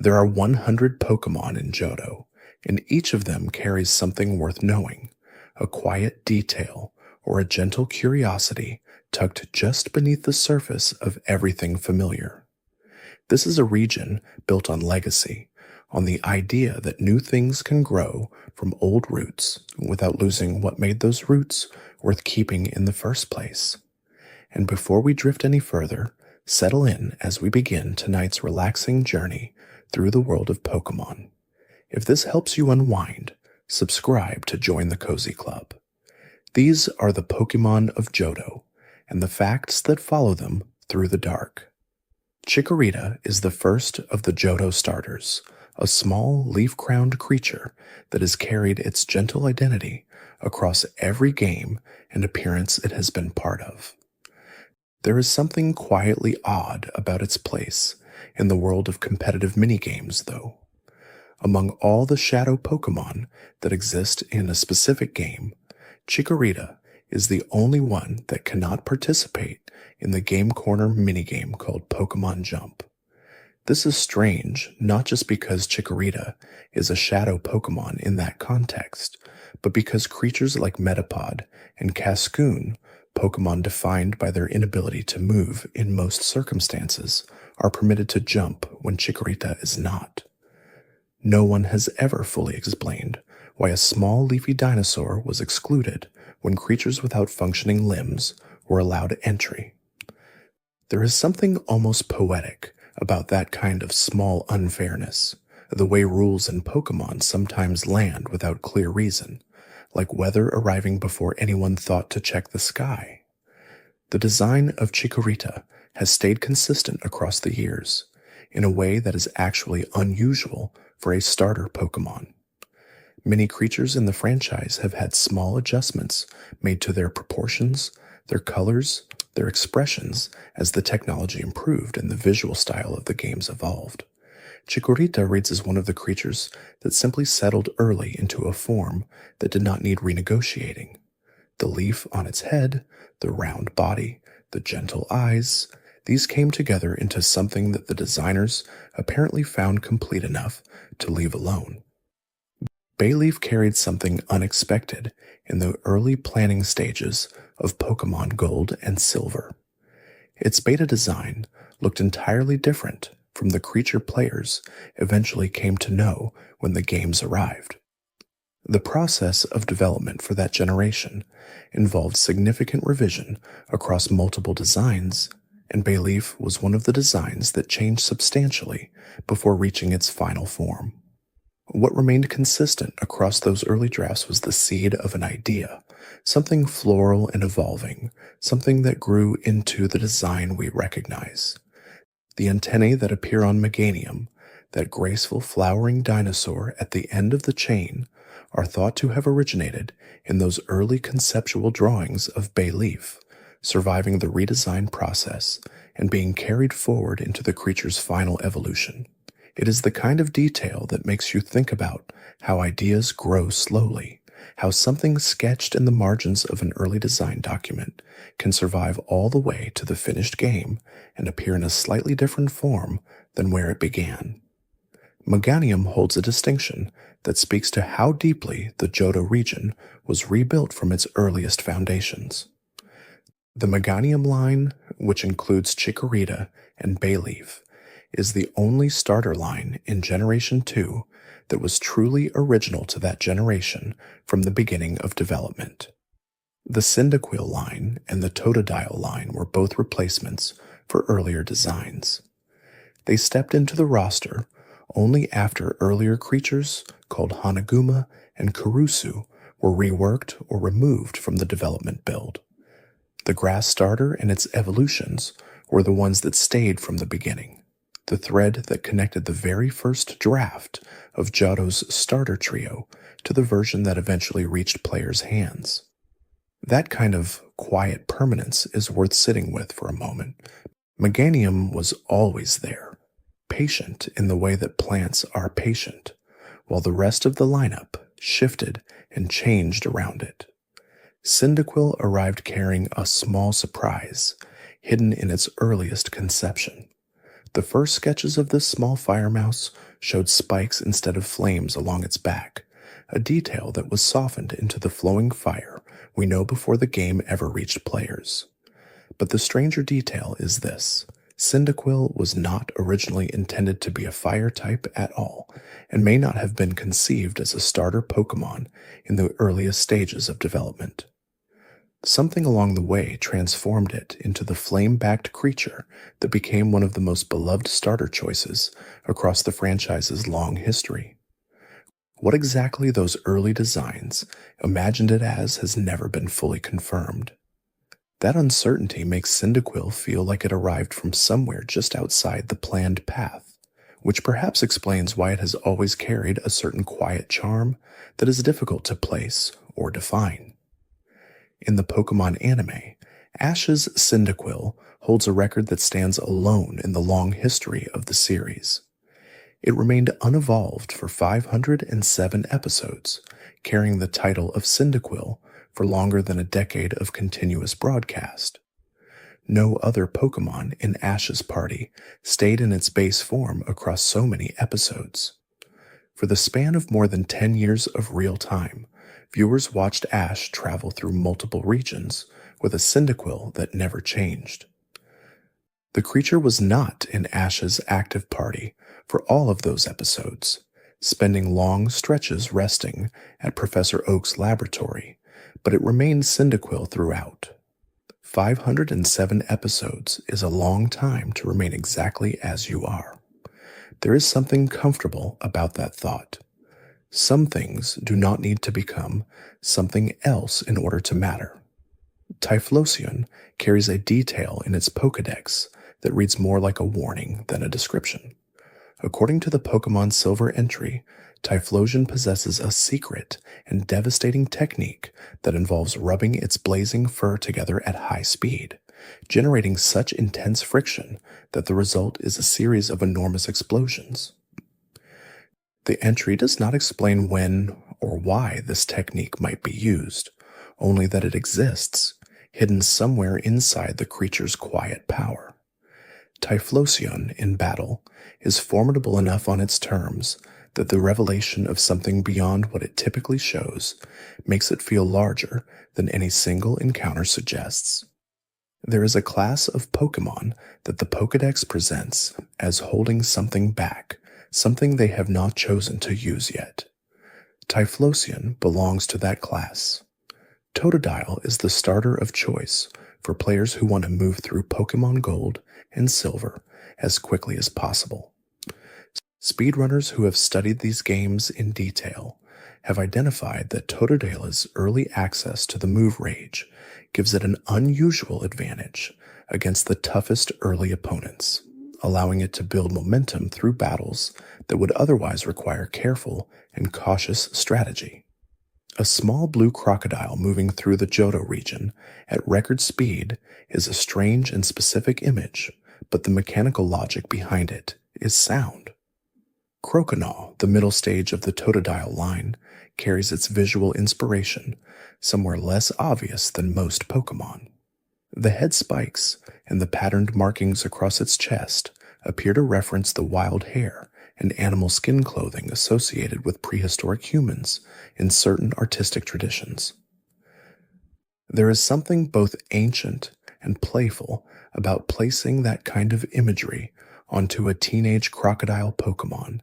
There are 100 Pokemon in Johto, and each of them carries something worth knowing, a quiet detail or a gentle curiosity tucked just beneath the surface of everything familiar. This is a region built on legacy, on the idea that new things can grow from old roots without losing what made those roots worth keeping in the first place. And before we drift any further, settle in as we begin tonight's relaxing journey through the world of Pokemon. If this helps you unwind, subscribe to join the Cozy Club. These are the Pokemon of Johto, and the facts that follow them through the dark. Chikorita is the first of the Johto starters, a small leaf-crowned creature that has carried its gentle identity across every game and appearance it has been part of. There is something quietly odd about its place in the world of competitive minigames, though. Among all the shadow Pokemon that exist in a specific game, Chikorita is the only one that cannot participate in the Game Corner minigame called Pokemon Jump. This is strange, not just because Chikorita is a shadow Pokemon in that context, but because creatures like Metapod and Cascoon, Pokemon defined by their inability to move in most circumstances, are permitted to jump when Chikorita is not. No one has ever fully explained why a small leafy dinosaur was excluded when creatures without functioning limbs were allowed entry. There is something almost poetic about that kind of small unfairness, the way rules in Pokemon sometimes land without clear reason, like weather arriving before anyone thought to check the sky. The design of Chikorita has stayed consistent across the years, in a way that is actually unusual for a starter Pokemon. Many creatures in the franchise have had small adjustments made to their proportions, their colors, their expressions as the technology improved and the visual style of the games evolved. Chikorita reads as one of the creatures that simply settled early into a form that did not need renegotiating. The leaf on its head, the round body, the gentle eyes, these came together into something that the designers apparently found complete enough to leave alone. Bayleaf carried something unexpected in the early planning stages of Pokemon Gold and Silver. Its beta design looked entirely different from the creature players eventually came to know when the games arrived. The process of development for that generation involved significant revision across multiple designs, and Bayleaf was one of the designs that changed substantially before reaching its final form. What remained consistent across those early drafts was the seed of an idea, something floral and evolving, something that grew into the design we recognize. The antennae that appear on Meganium, that graceful flowering dinosaur at the end of the chain, are thought to have originated in those early conceptual drawings of Bayleaf, surviving the redesign process and being carried forward into the creature's final evolution. It is the kind of detail that makes you think about how ideas grow slowly, how something sketched in the margins of an early design document can survive all the way to the finished game and appear in a slightly different form than where it began. Meganium holds a distinction that speaks to how deeply the Johto region was rebuilt from its earliest foundations. The Meganium line, which includes Chikorita and Bayleaf, is the only starter line in Generation 2 that was truly original to that generation from the beginning of development. The Cyndaquil line and the Totodile line were both replacements for earlier designs. They stepped into the roster only after earlier creatures called Hanaguma and Kurusu were reworked or removed from the development build. The grass starter and its evolutions were the ones that stayed from the beginning, the thread that connected the very first draft of Johto's starter trio to the version that eventually reached players' hands. That kind of quiet permanence is worth sitting with for a moment. Meganium was always there, patient in the way that plants are patient, while the rest of the lineup shifted and changed around it. Cyndaquil arrived carrying a small surprise, hidden in its earliest conception. The first sketches of this small fire mouse showed spikes instead of flames along its back, a detail that was softened into the flowing fire we know before the game ever reached players. But the stranger detail is this. Cyndaquil was not originally intended to be a fire type at all, and may not have been conceived as a starter Pokémon in the earliest stages of development. Something along the way transformed it into the flame-backed creature that became one of the most beloved starter choices across the franchise's long history. What exactly those early designs imagined it as has never been fully confirmed. That uncertainty makes Cyndaquil feel like it arrived from somewhere just outside the planned path, which perhaps explains why it has always carried a certain quiet charm that is difficult to place or define. In the Pokémon anime, Ash's Cyndaquil holds a record that stands alone in the long history of the series. It remained unevolved for 507 episodes, carrying the title of Cyndaquil for longer than a decade of continuous broadcast. No other Pokémon in Ash's party stayed in its base form across so many episodes. For the span of more than 10 years of real time, viewers watched Ash travel through multiple regions with a Cyndaquil that never changed. The creature was not in Ash's active party for all of those episodes, spending long stretches resting at Professor Oak's laboratory, but it remained Cyndaquil throughout. 507 episodes is a long time to remain exactly as you are. There is something comfortable about that thought. Some things do not need to become something else in order to matter. Typhlosion carries a detail in its Pokédex that reads more like a warning than a description. According to the Pokémon Silver entry, Typhlosion possesses a secret and devastating technique that involves rubbing its blazing fur together at high speed, generating such intense friction that the result is a series of enormous explosions. The entry does not explain when or why this technique might be used, only that it exists, hidden somewhere inside the creature's quiet power. Typhlosion in battle is formidable enough on its terms that the revelation of something beyond what it typically shows makes it feel larger than any single encounter suggests. There is a class of Pokémon that the Pokédex presents as holding something back, something they have not chosen to use yet. Typhlosion belongs to that class. Totodile is the starter of choice for players who want to move through Pokémon Gold and Silver as quickly as possible. Speedrunners who have studied these games in detail have identified that Totodile's early access to the move rage gives it an unusual advantage against the toughest early opponents, allowing it to build momentum through battles that would otherwise require careful and cautious strategy. A small blue crocodile moving through the Johto region at record speed is a strange and specific image, but the mechanical logic behind it is sound. Croconaw, the middle stage of the Totodile line, carries its visual inspiration somewhere less obvious than most Pokémon. The head spikes and the patterned markings across its chest appear to reference the wild hair and animal skin clothing associated with prehistoric humans in certain artistic traditions. There is something both ancient and playful about placing that kind of imagery onto a teenage crocodile Pokémon,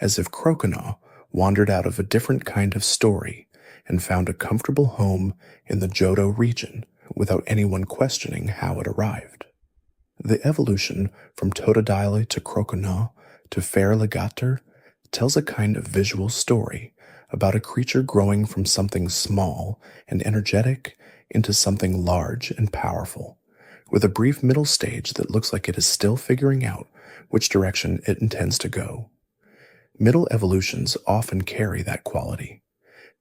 as if Croconaw wandered out of a different kind of story and found a comfortable home in the Johto region without anyone questioning how it arrived. The evolution from Totodile to Croconaw to Feraligatr tells a kind of visual story about a creature growing from something small and energetic into something large and powerful, with a brief middle stage that looks like it is still figuring out which direction it intends to go. Middle evolutions often carry that quality.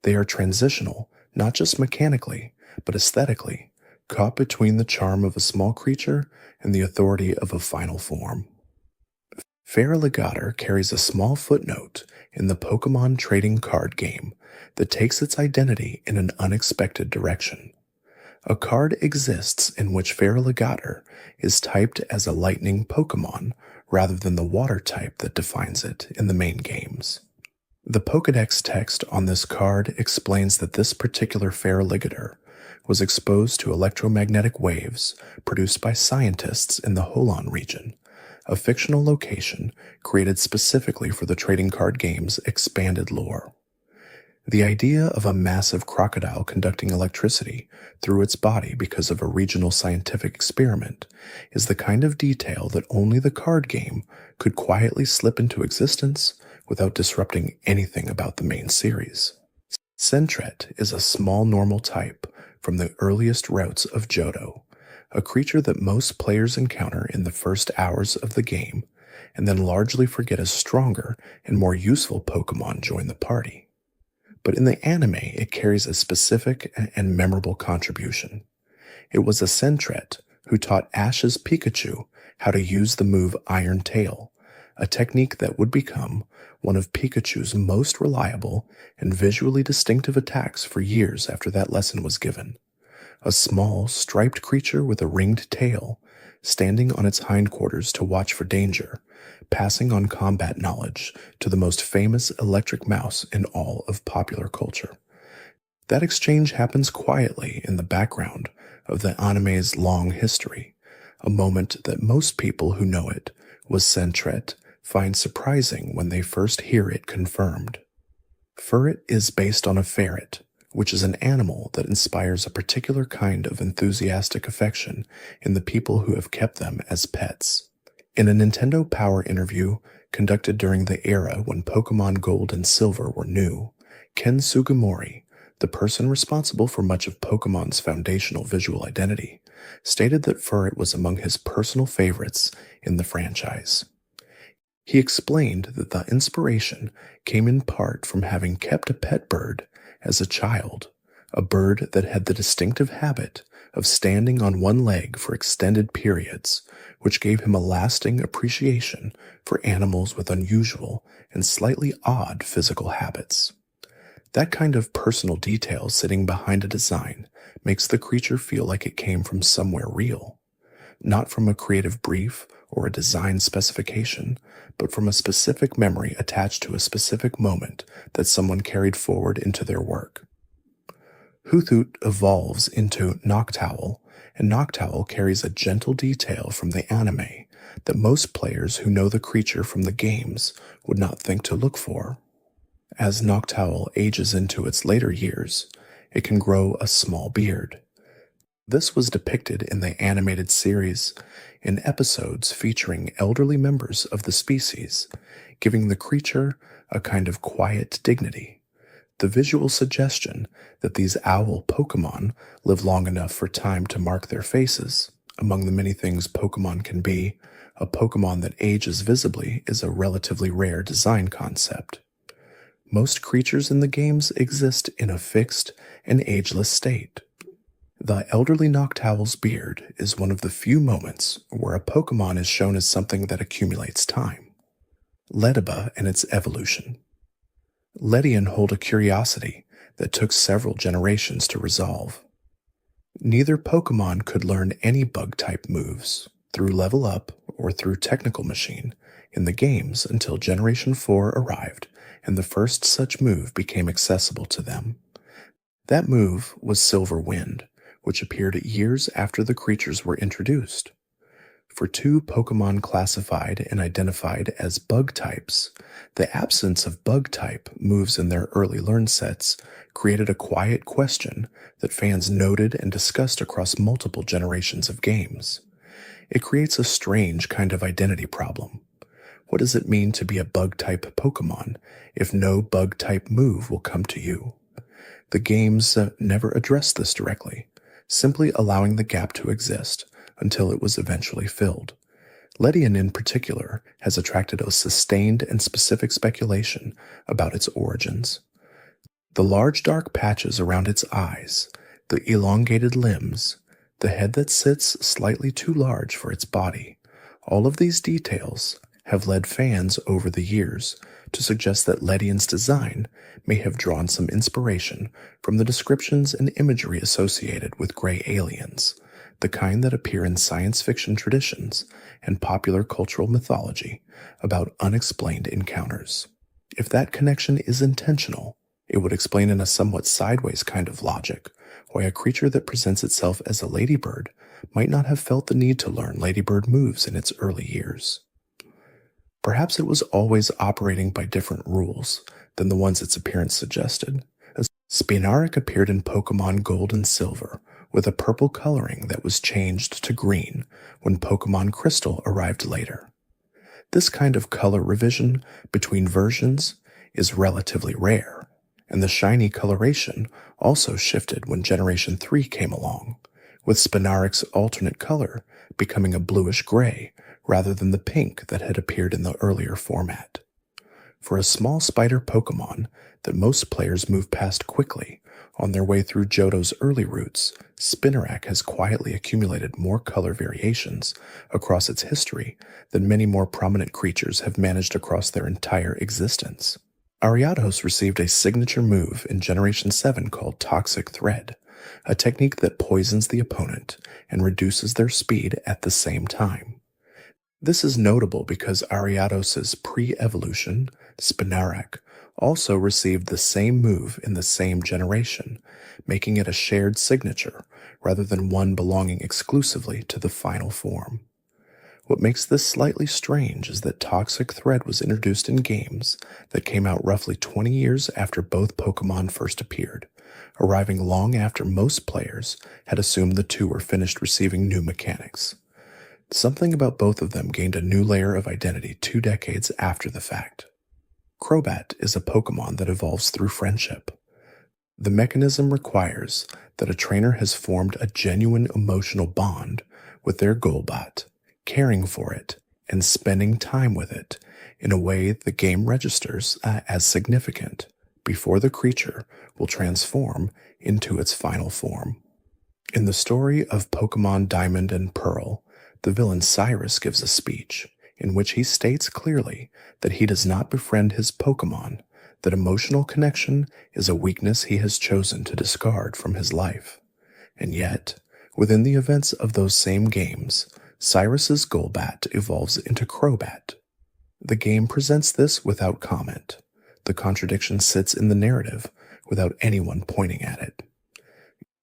They are transitional, not just mechanically, but aesthetically, caught between the charm of a small creature and the authority of a final form. Feraligatr carries a small footnote in the Pokémon trading card game that takes its identity in an unexpected direction. A card exists in which Feraligatr is typed as a lightning Pokémon rather than the water type that defines it in the main games. The Pokédex text on this card explains that this particular Feraligatr was exposed to electromagnetic waves produced by scientists in the Hoenn region, a fictional location created specifically for the trading card game's expanded lore. The idea of a massive crocodile conducting electricity through its body because of a regional scientific experiment is the kind of detail that only the card game could quietly slip into existence without disrupting anything about the main series. Sentret is a small normal type from the earliest routes of Johto, a creature that most players encounter in the first hours of the game and then largely forget as stronger and more useful Pokémon join the party. But in the anime, it carries a specific and memorable contribution. It was a Sentret who taught Ash's Pikachu how to use the move Iron Tail, a technique that would become one of Pikachu's most reliable and visually distinctive attacks for years after that lesson was given. A small, striped creature with a ringed tail, standing on its hindquarters to watch for danger, passing on combat knowledge to the most famous electric mouse in all of popular culture. That exchange happens quietly in the background of the anime's long history, a moment that most people who know it was Sentret find surprising when they first hear it confirmed. Furret is based on a ferret, which is an animal that inspires a particular kind of enthusiastic affection in the people who have kept them as pets. In a Nintendo Power interview conducted during the era when Pokémon Gold and Silver were new, Ken Sugimori, the person responsible for much of Pokémon's foundational visual identity, stated that Furret was among his personal favorites in the franchise. He explained that the inspiration came in part from having kept a pet bird as a child, a bird that had the distinctive habit of standing on one leg for extended periods, which gave him a lasting appreciation for animals with unusual and slightly odd physical habits. That kind of personal detail sitting behind a design makes the creature feel like it came from somewhere real, not from a creative brief or a design specification, but from a specific memory attached to a specific moment that someone carried forward into their work. Hoothoot evolves into Noctowl, and Noctowl carries a gentle detail from the anime that most players who know the creature from the games would not think to look for. As Noctowl ages into its later years, it can grow a small beard. This was depicted in the animated series in episodes featuring elderly members of the species, giving the creature a kind of quiet dignity. The visual suggestion that these owl Pokémon live long enough for time to mark their faces. Among the many things Pokémon can be, a Pokémon that ages visibly is a relatively rare design concept. Most creatures in the games exist in a fixed and ageless state. The elderly Noctowl's beard is one of the few moments where a Pokémon is shown as something that accumulates time. Lediba and its evolution. Ledian hold a curiosity that took several generations to resolve. Neither Pokémon could learn any bug-type moves, through Level Up or through Technical Machine, in the games until Generation 4 arrived and the first such move became accessible to them. That move was Silver Wind, which appeared years after the creatures were introduced. For two Pokémon classified and identified as bug types, the absence of bug-type moves in their early learn sets created a quiet question that fans noted and discussed across multiple generations of games. It creates a strange kind of identity problem. What does it mean to be a bug-type Pokémon if no bug-type move will come to you? The games never addressed this directly, simply allowing the gap to exist until it was eventually filled. Ledian in particular has attracted a sustained and specific speculation about its origins. The large dark patches around its eyes, the elongated limbs, the head that sits slightly too large for its body, all of these details have led fans over the years to suggest that Ledian's design may have drawn some inspiration from the descriptions and imagery associated with gray aliens, the kind that appear in science fiction traditions and popular cultural mythology about unexplained encounters. If that connection is intentional, it would explain in a somewhat sideways kind of logic why a creature that presents itself as a ladybird might not have felt the need to learn ladybird moves in its early years. Perhaps it was always operating by different rules than the ones its appearance suggested. Spinarak appeared in Pokemon Gold and Silver with a purple coloring that was changed to green when Pokemon Crystal arrived later. This kind of color revision between versions is relatively rare, and the shiny coloration also shifted when Generation 3 came along, with Spinarak's alternate color becoming a bluish gray rather than the pink that had appeared in the earlier format. For a small spider Pokemon that most players move past quickly on their way through Johto's early routes, Spinarak has quietly accumulated more color variations across its history than many more prominent creatures have managed across their entire existence. Ariados received a signature move in Generation 7 called Toxic Thread, a technique that poisons the opponent and reduces their speed at the same time. This is notable because Ariados' pre-evolution, Spinarak, also received the same move in the same generation, making it a shared signature rather than one belonging exclusively to the final form. What makes this slightly strange is that Toxic Thread was introduced in games that came out roughly 20 years after both Pokemon first appeared, arriving long after most players had assumed the two were finished receiving new mechanics. Something about both of them gained a new layer of identity 2 decades after the fact. Crobat is a Pokemon that evolves through friendship. The mechanism requires that a trainer has formed a genuine emotional bond with their Golbat, caring for it, and spending time with it in a way the game registers as significant before the creature will transform into its final form. In the story of Pokemon Diamond and Pearl, the villain Cyrus gives a speech in which he states clearly that he does not befriend his Pokemon, that emotional connection is a weakness he has chosen to discard from his life. And yet, within the events of those same games, Cyrus's Golbat evolves into Crobat. The game presents this without comment. The contradiction sits in the narrative without anyone pointing at it.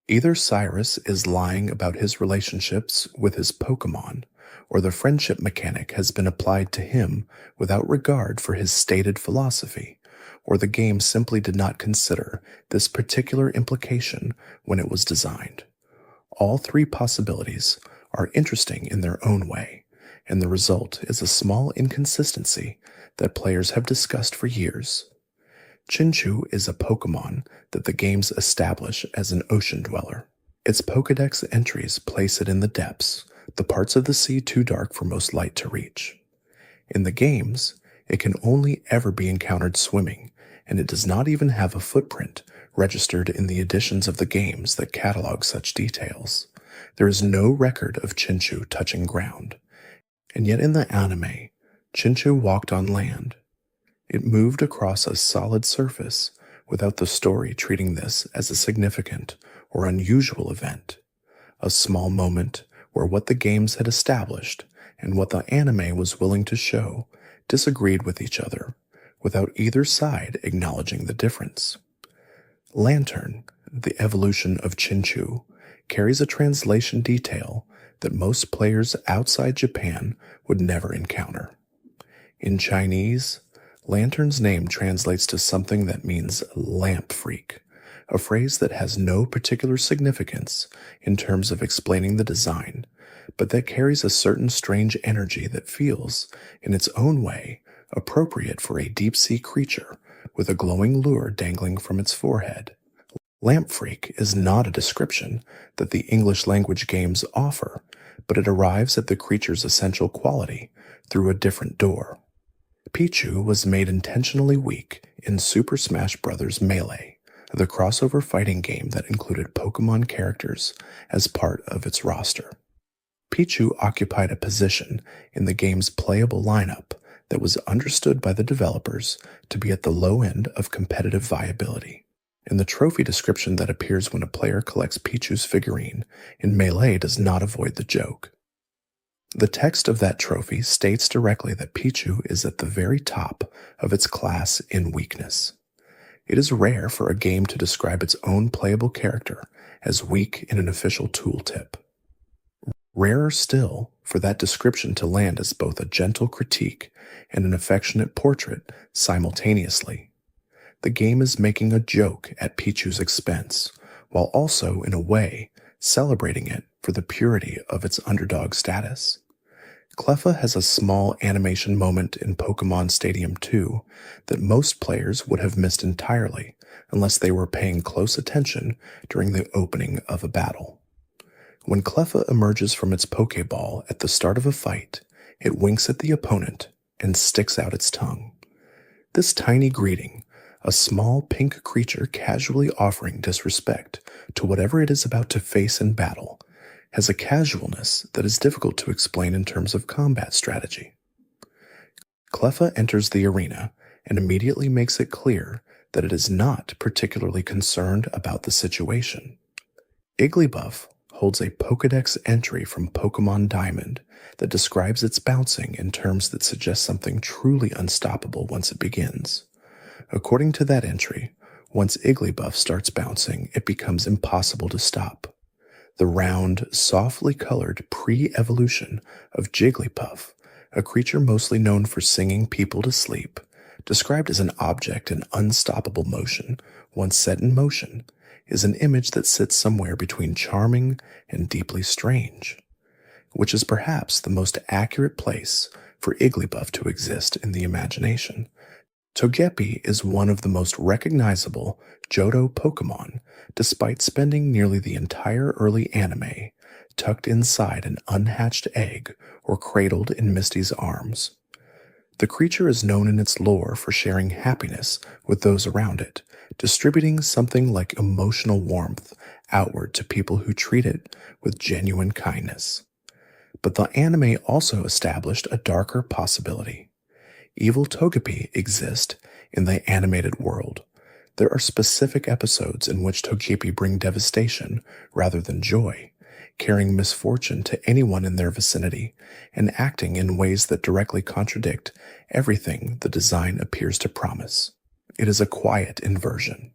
Either Cyrus is lying about his relationships with his Pokemon, or the friendship mechanic has been applied to him without regard for his stated philosophy, or the game simply did not consider this particular implication when it was designed. All three possibilities are interesting in their own way, and the result is a small inconsistency that players have discussed for years. Chinchou is a Pokemon that the games establish as an ocean dweller. Its Pokédex entries place it in the depths, the parts of the sea too dark for most light to reach. In the games, it can only ever be encountered swimming, and it does not even have a footprint registered in the editions of the games that catalog such details. There is no record of Chinchou touching ground, and yet in the anime, Chinchou walked on land. It moved across a solid surface without the story treating this as a significant or unusual event, a small moment where what the games had established and what the anime was willing to show disagreed with each other, without either side acknowledging the difference. Lantern, the evolution of Chinchou, carries a translation detail that most players outside Japan would never encounter. In Chinese, Lantern's name translates to something that means lamp freak, a phrase that has no particular significance in terms of explaining the design, but that carries a certain strange energy that feels, in its own way, appropriate for a deep-sea creature with a glowing lure dangling from its forehead. Lamp freak is not a description that the English language games offer, but it arrives at the creature's essential quality through a different door. Pichu was made intentionally weak in Super Smash Bros. Melee, the crossover fighting game that included Pokemon characters as part of its roster. Pichu occupied a position in the game's playable lineup that was understood by the developers to be at the low end of competitive viability, and the trophy description that appears when a player collects Pichu's figurine in Melee does not avoid the joke. The text of that trophy states directly that Pichu is at the very top of its class in weakness. It is rare for a game to describe its own playable character as weak in an official tooltip. Rarer still for that description to land as both a gentle critique and an affectionate portrait simultaneously. The game is making a joke at Pichu's expense, while also, in a way, celebrating it for the purity of its underdog status. Cleffa has a small animation moment in Pokemon Stadium 2 that most players would have missed entirely unless they were paying close attention during the opening of a battle. When Cleffa emerges from its Pokeball at the start of a fight, it winks at the opponent and sticks out its tongue. This tiny greeting, a small pink creature casually offering disrespect to whatever it is about to face in battle, has a casualness that is difficult to explain in terms of combat strategy. Cleffa enters the arena and immediately makes it clear that it is not particularly concerned about the situation. Igglybuff holds a Pokedex entry from Pokemon Diamond that describes its bouncing in terms that suggest something truly unstoppable once it begins. According to that entry, once Igglybuff starts bouncing, it becomes impossible to stop. The round, softly colored pre-evolution of Jigglypuff, a creature mostly known for singing people to sleep, described as an object in unstoppable motion, once set in motion, is an image that sits somewhere between charming and deeply strange, which is perhaps the most accurate place for Igglybuff to exist in the imagination. Togepi is one of the most recognizable Johto Pokémon, despite spending nearly the entire early anime tucked inside an unhatched egg or cradled in Misty's arms. The creature is known in its lore for sharing happiness with those around it, distributing something like emotional warmth outward to people who treat it with genuine kindness. But the anime also established a darker possibility. Evil Togepi exist in the animated world. There are specific episodes in which Togepi bring devastation rather than joy, carrying misfortune to anyone in their vicinity, and acting in ways that directly contradict everything the design appears to promise. It is a quiet inversion,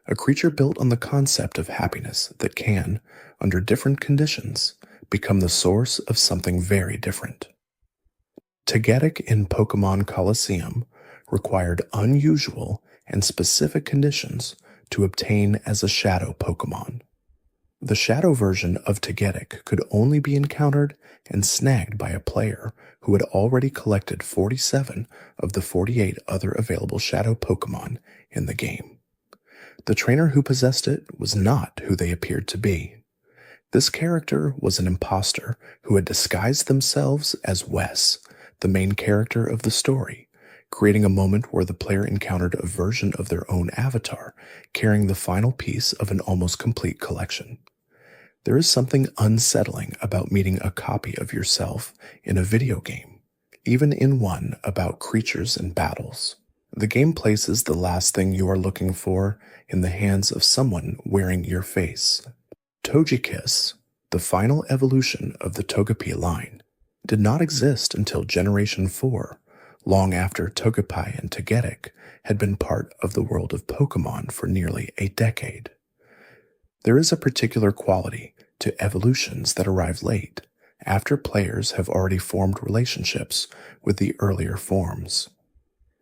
a creature built on the concept of happiness that can, under different conditions, become the source of something very different. Togetic in Pokemon Colosseum required unusual and specific conditions to obtain as a Shadow Pokemon. The Shadow version of Togetic could only be encountered and snagged by a player who had already collected 47 of the 48 other available Shadow Pokemon in the game. The trainer who possessed it was not who they appeared to be. This character was an imposter who had disguised themselves as Wes, the main character of the story, creating a moment where the player encountered a version of their own avatar, carrying the final piece of an almost complete collection. There is something unsettling about meeting a copy of yourself in a video game, even in one about creatures and battles. The game places the last thing you are looking for in the hands of someone wearing your face. Togekiss, the final evolution of the Togepi line, did not exist until Generation 4, long after Togepi and Togetic had been part of the world of Pokemon for nearly a decade. There is a particular quality to evolutions that arrive late, after players have already formed relationships with the earlier forms.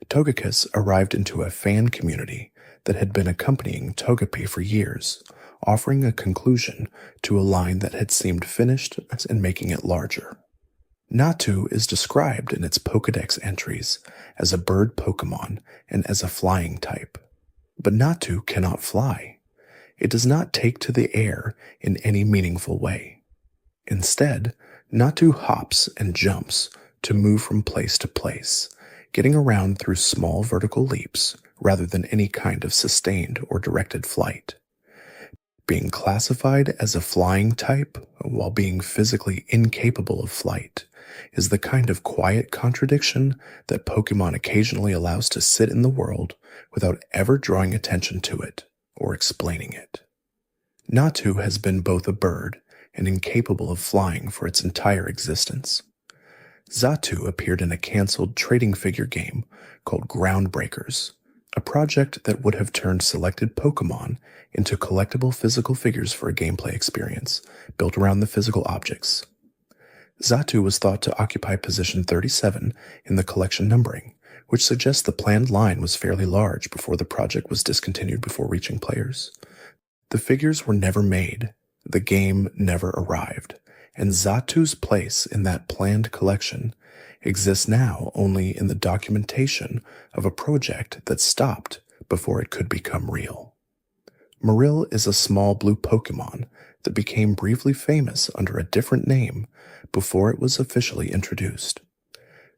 Togekiss arrived into a fan community that had been accompanying Togepi for years, offering a conclusion to a line that had seemed finished and making it larger. Natu is described in its Pokedex entries as a bird Pokemon and as a flying type. But Natu cannot fly. It does not take to the air in any meaningful way. Instead, Natu hops and jumps to move from place to place, getting around through small vertical leaps rather than any kind of sustained or directed flight. Being classified as a flying type while being physically incapable of flight is the kind of quiet contradiction that Pokemon occasionally allows to sit in the world without ever drawing attention to it. or explaining it. Natu has been both a bird and incapable of flying for its entire existence. Zatu appeared in a cancelled trading figure game called Groundbreakers, a project that would have turned selected Pokémon into collectible physical figures for a gameplay experience built around the physical objects. Zatu was thought to occupy position 37 in the collection numbering, which suggests the planned line was fairly large before the project was discontinued before reaching players. The figures were never made, the game never arrived, and Zatu's place in that planned collection exists now only in the documentation of a project that stopped before it could become real. Marill is a small blue Pokémon that became briefly famous under a different name before it was officially introduced.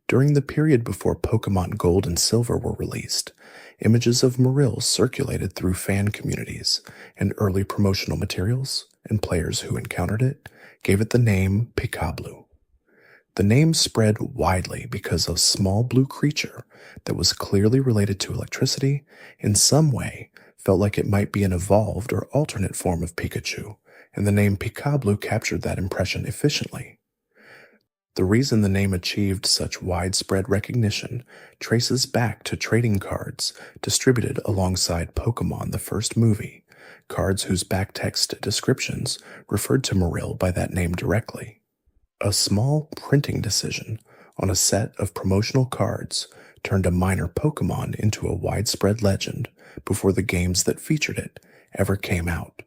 During the period before Pokémon Gold and Silver were released, images of Marill circulated through fan communities and early promotional materials, and players who encountered it gave it the name Picablu. The name spread widely because a small blue creature that was clearly related to electricity in some way felt like it might be an evolved or alternate form of Pikachu, and the name Picablu captured that impression efficiently. The reason the name achieved such widespread recognition traces back to trading cards distributed alongside Pokémon the first movie, cards whose backtext descriptions referred to Marill by that name directly. A small printing decision on a set of promotional cards turned a minor Pokémon into a widespread legend before the games that featured it ever came out.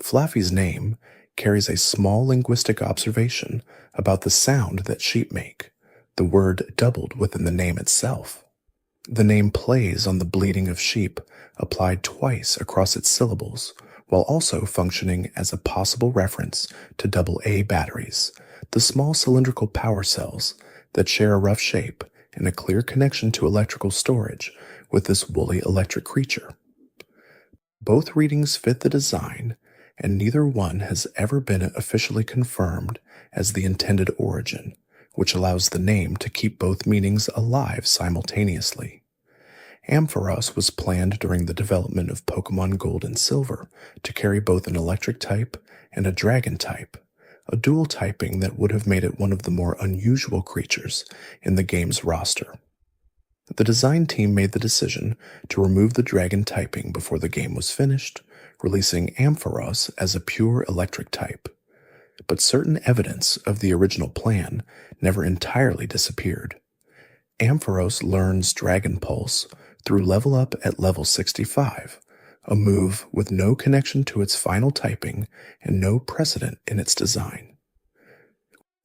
Flaffy's name carries a small linguistic observation about the sound that sheep make, the word doubled within the name itself. The name plays on the bleating of sheep applied twice across its syllables, while also functioning as a possible reference to AA batteries, the small cylindrical power cells that share a rough shape and a clear connection to electrical storage with this woolly electric creature. Both readings fit the design, and neither one has ever been officially confirmed as the intended origin, which allows the name to keep both meanings alive simultaneously. Ampharos was planned during the development of Pokémon Gold and Silver to carry both an electric type and a dragon type, a dual typing that would have made it one of the more unusual creatures in the game's roster. The design team made the decision to remove the dragon typing before the game was finished, releasing Ampharos as a pure electric type. But certain evidence of the original plan never entirely disappeared. Ampharos learns Dragon Pulse through level up at level 65, a move with no connection to its final typing and no precedent in its design.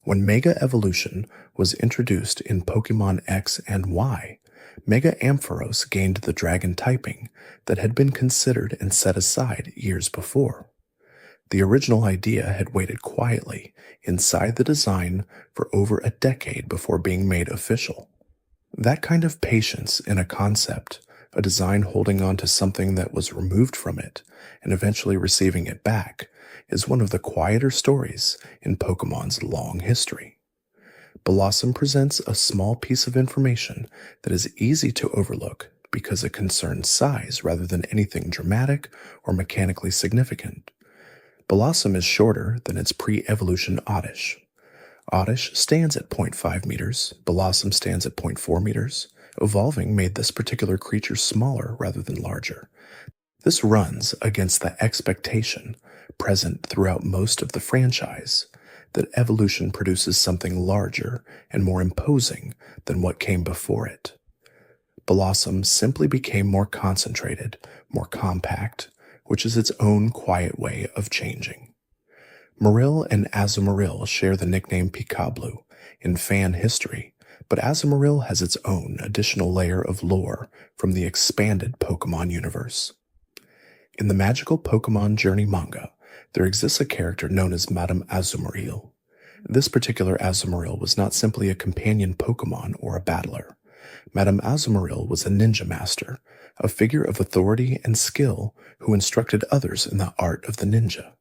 When Mega Evolution was introduced in Pokémon X and Y, Mega Ampharos gained the dragon typing that had been considered and set aside years before. The original idea had waited quietly inside the design for over a decade before being made official. That kind of patience in a concept, a design holding on to something that was removed from it and eventually receiving it back, is one of the quieter stories in Pokémon's long history. Blossom presents a small piece of information that is easy to overlook because it concerns size rather than anything dramatic or mechanically significant. Blossom is shorter than its pre-evolution Oddish. Oddish stands at 0.5 meters, Blossom stands at 0.4 meters. Evolving made this particular creature smaller rather than larger. This runs against the expectation present throughout most of the franchise that evolution produces something larger and more imposing than what came before it. Blossom simply became more concentrated, more compact, which is its own quiet way of changing. Marill and Azumarill share the nickname Picablu in fan history, but Azumarill has its own additional layer of lore from the expanded Pokémon universe. In the magical Pokémon Journey manga, there exists a character known as Madame Azumarill. This particular Azumarill was not simply a companion Pokémon or a battler. Madame Azumarill was a ninja master, a figure of authority and skill who instructed others in the art of the ninja.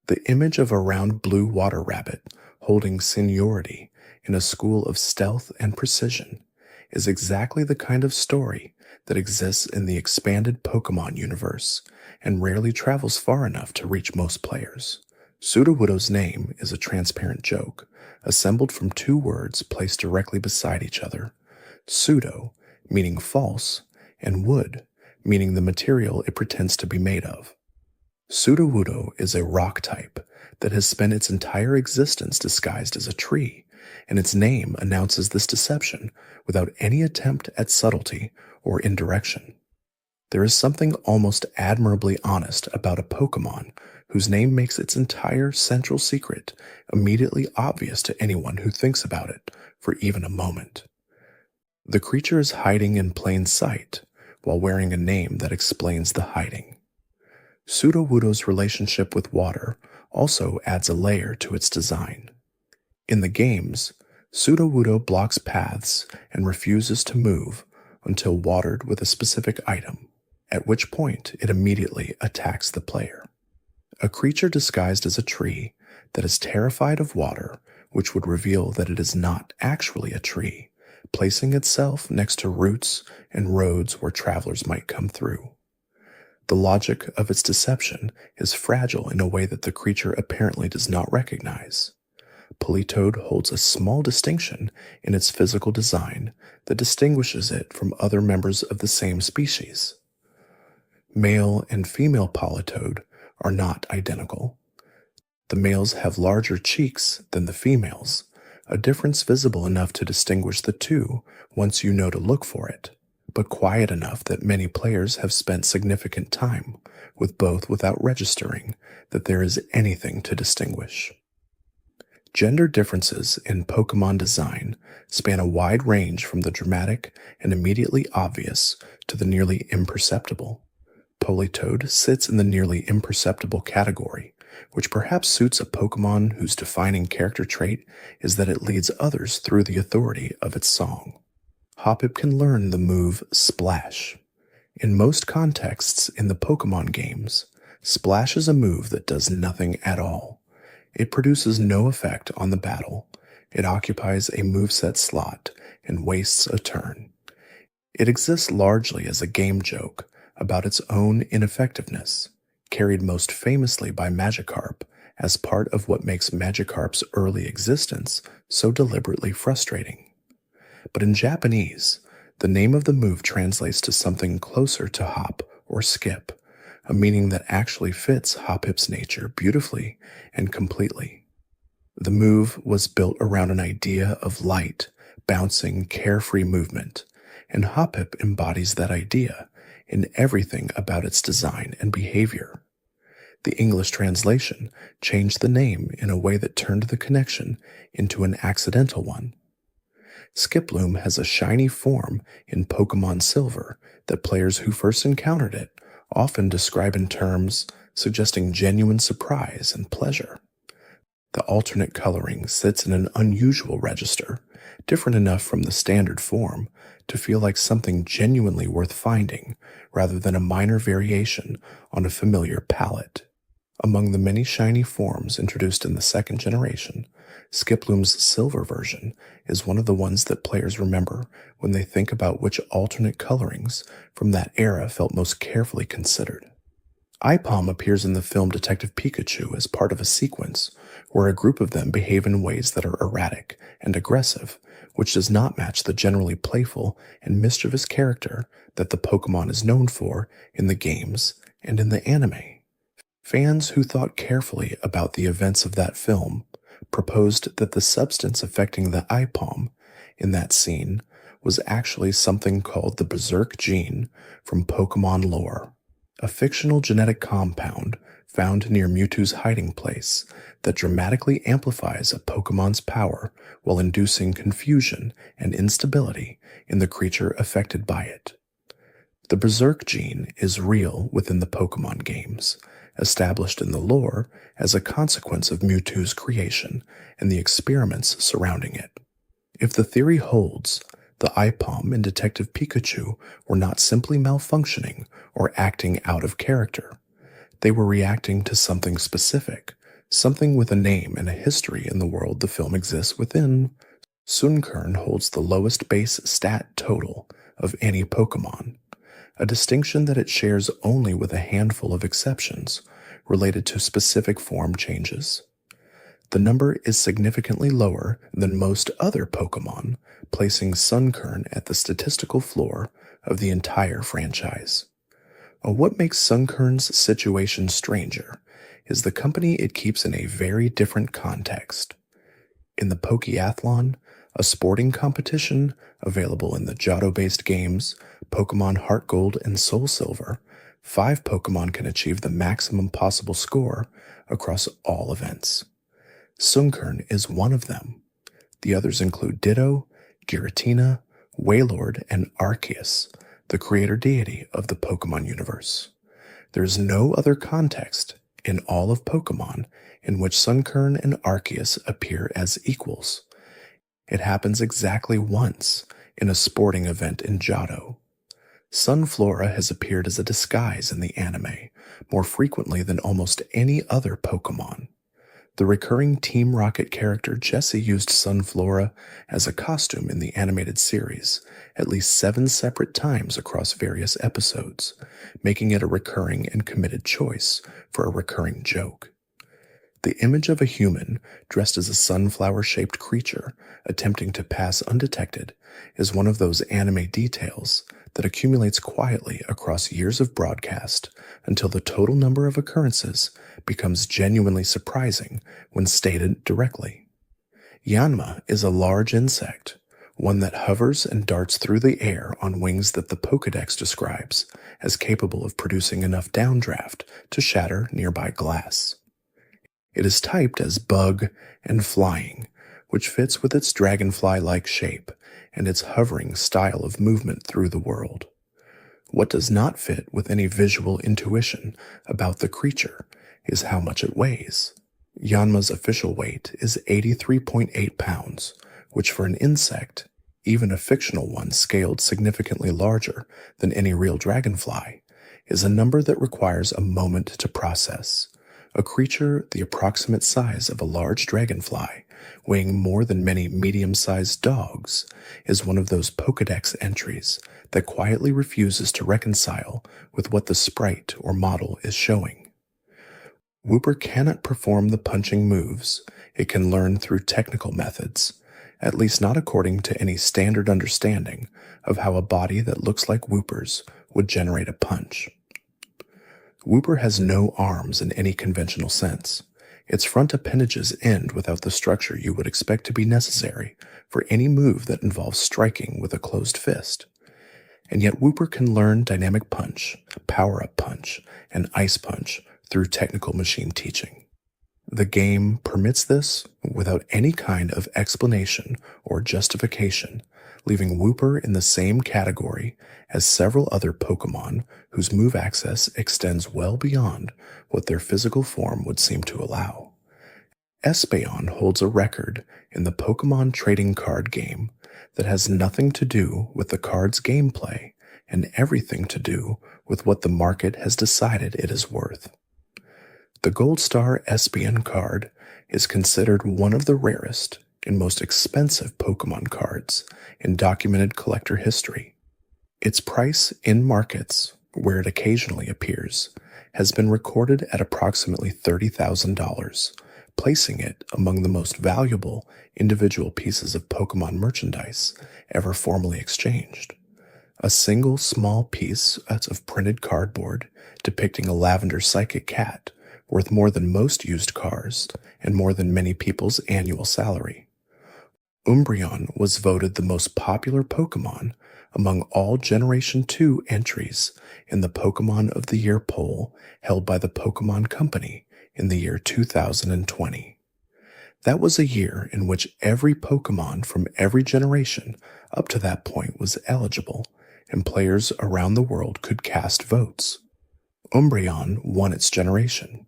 The image of a round blue water rabbit holding seniority in a school of stealth and precision is exactly the kind of story that exists in the expanded Pokemon universe and rarely travels far enough to reach most players. Sudowoodo's name is a transparent joke, assembled from two words placed directly beside each other. Pseudo, meaning false, and wood, meaning the material it pretends to be made of. Sudowoodo is a rock type that has spent its entire existence disguised as a tree, and its name announces this deception without any attempt at subtlety or indirection. There is something almost admirably honest about a Pokemon whose name makes its entire central secret immediately obvious to anyone who thinks about it for even a moment. The creature is hiding in plain sight while wearing a name that explains the hiding. Sudowoodo's relationship with water also adds a layer to its design. In the games, Sudowoodo blocks paths and refuses to move until watered with a specific item, at which point it immediately attacks the player. A creature disguised as a tree that is terrified of water, which would reveal that it is not actually a tree, placing itself next to roots and roads where travelers might come through. The logic of its deception is fragile in a way that the creature apparently does not recognize. Politoed holds a small distinction in its physical design that distinguishes it from other members of the same species. Male and female Politoed are not identical. The males have larger cheeks than the females, a difference visible enough to distinguish the two once you know to look for it, but quiet enough that many players have spent significant time with both without registering that there is anything to distinguish. Gender differences in Pokemon design span a wide range from the dramatic and immediately obvious to the nearly imperceptible. Politoed sits in the nearly imperceptible category, which perhaps suits a Pokemon whose defining character trait is that it leads others through the authority of its song. Hoppip can learn the move Splash. In most contexts in the Pokemon games, Splash is a move that does nothing at all. It produces no effect on the battle. It occupies a moveset slot and wastes a turn. It exists largely as a game joke about its own ineffectiveness, carried most famously by Magikarp as part of what makes Magikarp's early existence so deliberately frustrating. But in Japanese, the name of the move translates to something closer to hop or skip, a meaning that actually fits Hoppip's nature beautifully and completely. The move was built around an idea of light, bouncing, carefree movement, and Hoppip embodies that idea in everything about its design and behavior. The English translation changed the name in a way that turned the connection into an accidental one. Skiploom has a shiny form in Pokemon Silver that players who first encountered it often describe in terms suggesting genuine surprise and pleasure. The alternate coloring sits in an unusual register, different enough from the standard form to feel like something genuinely worth finding rather than a minor variation on a familiar palette. Among the many shiny forms introduced in the second generation, Skiploom's silver version is one of the ones that players remember when they think about which alternate colorings from that era felt most carefully considered. Aipom appears in the film Detective Pikachu as part of a sequence where a group of them behave in ways that are erratic and aggressive, which does not match the generally playful and mischievous character that the Pokemon is known for in the games and in the anime. Fans who thought carefully about the events of that film proposed that the substance affecting the Aipom in that scene was actually something called the Berserk gene from Pokemon lore, a fictional genetic compound found near Mewtwo's hiding place that dramatically amplifies a Pokemon's power while inducing confusion and instability in the creature affected by it. The Berserk gene is real within the Pokemon games, established in the lore as a consequence of Mewtwo's creation and the experiments surrounding it. If the theory holds, the Aipom and Detective Pikachu were not simply malfunctioning or acting out of character. They were reacting to something specific, something with a name and a history in the world the film exists within. Sunkern holds the lowest base stat total of any Pokemon, a distinction that it shares only with a handful of exceptions related to specific form changes. The number is significantly lower than most other Pokémon, placing Sunkern at the statistical floor of the entire franchise. What makes Sunkern's situation stranger is the company it keeps in a very different context. In the Pokeathlon, a sporting competition available in the Johto-based games Pokemon Heart Gold and Soul Silver, 5 Pokemon can achieve the maximum possible score across all events. Sunkern is one of them. The others include Ditto, Giratina, Wailord, and Arceus, the creator deity of the Pokemon universe. There is no other context in all of Pokemon in which Sunkern and Arceus appear as equals. It happens exactly once in a sporting event in Johto. Sunflora has appeared as a disguise in the anime more frequently than almost any other Pokemon. The recurring Team Rocket character Jessie used Sunflora as a costume in the animated series at least 7 separate times across various episodes, making it a recurring and committed choice for a recurring joke. The image of a human dressed as a sunflower-shaped creature attempting to pass undetected is one of those anime details that accumulates quietly across years of broadcast until the total number of occurrences becomes genuinely surprising when stated directly. Yanma is a large insect, one that hovers and darts through the air on wings that the Pokédex describes as capable of producing enough downdraft to shatter nearby glass. It is typed as bug and flying, which fits with its dragonfly-like shape and its hovering style of movement through the world. What does not fit with any visual intuition about the creature is how much it weighs. Yanma's official weight is 83.8 pounds, which for an insect, even a fictional one scaled significantly larger than any real dragonfly, is a number that requires a moment to process. A creature the approximate size of a large dragonfly, weighing more than many medium-sized dogs, is one of those Pokédex entries that quietly refuses to reconcile with what the sprite or model is showing. Wooper cannot perform the punching moves it can learn through technical methods, at least not according to any standard understanding of how a body that looks like Wooper's would generate a punch. Wooper has no arms in any conventional sense. Its front appendages end without the structure you would expect to be necessary for any move that involves striking with a closed fist. And yet Wooper can learn Dynamic Punch, Power-Up Punch, and Ice Punch through technical machine teaching. The game permits this without any kind of explanation or justification, leaving Wooper in the same category as several other Pokemon whose move access extends well beyond what their physical form would seem to allow. Espeon holds a record in the Pokemon trading card game that has nothing to do with the card's gameplay and everything to do with what the market has decided it is worth. The Gold Star Espeon card is considered one of the rarest and most expensive Pokemon cards in documented collector history. Its price in markets, where it occasionally appears, has been recorded at approximately $30,000, placing it among the most valuable individual pieces of Pokemon merchandise ever formally exchanged. A single small piece of printed cardboard depicting a lavender psychic cat worth more than most used cars and more than many people's annual salary. Umbreon was voted the most popular Pokemon among all Generation 2 entries in the Pokemon of the Year poll held by the Pokemon Company in the year 2020. That was a year in which every Pokemon from every generation up to that point was eligible, and players around the world could cast votes. Umbreon won its generation,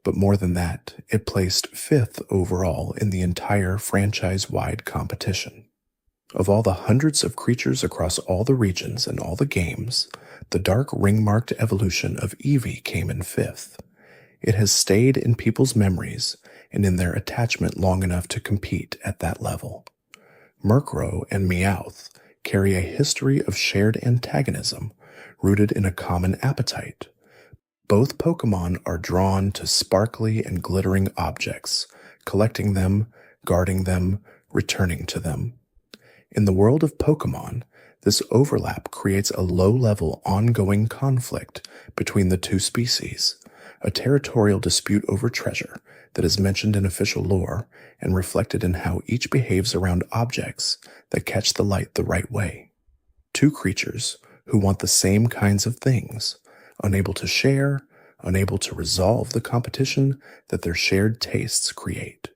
but more than that, it placed 5th overall in the entire franchise-wide competition. Of all the hundreds of creatures across all the regions and all the games, the dark ring-marked evolution of Eevee came in 5th. It has stayed in people's memories and in their attachment long enough to compete at that level. Murkrow and Meowth carry a history of shared antagonism rooted in a common appetite. Both Pokemon are drawn to sparkly and glittering objects, collecting them, guarding them, returning to them. In the world of Pokemon, this overlap creates a low-level ongoing conflict between the two species, a territorial dispute over treasure that is mentioned in official lore and reflected in how each behaves around objects that catch the light the right way. Two creatures who want the same kinds of things, unable to share, unable to resolve the competition that their shared tastes create.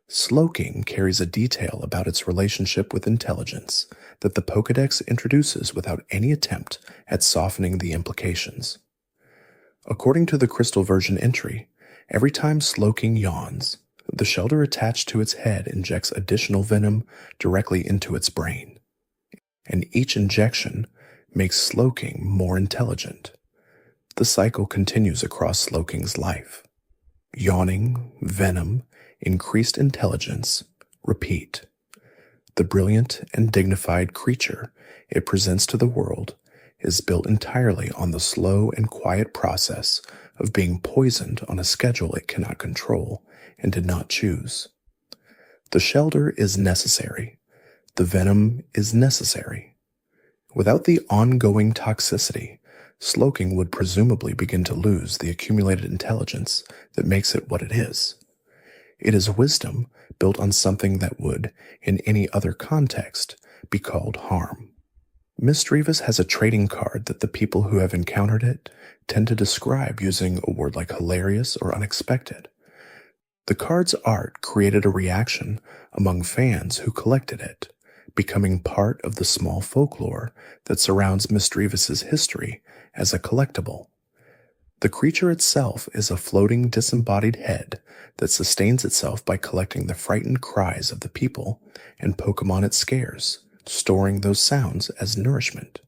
Slowking carries a detail about its relationship with intelligence that the Pokédex introduces without any attempt at softening the implications. According to the Crystal version entry, every time Slowking yawns, the shelter attached to its head injects additional venom directly into its brain, and each injection makes Slowking more intelligent. The cycle continues across Slowking's life. Yawning, venom, increased intelligence, repeat. The brilliant and dignified creature it presents to the world is built entirely on the slow and quiet process of being poisoned on a schedule it cannot control and did not choose. The shelter is necessary. The venom is necessary. Without the ongoing toxicity, Slowking would presumably begin to lose the accumulated intelligence that makes it what it is. It is wisdom built on something that would, in any other context, be called harm. Misdreavus has a trading card that the people who have encountered it tend to describe using a word like hilarious or unexpected. The card's art created a reaction among fans who collected it, becoming part of the small folklore that surrounds Misdreavus's history as a collectible. The creature itself is a floating disembodied head that sustains itself by collecting the frightened cries of the people and Pokemon it scares, storing those sounds as nourishment.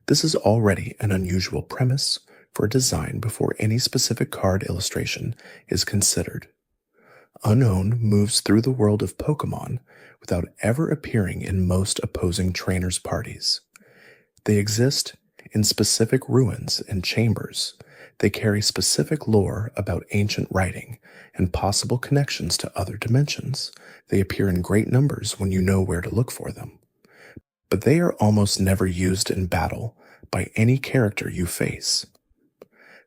This is already an unusual premise for a design before any specific card illustration is considered. Unown moves through the world of Pokemon without ever appearing in most opposing trainers' parties. They exist in specific ruins and chambers. They carry specific lore about ancient writing and possible connections to other dimensions. They appear in great numbers when you know where to look for them. But they are almost never used in battle by any character you face.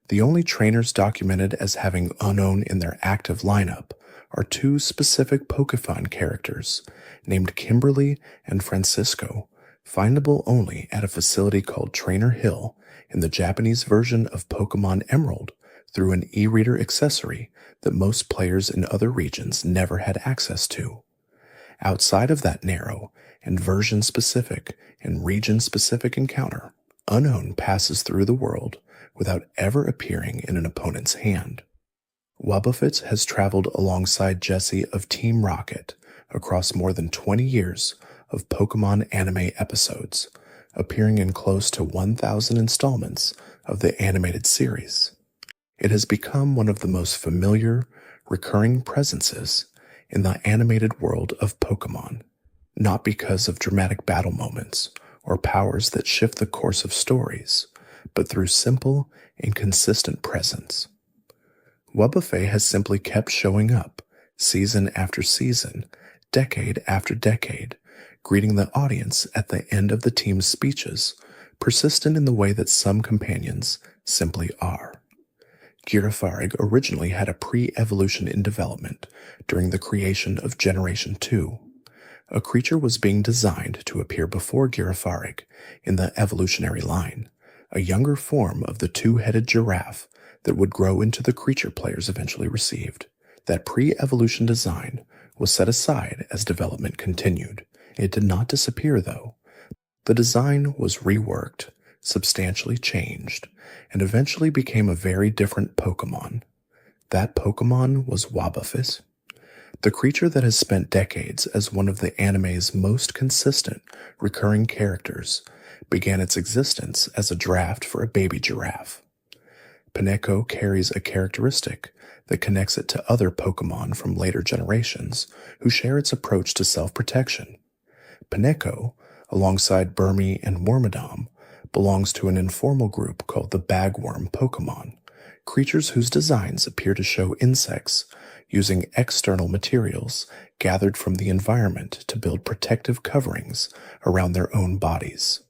The only trainers documented as having Unown in their active lineup are two specific Pokefun characters named Kimberly and Francisco, findable only at a facility called Trainer Hill in the Japanese version of Pokemon Emerald through an e-reader accessory that most players in other regions never had access to. Outside of that narrow and version-specific and region-specific encounter, Unown passes through the world without ever appearing in an opponent's hand. Wobbuffet has traveled alongside Jessie of Team Rocket across more than 20 years of Pokemon anime episodes, appearing in close to 1,000 installments of the animated series. It has become one of the most familiar, recurring presences in the animated world of Pokemon, not because of dramatic battle moments or powers that shift the course of stories, but through simple and consistent presence. Wobbuffet has simply kept showing up, season after season, decade after decade, greeting the audience at the end of the team's speeches, persistent in the way that some companions simply are. Girafarig originally had a pre-evolution in development during the creation of Generation 2. A creature was being designed to appear before Girafarig in the evolutionary line, a younger form of the two-headed giraffe that would grow into the creature players eventually received. That pre-evolution design was set aside as development continued. It did not disappear, though. The design was reworked, substantially changed, and eventually became a very different Pokemon. That Pokemon was Wobbuffet, the creature that has spent decades as one of the anime's most consistent, recurring characters, began its existence as a draft for a baby giraffe. Pinecco carries a characteristic that connects it to other Pokemon from later generations who share its approach to self-protection. Pinecco, alongside Burmy and Wormadam, belongs to an informal group called the bagworm Pokémon, creatures whose designs appear to show insects using external materials gathered from the environment to build protective coverings around their own bodies.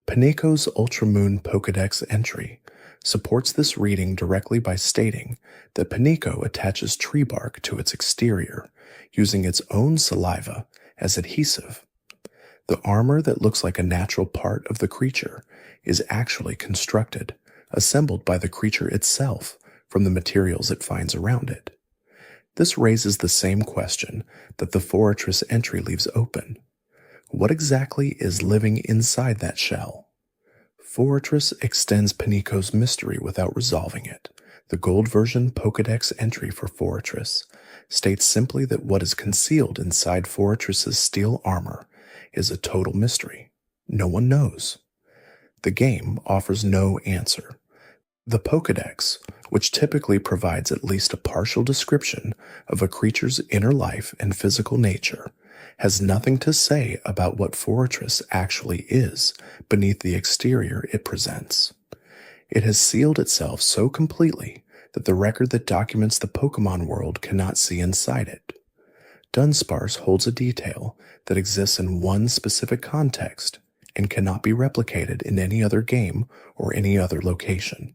Pineco's Ultramoon Pokédex entry supports this reading directly by stating that Pineco attaches tree bark to its exterior, using its own saliva as adhesive. The armor that looks like a natural part of the creature is actually constructed, assembled by the creature itself from the materials it finds around it. This raises the same question that the Fortress entry leaves open. What exactly is living inside that shell? Fortress extends Pineco's mystery without resolving it. The gold version Pokédex entry for Fortress states simply that what is concealed inside Fortress's steel armor is a total mystery. No one knows. The game offers no answer. The Pokédex, which typically provides at least a partial description of a creature's inner life and physical nature, has nothing to say about what Fortress actually is beneath the exterior it presents. It has sealed itself so completely that the record that documents the Pokémon world cannot see inside it. Dunsparce holds a detail that exists in one specific context and cannot be replicated in any other game or any other location.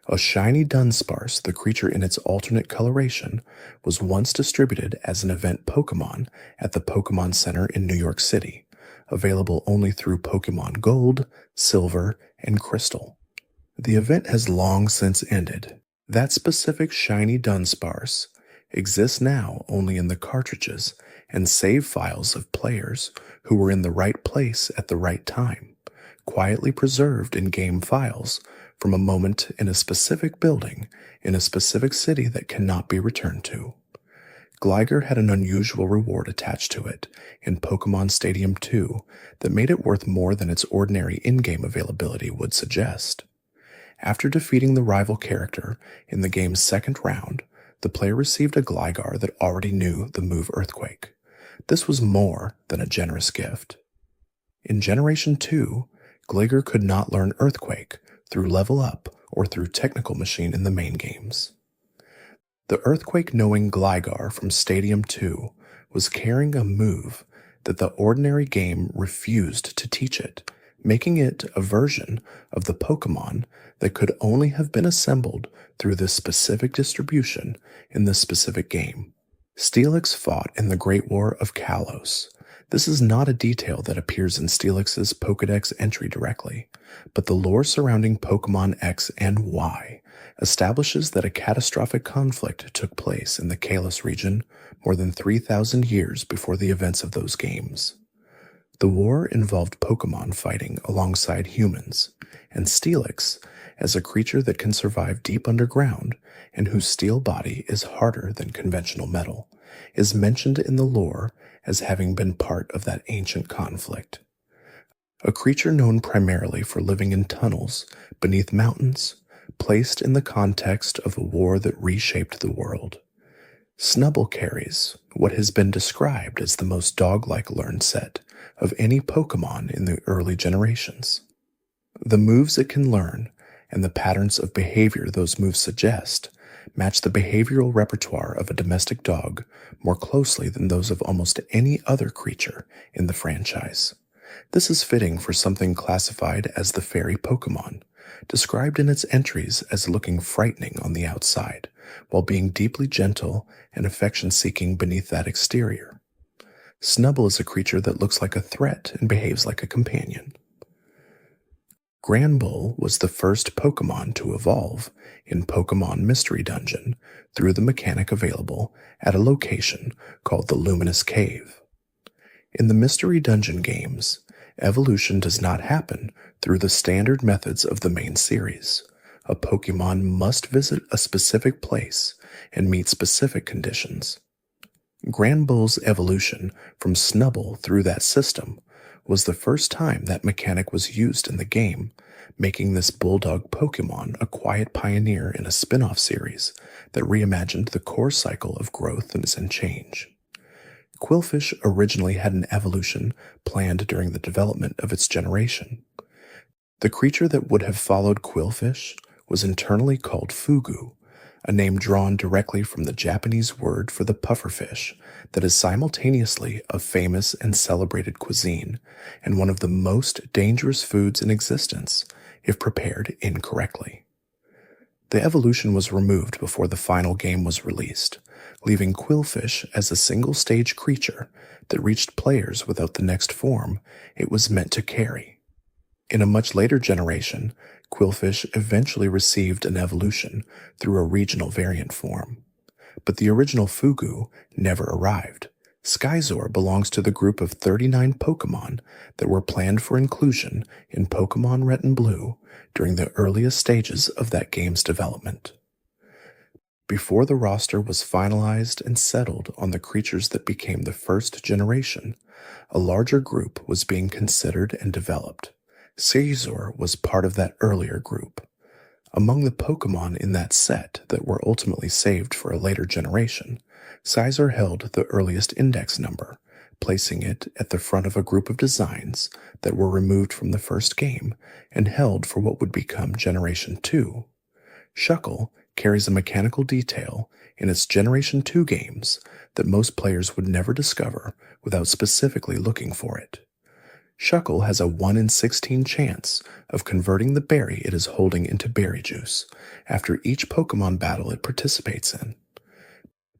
A shiny Dunsparce, the creature in its alternate coloration, was once distributed as an event Pokémon at the Pokémon Center in New York City, available only through Pokémon Gold, Silver, and Crystal. The event has long since ended. That specific shiny Dunsparce exists now only in the cartridges and save files of players who were in the right place at the right time, quietly preserved in game files from a moment in a specific building in a specific city that cannot be returned to. Gligar had an unusual reward attached to it in Pokémon Stadium 2 that made it worth more than its ordinary in-game availability would suggest. After defeating the rival character in the game's second round, the player received a Gligar that already knew the move Earthquake. This was more than a generous gift. In Generation 2, Gligar could not learn Earthquake through Level Up or through Technical Machine in the main games. The Earthquake-knowing Gligar from Stadium 2 was carrying a move that the ordinary game refused to teach it, making it a version of the Pokémon that could only have been assembled through this specific distribution in this specific game. Steelix fought in the Great War of Kalos. This is not a detail that appears in Steelix's Pokédex entry directly, but the lore surrounding Pokémon X and Y establishes that a catastrophic conflict took place in the Kalos region more than 3,000 years before the events of those games. The war involved Pokémon fighting alongside humans, and Steelix, as a creature that can survive deep underground and whose steel body is harder than conventional metal, is mentioned in the lore as having been part of that ancient conflict. A creature known primarily for living in tunnels beneath mountains, placed in the context of a war that reshaped the world. Snubbull carries what has been described as the most dog-like learn set of any Pokémon in the early generations. The moves it can learn and the patterns of behavior those moves suggest match the behavioral repertoire of a domestic dog more closely than those of almost any other creature in the franchise. This is fitting for something classified as the fairy Pokémon, described in its entries as looking frightening on the outside, while being deeply gentle and affection-seeking beneath that exterior. Snubbull is a creature that looks like a threat and behaves like a companion. Granbull was the first Pokémon to evolve in Pokémon Mystery Dungeon through the mechanic available at a location called the Luminous Cave. In the Mystery Dungeon games, evolution does not happen through the standard methods of the main series. A Pokémon must visit a specific place and meet specific conditions. Granbull's evolution from Snubbull through that system was the first time that mechanic was used in the game, making this bulldog Pokémon a quiet pioneer in a spin-off series that reimagined the core cycle of growth and change. Qwilfish originally had an evolution planned during the development of its generation. The creature that would have followed Qwilfish was internally called Fugu, a name drawn directly from the Japanese word for the pufferfish that is simultaneously a famous and celebrated cuisine and one of the most dangerous foods in existence if prepared incorrectly. The evolution was removed before the final game was released, leaving Qwilfish as a single-stage creature that reached players without the next form it was meant to carry. In a much later generation, Qwilfish eventually received an evolution through a regional variant form. But the original Fugu never arrived. Skyzor belongs to the group of 39 Pokémon that were planned for inclusion in Pokémon Red and Blue during the earliest stages of that game's development. Before the roster was finalized and settled on the creatures that became the first generation, a larger group was being considered and developed. Skyzor was part of that earlier group. Among the Pokémon in that set that were ultimately saved for a later generation, Skyzor held the earliest index number, placing it at the front of a group of designs that were removed from the first game and held for what would become Generation 2. Shuckle carries a mechanical detail in its Generation 2 games that most players would never discover without specifically looking for it. Shuckle has a 1 in 16 chance of converting the berry it is holding into berry juice after each Pokémon battle it participates in.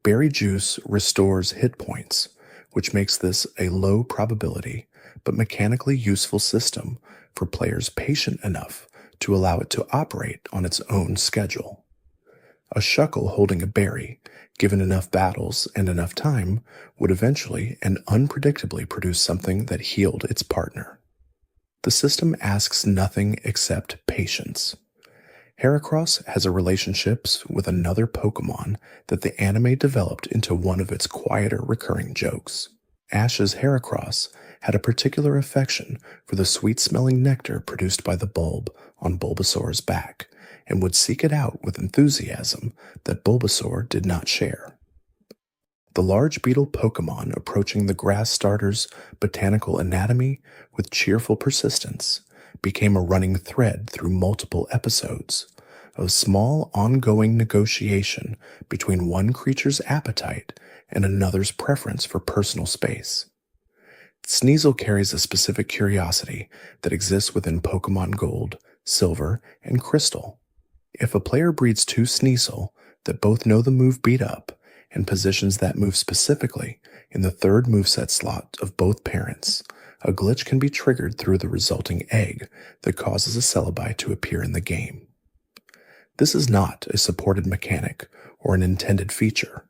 Berry juice restores hit points, which makes this a low probability but mechanically useful system for players patient enough to allow it to operate on its own schedule. A Shuckle holding a berry, given enough battles and enough time, would eventually and unpredictably produce something that healed its partner. The system asks nothing except patience. Heracross has a relationship with another Pokémon that the anime developed into one of its quieter recurring jokes. Ash's Heracross had a particular affection for the sweet-smelling nectar produced by the bulb on Bulbasaur's back, and would seek it out with enthusiasm that Bulbasaur did not share. The large beetle Pokémon approaching the grass starter's botanical anatomy with cheerful persistence became a running thread through multiple episodes, a small ongoing negotiation between one creature's appetite and another's preference for personal space. Sneasel carries a specific curiosity that exists within Pokémon Gold, Silver, and Crystal. If a player breeds two Sneasel that both know the move Beat Up and positions that move specifically in the third moveset slot of both parents, a glitch can be triggered through the resulting egg that causes a Celebi to appear in the game. This is not a supported mechanic or an intended feature.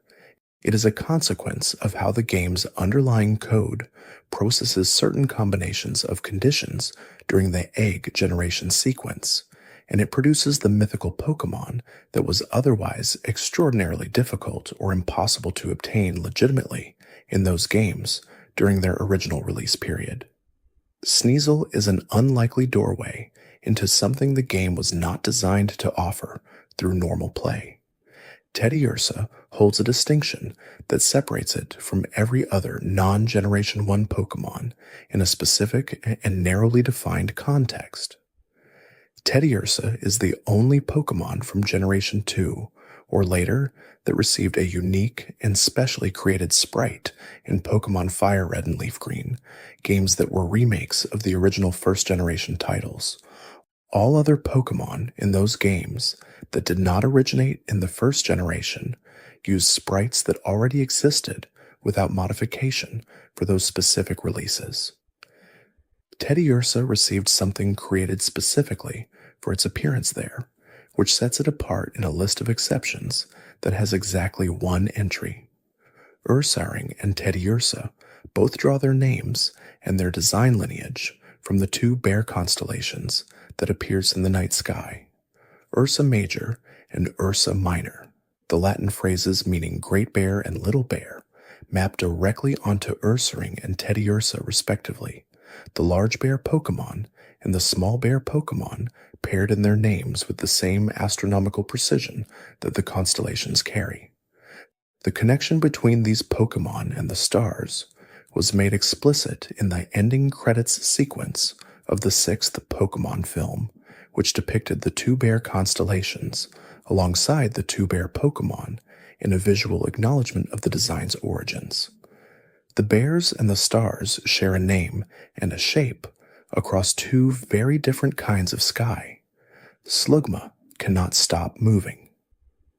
It is a consequence of how the game's underlying code processes certain combinations of conditions during the egg generation sequence, and it produces the mythical Pokémon that was otherwise extraordinarily difficult or impossible to obtain legitimately in those games during their original release period. Sneasel is an unlikely doorway into something the game was not designed to offer through normal play. Teddiursa holds a distinction that separates it from every other non-Generation 1 Pokémon in a specific and narrowly defined context. Teddiursa is the only Pokémon from Generation 2 or later that received a unique and specially created sprite in Pokémon Fire Red and Leaf Green, games that were remakes of the original first-generation titles. All other Pokémon in those games that did not originate in the first generation used sprites that already existed without modification for those specific releases. Teddiursa received something created specifically for its appearance there, which sets it apart in a list of exceptions that has exactly one entry. Ursaring and Teddiursa both draw their names and their design lineage from the two bear constellations that appears in the night sky, Ursa Major and Ursa Minor. The Latin phrases meaning Great Bear and Little Bear map directly onto Ursaring and Teddiursa respectively, the large bear Pokémon and the small bear Pokémon paired in their names with the same astronomical precision that the constellations carry. The connection between these Pokémon and the stars was made explicit in the ending credits sequence of the 6th Pokémon film, which depicted the two bear constellations alongside the two bear Pokémon in a visual acknowledgement of the design's origins. The bears and the stars share a name and a shape across two very different kinds of sky. Slugma cannot stop moving.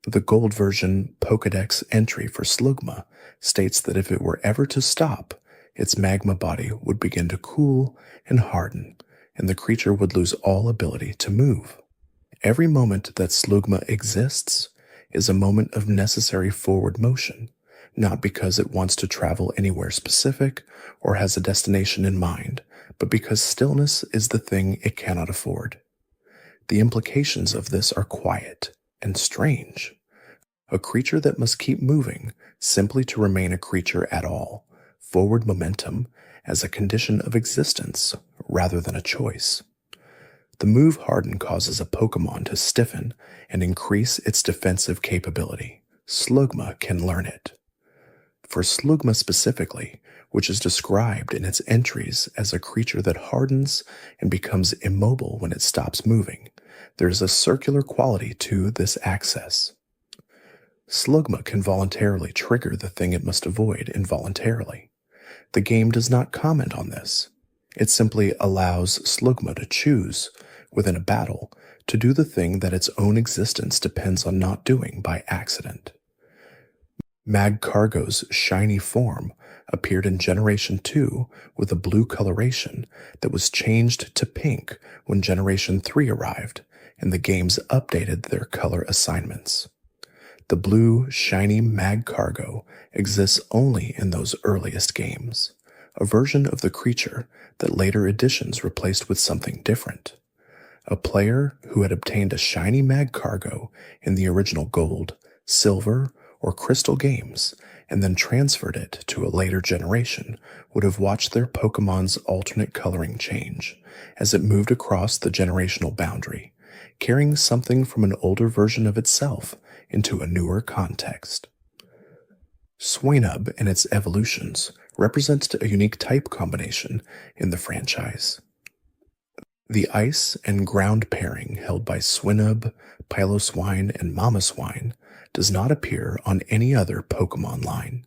The gold version Pokédex entry for Slugma states that if it were ever to stop, its magma body would begin to cool and harden, and the creature would lose all ability to move. Every moment that Slugma exists is a moment of necessary forward motion, not because it wants to travel anywhere specific or has a destination in mind, but because stillness is the thing it cannot afford. The implications of this are quiet and strange. A creature that must keep moving simply to remain a creature at all, forward momentum as a condition of existence rather than a choice. The move harden causes a Pokémon to stiffen and increase its defensive capability. Slugma can learn it. For Slugma specifically, which is described in its entries as a creature that hardens and becomes immobile when it stops moving, there is a circular quality to this access. Slugma can voluntarily trigger the thing it must avoid involuntarily. The game does not comment on this. It simply allows Slugma to choose, within a battle, to do the thing that its own existence depends on not doing by accident. Magcargo's shiny form appeared in Generation 2 with a blue coloration that was changed to pink when Generation 3 arrived, and the games updated their color assignments. The blue, shiny Magcargo exists only in those earliest games, a version of the creature that later editions replaced with something different. A player who had obtained a shiny Magcargo in the original Gold, Silver, or Crystal games and then transferred it to a later generation would have watched their Pokemon's alternate coloring change as it moved across the generational boundary, carrying something from an older version of itself into a newer context. Swinub and its evolutions represents a unique type combination in the franchise. The ice and ground pairing held by Swinub, Piloswine, and Mamoswine does not appear on any other Pokémon line.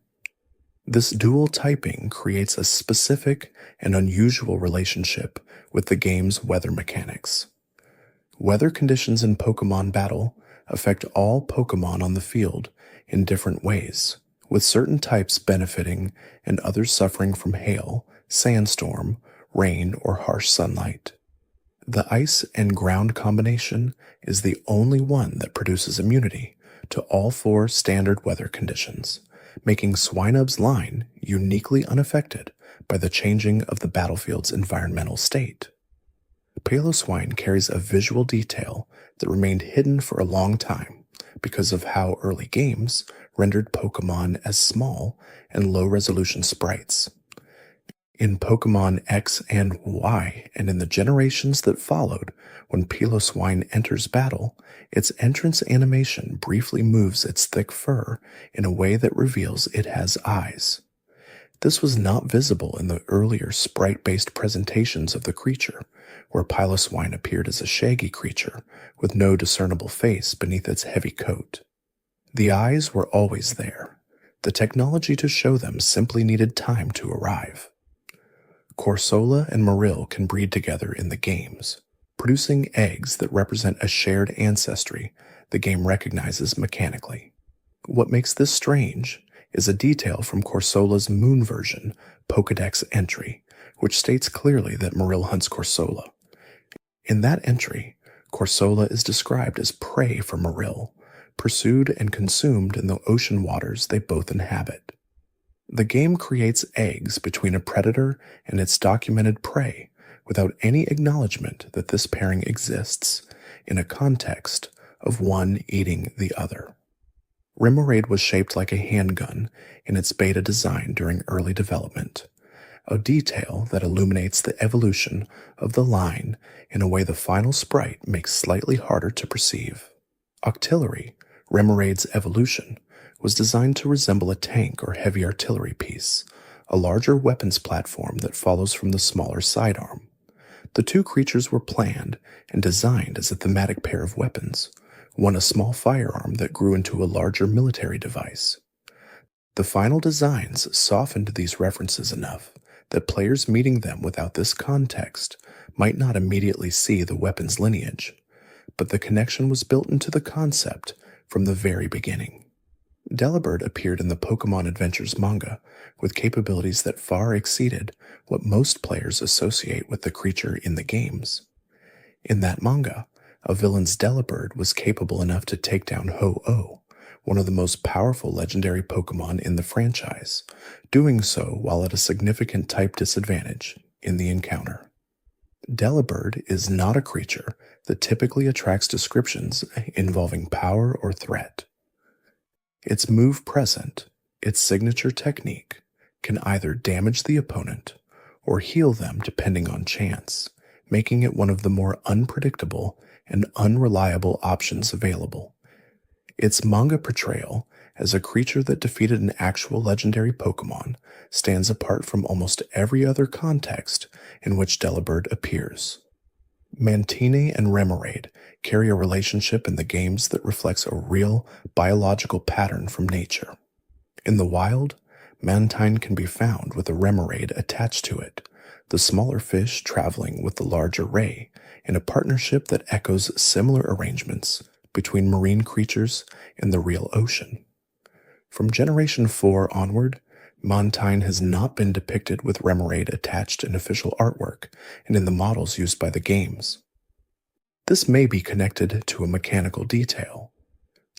This dual typing creates a specific and unusual relationship with the game's weather mechanics. Weather conditions in Pokémon battle affect all Pokémon on the field in different ways, with certain types benefiting and others suffering from hail, sandstorm, rain, or harsh sunlight. The ice and ground combination is the only one that produces immunity to all four standard weather conditions, making Swinub's line uniquely unaffected by the changing of the battlefield's environmental state. Piloswine carries a visual detail that remained hidden for a long time because of how early games rendered Pokémon as small and low-resolution sprites. In Pokémon X and Y, and in the generations that followed, when Piloswine enters battle, its entrance animation briefly moves its thick fur in a way that reveals it has eyes. This was not visible in the earlier sprite-based presentations of the creature, where Piloswine appeared as a shaggy creature with no discernible face beneath its heavy coat. The eyes were always there. The technology to show them simply needed time to arrive. Corsola and Marill can breed together in the games, producing eggs that represent a shared ancestry the game recognizes mechanically. What makes this strange is a detail from Corsola's Moon version Pokédex entry, which states clearly that Marill hunts Corsola. In that entry, Corsola is described as prey for Marill, pursued and consumed in the ocean waters they both inhabit. The game creates eggs between a predator and its documented prey without any acknowledgement that this pairing exists in a context of one eating the other. Remoraid was shaped like a handgun in its beta design during early development, a detail that illuminates the evolution of the line in a way the final sprite makes slightly harder to perceive. Octillery, Remoraid's evolution, was designed to resemble a tank or heavy artillery piece, a larger weapons platform that follows from the smaller sidearm. The two creatures were planned and designed as a thematic pair of weapons, one a small firearm that grew into a larger military device. The final designs softened these references enough that players meeting them without this context might not immediately see the weapon's lineage, but the connection was built into the concept from the very beginning. Delibird appeared in the Pokémon Adventures manga with capabilities that far exceeded what most players associate with the creature in the games. In that manga, a villain's Delibird was capable enough to take down Ho-Oh, one of the most powerful legendary Pokémon in the franchise, doing so while at a significant type disadvantage in the encounter. Delibird is not a creature that typically attracts descriptions involving power or threat. Its move present, its signature technique, can either damage the opponent or heal them depending on chance, making it one of the more unpredictable and unreliable options available. Its manga portrayal as a creature that defeated an actual legendary Pokémon stands apart from almost every other context in which Delibird appears. Mantine and Remoraid carry a relationship in the games that reflects a real biological pattern from nature. In the wild, Mantine can be found with a Remoraid attached to it, the smaller fish traveling with the larger ray, in a partnership that echoes similar arrangements between marine creatures in the real ocean. From Generation 4 onward, Mantine has not been depicted with Remoraid attached in official artwork and in the models used by the games. This may be connected to a mechanical detail.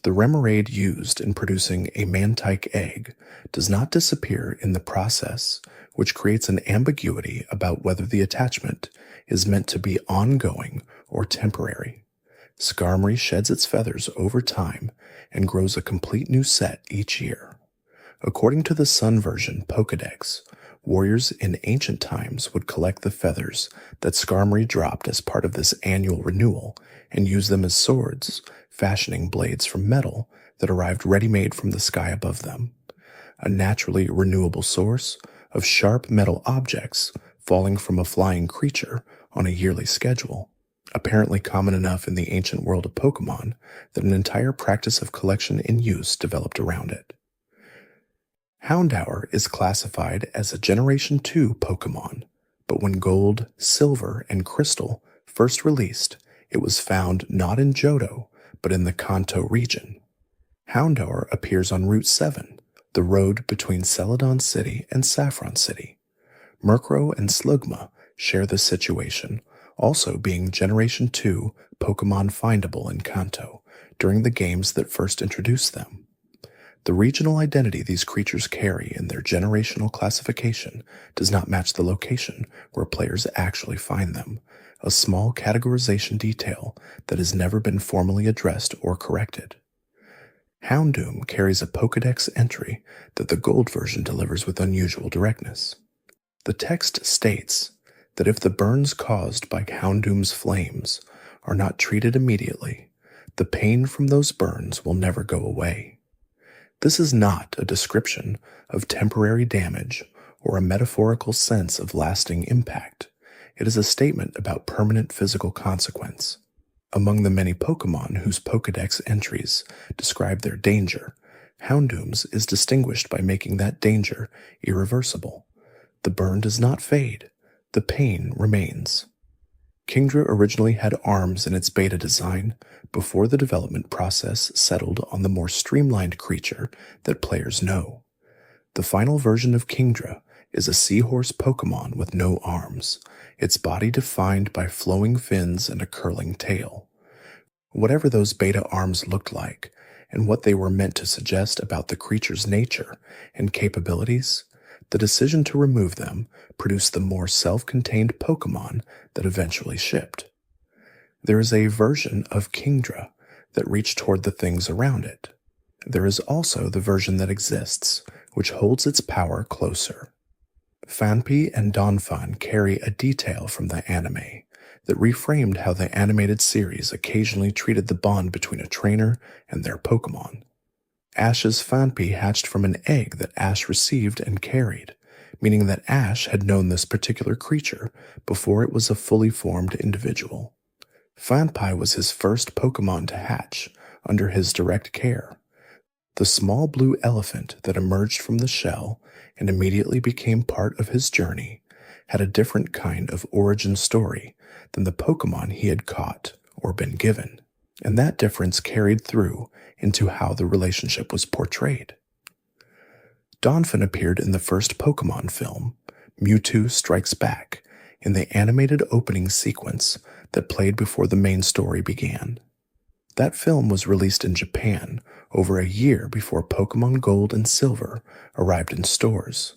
The Remoraid used in producing a Mantike egg does not disappear in the process, which creates an ambiguity about whether the attachment is meant to be ongoing or temporary. Skarmory sheds its feathers over time and grows a complete new set each year. According to the Sun version Pokédex, warriors in ancient times would collect the feathers that Skarmory dropped as part of this annual renewal and use them as swords, fashioning blades from metal that arrived ready-made from the sky above them, a naturally renewable source of sharp metal objects falling from a flying creature on a yearly schedule, apparently common enough in the ancient world of Pokémon that an entire practice of collection and use developed around it. Houndour is classified as a Generation 2 Pokémon, but when Gold, Silver, and Crystal first released, it was found not in Johto, but in the Kanto region. Houndour appears on Route 7, the road between Celadon City and Saffron City. Murkrow and Slugma share the situation, also being Generation 2 Pokémon findable in Kanto during the games that first introduced them. The regional identity these creatures carry in their generational classification does not match the location where players actually find them, a small categorization detail that has never been formally addressed or corrected. Houndoom carries a Pokédex entry that the Gold version delivers with unusual directness. The text states that if the burns caused by Houndoom's flames are not treated immediately, the pain from those burns will never go away. This is not a description of temporary damage or a metaphorical sense of lasting impact. It is a statement about permanent physical consequence. Among the many Pokémon whose Pokédex entries describe their danger, Houndoom's is distinguished by making that danger irreversible. The burn does not fade. The pain remains. Kingdra originally had arms in its beta design before the development process settled on the more streamlined creature that players know. The final version of Kingdra is a seahorse Pokémon with no arms, its body defined by flowing fins and a curling tail. Whatever those beta arms looked like, and what they were meant to suggest about the creature's nature and capabilities, the decision to remove them produced the more self-contained Pokémon that eventually shipped. There is a version of Kingdra that reached toward the things around it. There is also the version that exists, which holds its power closer. Phanpy and Donphan carry a detail from the anime that reframed how the animated series occasionally treated the bond between a trainer and their Pokémon. Ash's Phanpy hatched from an egg that Ash received and carried, meaning that Ash had known this particular creature before it was a fully formed individual. Phanpy was his first Pokemon to hatch under his direct care. The small blue elephant that emerged from the shell and immediately became part of his journey had a different kind of origin story than the Pokemon he had caught or been given, and that difference carried through into how the relationship was portrayed. Donphan appeared in the first Pokemon film, Mewtwo Strikes Back, in the animated opening sequence that played before the main story began. That film was released in Japan over a year before Pokemon Gold and Silver arrived in stores,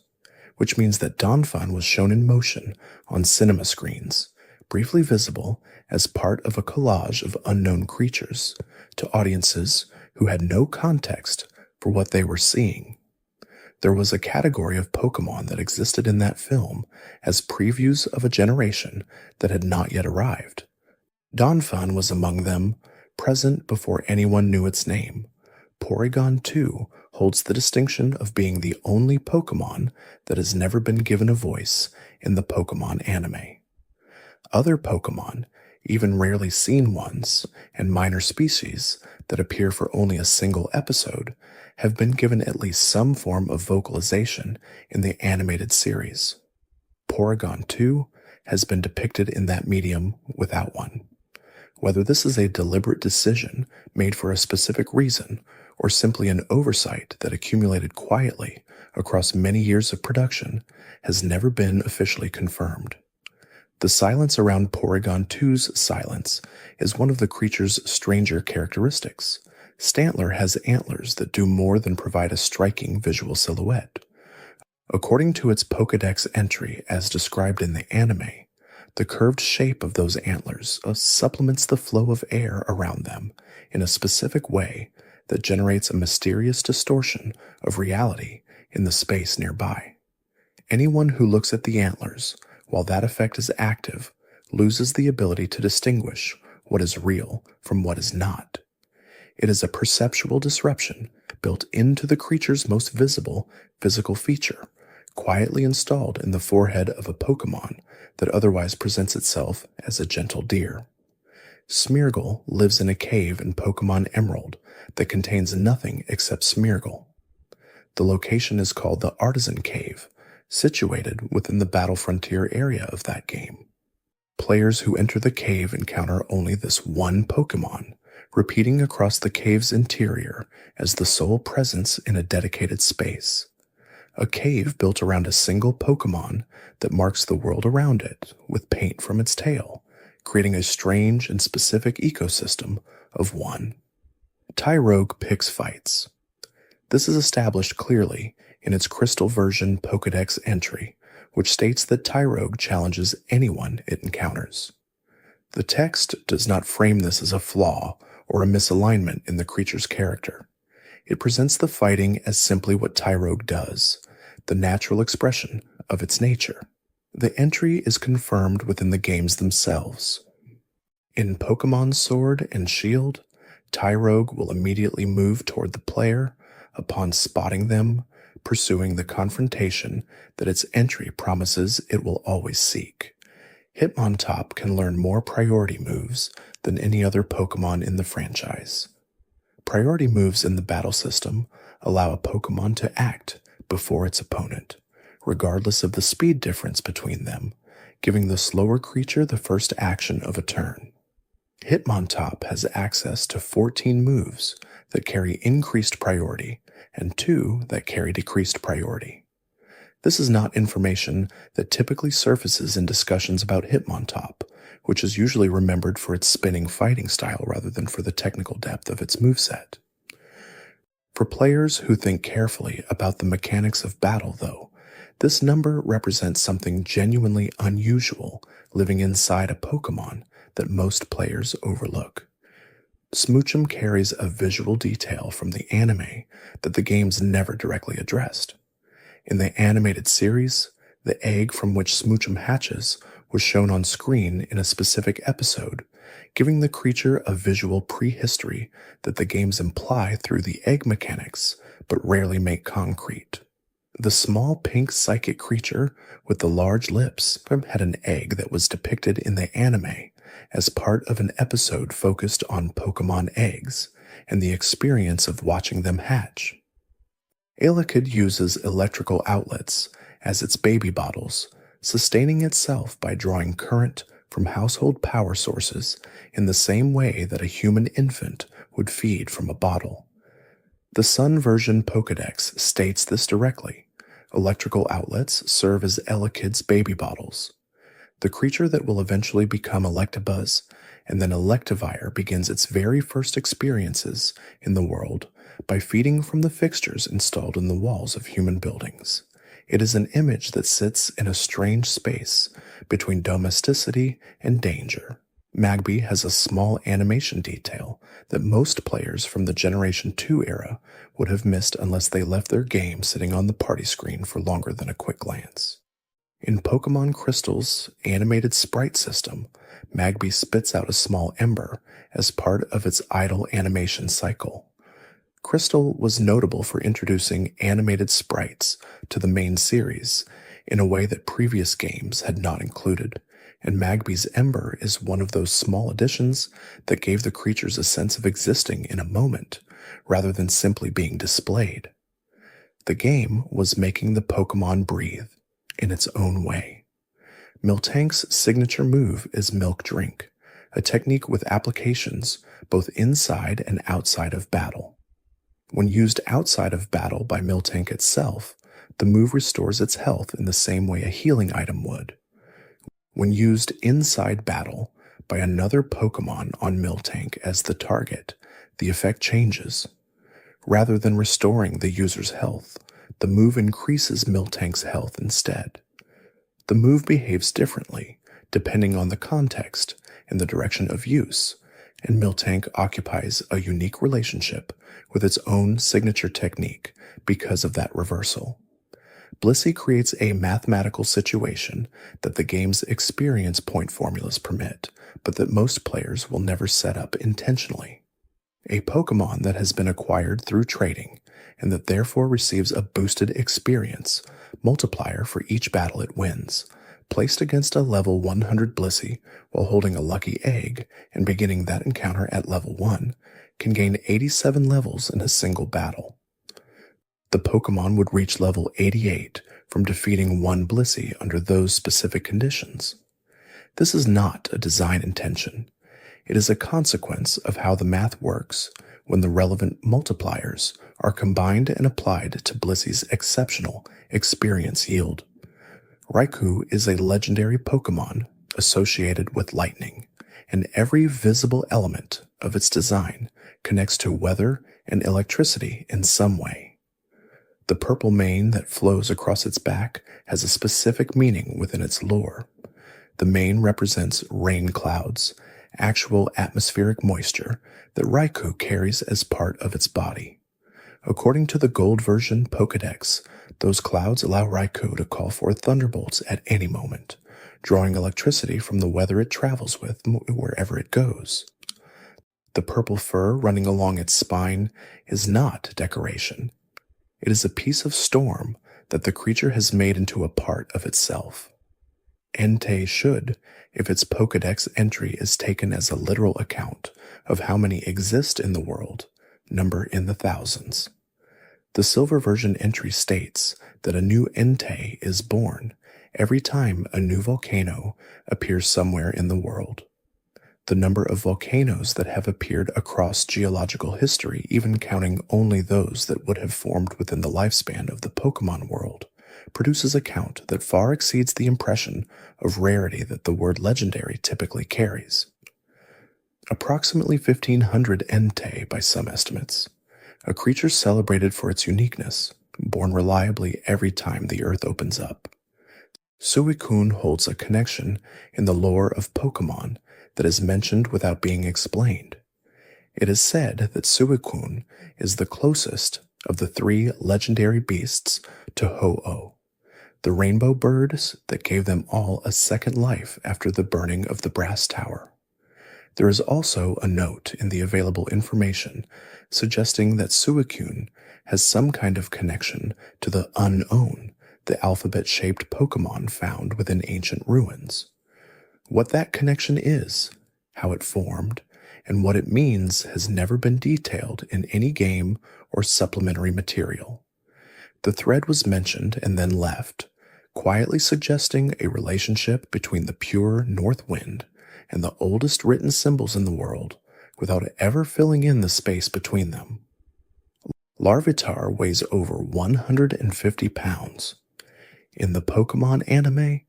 which means that Donphan was shown in motion on cinema screens, briefly visible as part of a collage of unknown creatures to audiences who had no context for what they were seeing. There was a category of Pokemon that existed in that film as previews of a generation that had not yet arrived. Donphan was among them, present before anyone knew its name. Porygon 2 holds the distinction of being the only Pokemon that has never been given a voice in the Pokemon anime. Other Pokemon, even rarely seen ones, and minor species that appear for only a single episode, have been given at least some form of vocalization in the animated series. Porygon 2 has been depicted in that medium without one. Whether this is a deliberate decision made for a specific reason or simply an oversight that accumulated quietly across many years of production has never been officially confirmed. The silence around Porygon 2's silence is one of the creature's stranger characteristics. Stantler has antlers that do more than provide a striking visual silhouette. According to its Pokédex entry as described in the anime, the curved shape of those antlers supplements the flow of air around them in a specific way that generates a mysterious distortion of reality in the space nearby. Anyone who looks at the antlers while that effect is active loses the ability to distinguish what is real from what is not. It is a perceptual disruption built into the creature's most visible physical feature, quietly installed in the forehead of a Pokemon that otherwise presents itself as a gentle deer. Smeargle lives in a cave in Pokemon Emerald that contains nothing except Smeargle. The location is called the Artisan Cave, situated within the Battle Frontier area of that game. Players who enter the cave encounter only this one Pokemon, repeating across the cave's interior as the sole presence in a dedicated space. A cave built around a single Pokemon that marks the world around it with paint from its tail, creating a strange and specific ecosystem of one. Tyrogue picks fights. This is established clearly in its Crystal version Pokédex entry, which states that Tyrogue challenges anyone it encounters. The text does not frame this as a flaw or a misalignment in the creature's character. It presents the fighting as simply what Tyrogue does, the natural expression of its nature. The entry is confirmed within the games themselves. In Pokemon Sword and Shield, Tyrogue will immediately move toward the player upon spotting them, pursuing the confrontation that its entry promises it will always seek. Hitmontop can learn more priority moves than any other Pokemon in the franchise. Priority moves in the battle system allow a Pokemon to act before its opponent, regardless of the speed difference between them, giving the slower creature the first action of a turn. Hitmontop has access to 14 moves that carry increased priority and 2 that carry decreased priority. This is not information that typically surfaces in discussions about Hitmontop, which is usually remembered for its spinning fighting style rather than for the technical depth of its moveset. For players who think carefully about the mechanics of battle, though, this number represents something genuinely unusual living inside a Pokemon that most players overlook. Smoochum carries a visual detail from the anime that the games never directly addressed. In the animated series, the egg from which Smoochum hatches was shown on screen in a specific episode, giving the creature a visual prehistory that the games imply through the egg mechanics but rarely make concrete. The small pink psychic creature with the large lips had an egg that was depicted in the anime as part of an episode focused on Pokemon eggs and the experience of watching them hatch. Elekid uses electrical outlets as its baby bottles, sustaining itself by drawing current from household power sources in the same way that a human infant would feed from a bottle. The Sun version Pokédex states this directly. Electrical outlets serve as Elekid's baby bottles. The creature that will eventually become Electabuzz and then Electivire begins its very first experiences in the world by feeding from the fixtures installed in the walls of human buildings. It is an image that sits in a strange space between domesticity and danger. Magby has a small animation detail that most players from the Generation 2 era would have missed unless they left their game sitting on the party screen for longer than a quick glance. In Pokemon Crystal's animated sprite system, Magby spits out a small ember as part of its idle animation cycle. Crystal was notable for introducing animated sprites to the main series in a way that previous games had not included, and Magby's Ember is one of those small additions that gave the creatures a sense of existing in a moment, rather than simply being displayed. The game was making the Pokemon breathe in its own way. Miltank's signature move is Milk Drink, a technique with applications both inside and outside of battle. When used outside of battle by Miltank itself, the move restores its health in the same way a healing item would. When used inside battle by another Pokemon on Miltank as the target, the effect changes. Rather than restoring the user's health, the move increases Miltank's health instead. The move behaves differently depending on the context and the direction of use, and Miltank occupies a unique relationship with its own signature technique because of that reversal. Blissey creates a mathematical situation that the game's experience point formulas permit, but that most players will never set up intentionally. A Pokemon that has been acquired through trading, and that therefore receives a boosted experience multiplier for each battle it wins, placed against a level 100 Blissey while holding a lucky egg and beginning that encounter at level 1, can gain 87 levels in a single battle. The Pokemon would reach level 88 from defeating one Blissey under those specific conditions. This is not a design intention. It is a consequence of how the math works when the relevant multipliers are combined and applied to Blissey's exceptional experience yield. Raikou is a legendary Pokemon associated with lightning, and every visible element of its design connects to weather and electricity in some way. The purple mane that flows across its back has a specific meaning within its lore. The mane represents rain clouds, actual atmospheric moisture that Raikou carries as part of its body. According to the Gold version Pokédex, those clouds allow Raikou to call forth thunderbolts at any moment, drawing electricity from the weather it travels with wherever it goes. The purple fur running along its spine is not decoration. It is a piece of storm that the creature has made into a part of itself. Entei should, if its Pokédex entry is taken as a literal account of how many exist in the world, number in the thousands. The Silver version entry states that a new Entei is born every time a new volcano appears somewhere in the world. The number of volcanoes that have appeared across geological history, even counting only those that would have formed within the lifespan of the Pokemon world, produces a count that far exceeds the impression of rarity that the word legendary typically carries. Approximately 1,500 Entei by some estimates, a creature celebrated for its uniqueness, born reliably every time the earth opens up. Suicune holds a connection in the lore of Pokemon that is mentioned without being explained. It is said that Suicune is the closest of the three legendary beasts to Ho-Oh, the rainbow birds that gave them all a second life after the burning of the Brass Tower. There is also a note in the available information suggesting that Suicune has some kind of connection to the Unown, the alphabet-shaped Pokémon found within ancient ruins. What that connection is, how it formed, and what it means has never been detailed in any game or supplementary material. The thread was mentioned and then left, quietly suggesting a relationship between the pure North Wind and the oldest written symbols in the world, without ever filling in the space between them. Larvitar weighs over 150 pounds. In the Pokemon anime,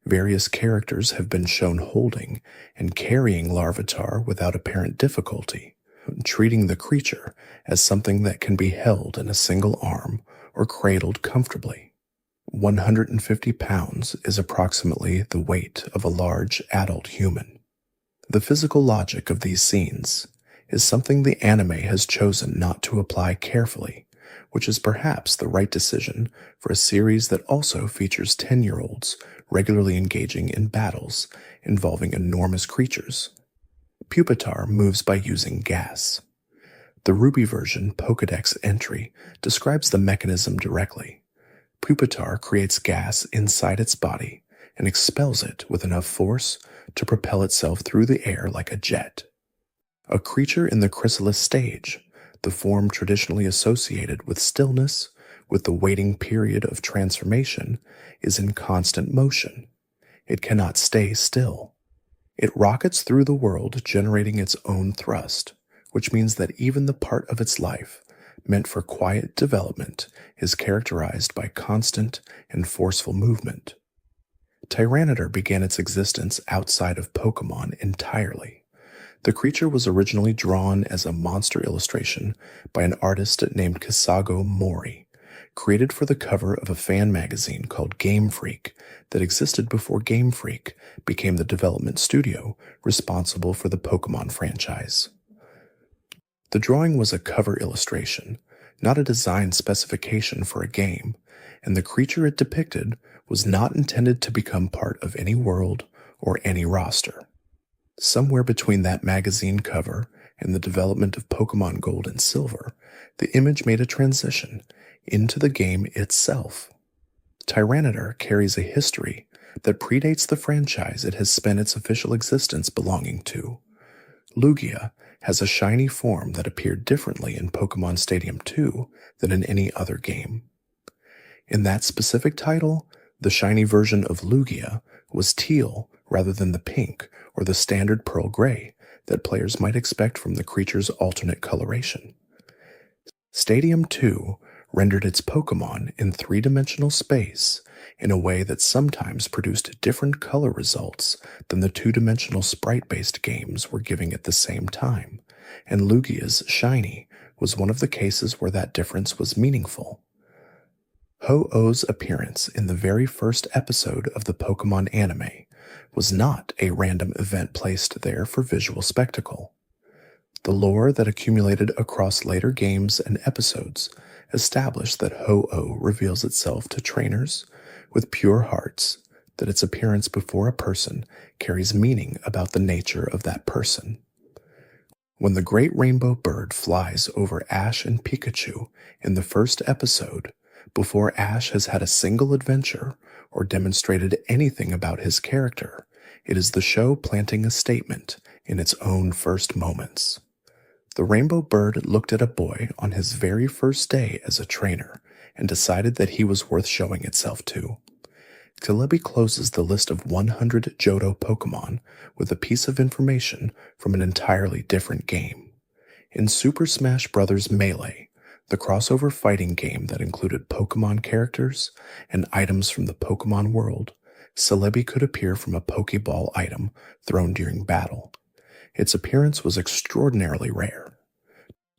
various characters have been shown holding and carrying Larvitar without apparent difficulty, treating the creature as something that can be held in a single arm or cradled comfortably. 150 pounds is approximately the weight of a large adult human. The physical logic of these scenes is something the anime has chosen not to apply carefully, which is perhaps the right decision for a series that also features 10-year-olds regularly engaging in battles involving enormous creatures. Pupitar moves by using gas. The Ruby version Pokédex entry describes the mechanism directly. Pupitar creates gas inside its body and expels it with enough force to propel itself through the air like a jet. A creature in the chrysalis stage, the form traditionally associated with stillness, with the waiting period of transformation, is in constant motion. It cannot stay still. It rockets through the world generating its own thrust, which means that even the part of its life meant for quiet development is characterized by constant and forceful movement. Tyranitar began its existence outside of Pokémon entirely. The creature was originally drawn as a monster illustration by an artist named Kasago Mori, created for the cover of a fan magazine called Game Freak that existed before Game Freak became the development studio responsible for the Pokémon franchise. The drawing was a cover illustration, not a design specification for a game, and the creature it depicted was not intended to become part of any world or any roster. Somewhere between that magazine cover and the development of Pokémon Gold and Silver, the image made a transition into the game itself. Tyranitar carries a history that predates the franchise it has spent its official existence belonging to. Lugia has a shiny form that appeared differently in Pokémon Stadium 2 than in any other game. In that specific title, the shiny version of Lugia was teal rather than the pink or the standard pearl gray that players might expect from the creature's alternate coloration. Stadium 2 rendered its Pokémon in three-dimensional space in a way that sometimes produced different color results than the two-dimensional sprite-based games were giving at the same time, and Lugia's shiny was one of the cases where that difference was meaningful. Ho-Oh's appearance in the very first episode of the Pokémon anime was not a random event placed there for visual spectacle. The lore that accumulated across later games and episodes established that Ho-Oh reveals itself to trainers with pure hearts, that its appearance before a person carries meaning about the nature of that person. When the great rainbow bird flies over Ash and Pikachu in the first episode, before Ash has had a single adventure or demonstrated anything about his character, it is the show planting a statement in its own first moments. The rainbow bird looked at a boy on his very first day as a trainer and decided that he was worth showing itself to. Celebi closes the list of 100 Johto Pokémon with a piece of information from an entirely different game. In Super Smash Bros. Melee, the crossover fighting game that included Pokémon characters and items from the Pokémon world, Celebi could appear from a Pokéball item thrown during battle. Its appearance was extraordinarily rare.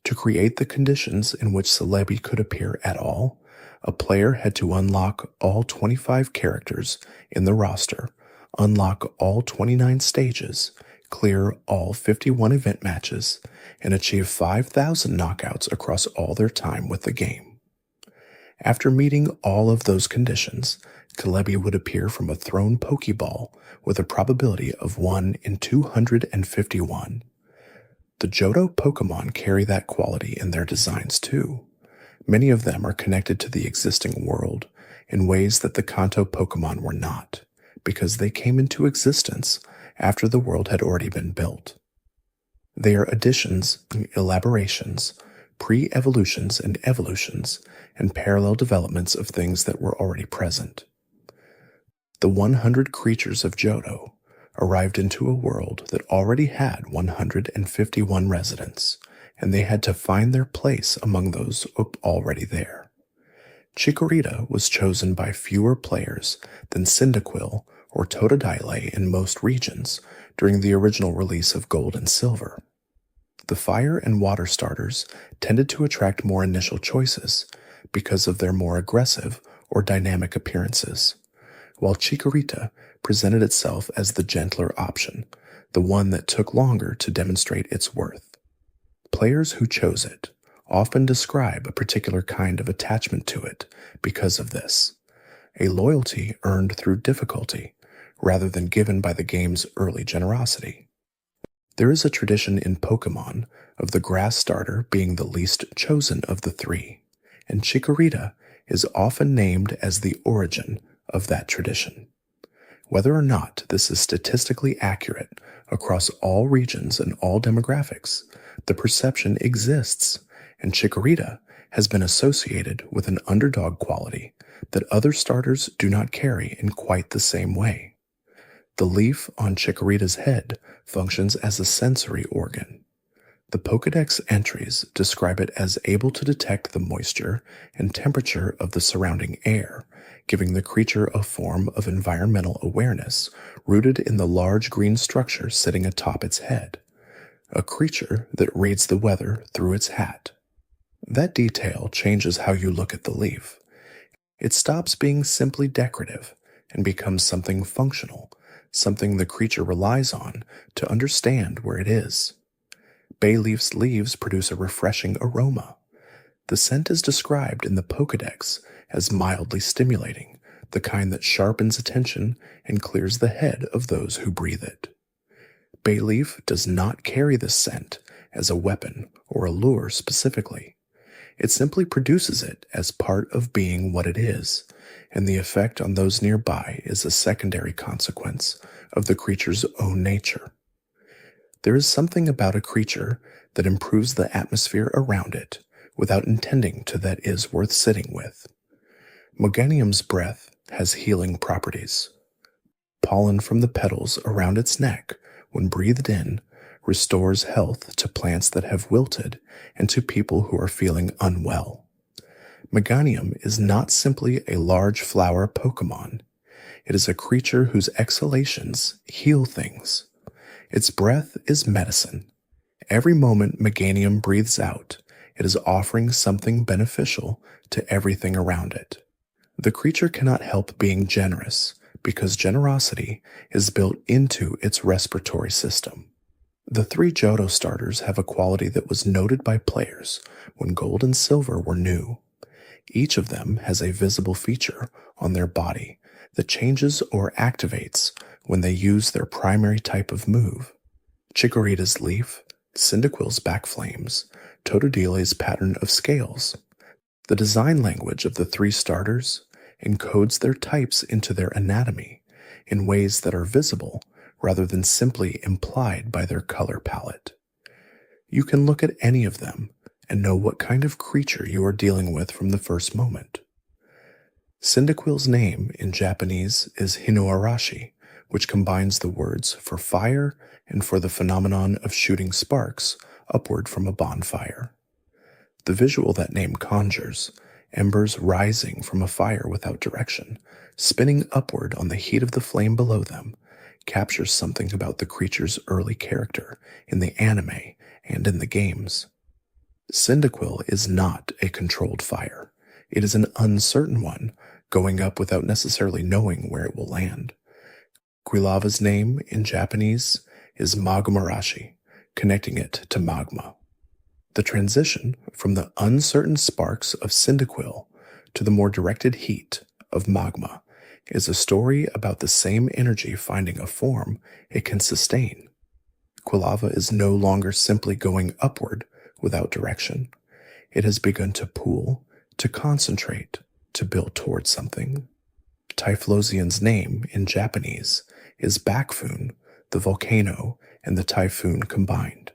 To create the conditions in which Celebi could appear at all, a player had to unlock all 25 characters in the roster, unlock all 29 stages, clear all 51 event matches, and achieve 5,000 knockouts across all their time with the game. After meeting all of those conditions, Celebi would appear from a thrown Pokeball with a probability of 1 in 251. The Johto Pokémon carry that quality in their designs too. Many of them are connected to the existing world in ways that the Kanto Pokémon were not, because they came into existence after the world had already been built. They are additions, elaborations, pre-evolutions and evolutions, and parallel developments of things that were already present. The 100 creatures of Johto arrived into a world that already had 151 residents, and they had to find their place among those already there. Chikorita was chosen by fewer players than Cyndaquil or Totodile in most regions during the original release of Gold and Silver. The fire and water starters tended to attract more initial choices because of their more aggressive or dynamic appearances, while Chikorita presented itself as the gentler option, the one that took longer to demonstrate its worth. Players who chose it often describe a particular kind of attachment to it because of this, a loyalty earned through difficulty rather than given by the game's early generosity. There is a tradition in Pokémon of the grass starter being the least chosen of the three, and Chikorita is often named as the origin of that tradition. Whether or not this is statistically accurate across all regions and all demographics, the perception exists, and Chikorita has been associated with an underdog quality that other starters do not carry in quite the same way. The leaf on Chikorita's head functions as a sensory organ. The Pokédex entries describe it as able to detect the moisture and temperature of the surrounding air, giving the creature a form of environmental awareness rooted in the large green structure sitting atop its head, a creature that reads the weather through its hat. That detail changes how you look at the leaf. It stops being simply decorative and becomes something functional, something the creature relies on to understand where it is. Bayleaf's leaves produce a refreshing aroma. The scent is described in the Pokédex as mildly stimulating, the kind that sharpens attention and clears the head of those who breathe it. Bayleaf does not carry this scent as a weapon or a lure specifically. It simply produces it as part of being what it is, and the effect on those nearby is a secondary consequence of the creature's own nature. There is something about a creature that improves the atmosphere around it without intending to that is worth sitting with. Meganium's breath has healing properties. Pollen from the petals around its neck, when breathed in, restores health to plants that have wilted and to people who are feeling unwell. Meganium is not simply a large flower Pokémon. It is a creature whose exhalations heal things. Its breath is medicine. Every moment Meganium breathes out, it is offering something beneficial to everything around it. The creature cannot help being generous because generosity is built into its respiratory system. The three Johto starters have a quality that was noted by players when Gold and Silver were new. Each of them has a visible feature on their body that changes or activates when they use their primary type of move. Chikorita's leaf, Cyndaquil's back flames, Totodile's pattern of scales. The design language of the three starters encodes their types into their anatomy in ways that are visible rather than simply implied by their color palette. You can look at any of them and know what kind of creature you are dealing with from the first moment. Cyndaquil's name in Japanese is Hinoarashi, which combines the words for fire and for the phenomenon of shooting sparks upward from a bonfire. The visual that name conjures, embers rising from a fire without direction, spinning upward on the heat of the flame below them, captures something about the creature's early character in the anime and in the games. Cyndaquil is not a controlled fire. It is an uncertain one, going up without necessarily knowing where it will land. Quilava's name in Japanese is Magumarashi, connecting it to magma. The transition from the uncertain sparks of Cyndaquil to the more directed heat of magma is a story about the same energy finding a form it can sustain. Quilava is no longer simply going upward without direction. It has begun to pool, to concentrate, to build towards something. Typhlosion's name in Japanese is Bakfun, the volcano, and the typhoon combined.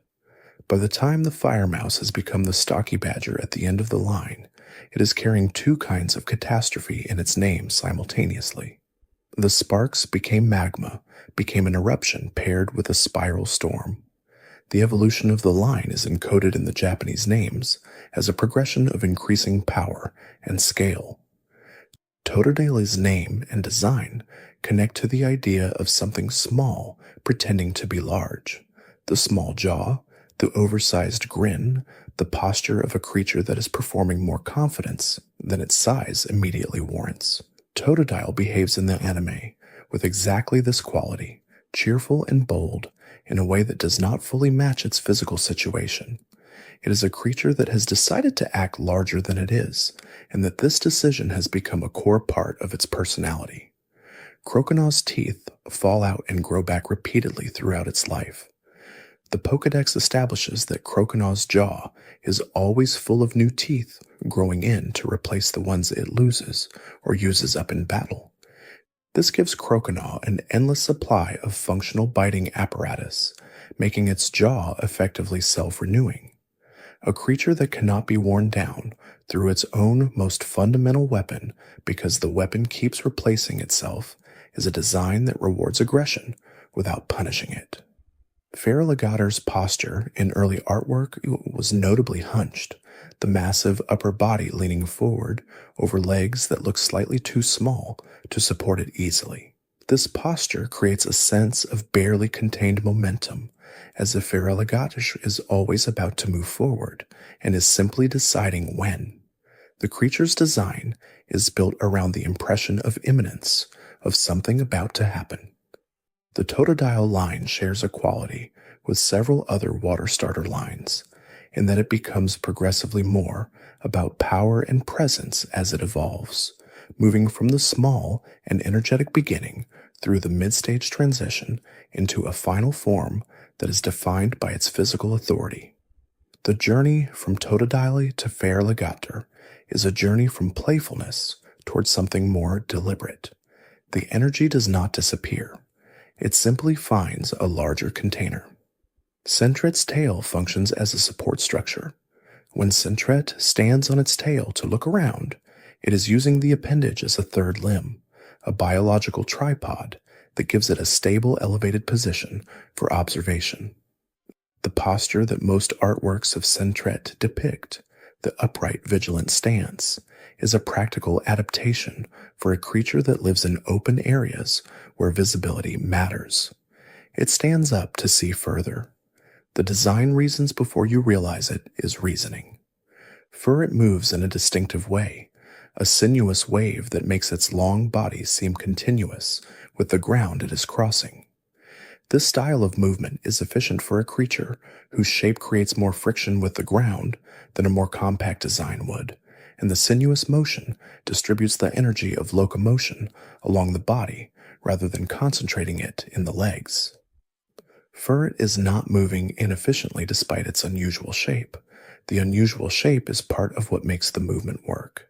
By the time the fire mouse has become the stocky badger at the end of the line, it is carrying two kinds of catastrophe in its name simultaneously. The sparks became magma, became an eruption paired with a spiral storm. The evolution of the line is encoded in the Japanese names as a progression of increasing power and scale. Totodile's name and design connect to the idea of something small pretending to be large. The small jaw, the oversized grin, the posture of a creature that is performing more confidence than its size immediately warrants. Totodile behaves in the anime with exactly this quality, cheerful and bold, in a way that does not fully match its physical situation. It is a creature that has decided to act larger than it is, and that this decision has become a core part of its personality. Croconaws' teeth fall out and grow back repeatedly throughout its life. The Pokédex establishes that Croconaw's jaw is always full of new teeth growing in to replace the ones it loses or uses up in battle. This gives Croconaw an endless supply of functional biting apparatus, making its jaw effectively self-renewing. A creature that cannot be worn down through its own most fundamental weapon because the weapon keeps replacing itself is a design that rewards aggression without punishing it. Feraligattr's posture in early artwork was notably hunched, the massive upper body leaning forward over legs that look slightly too small to support it easily. This posture creates a sense of barely contained momentum, as if Feraligatr is always about to move forward and is simply deciding when. The creature's design is built around the impression of imminence, of something about to happen. The Totodile line shares a quality with several other water starter lines, in that it becomes progressively more about power and presence as it evolves, moving from the small and energetic beginning through the mid-stage transition into a final form that is defined by its physical authority. The journey from Totodile to Feraligatr is a journey from playfulness towards something more deliberate. The energy does not disappear. It simply finds a larger container. Sentret's tail functions as a support structure. When Sentret stands on its tail to look around, it is using the appendage as a third limb, a biological tripod that gives it a stable elevated position for observation. The posture that most artworks of Sentret depict, the upright vigilant stance, is a practical adaptation for a creature that lives in open areas where visibility matters. It stands up to see further. The design reasons before you realize it is reasoning. For it moves in a distinctive way, a sinuous wave that makes its long body seem continuous with the ground it is crossing. This style of movement is efficient for a creature whose shape creates more friction with the ground than a more compact design would, and the sinuous motion distributes the energy of locomotion along the body rather than concentrating it in the legs. Furret is not moving inefficiently despite its unusual shape. The unusual shape is part of what makes the movement work.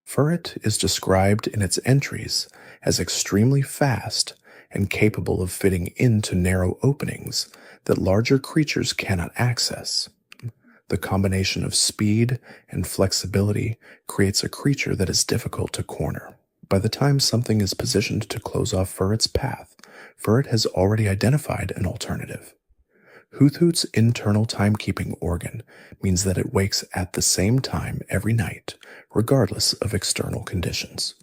Furret is described in its entries as extremely fast and capable of fitting into narrow openings that larger creatures cannot access. The combination of speed and flexibility creates a creature that is difficult to corner. By the time something is positioned to close off Furret's path, Furret has already identified an alternative. Hoothoot's internal timekeeping organ means that it wakes at the same time every night, regardless of external conditions.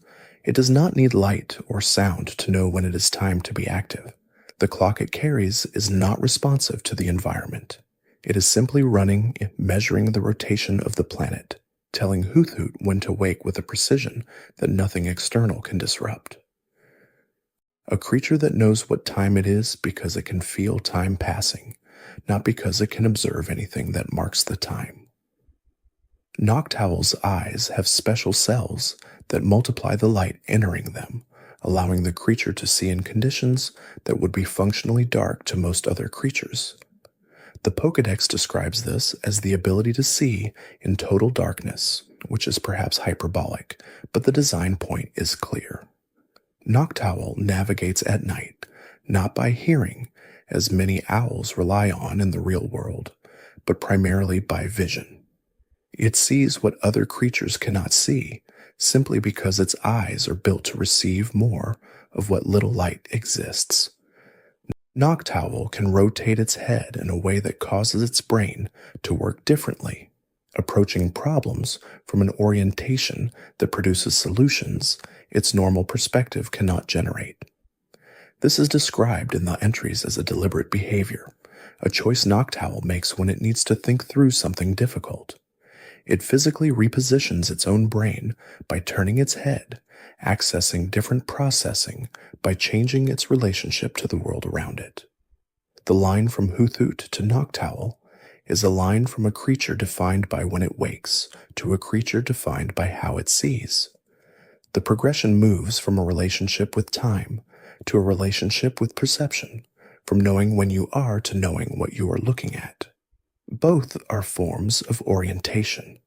It does not need light or sound to know when it is time to be active. The clock it carries is not responsive to the environment. It is simply running, measuring the rotation of the planet, telling Hoothoot when to wake with a precision that nothing external can disrupt. A creature that knows what time it is because it can feel time passing, not because it can observe anything that marks the time. Noctowl's eyes have special cells that multiply the light entering them, allowing the creature to see in conditions that would be functionally dark to most other creatures. The Pokédex describes this as the ability to see in total darkness, which is perhaps hyperbolic, but the design point is clear. Noctowl navigates at night, not by hearing, as many owls rely on in the real world, but primarily by vision. It sees what other creatures cannot see, simply because its eyes are built to receive more of what little light exists. Noctowl can rotate its head in a way that causes its brain to work differently, approaching problems from an orientation that produces solutions its normal perspective cannot generate. This is described in the entries as a deliberate behavior, a choice Noctowl makes when it needs to think through something difficult. It physically repositions its own brain by turning its head, accessing different processing by changing its relationship to the world around it. The line from Hoothoot to Noctowl is a line from a creature defined by when it wakes to a creature defined by how it sees. The progression moves from a relationship with time to a relationship with perception, from knowing when you are to knowing what you are looking at. Both are forms of orientation.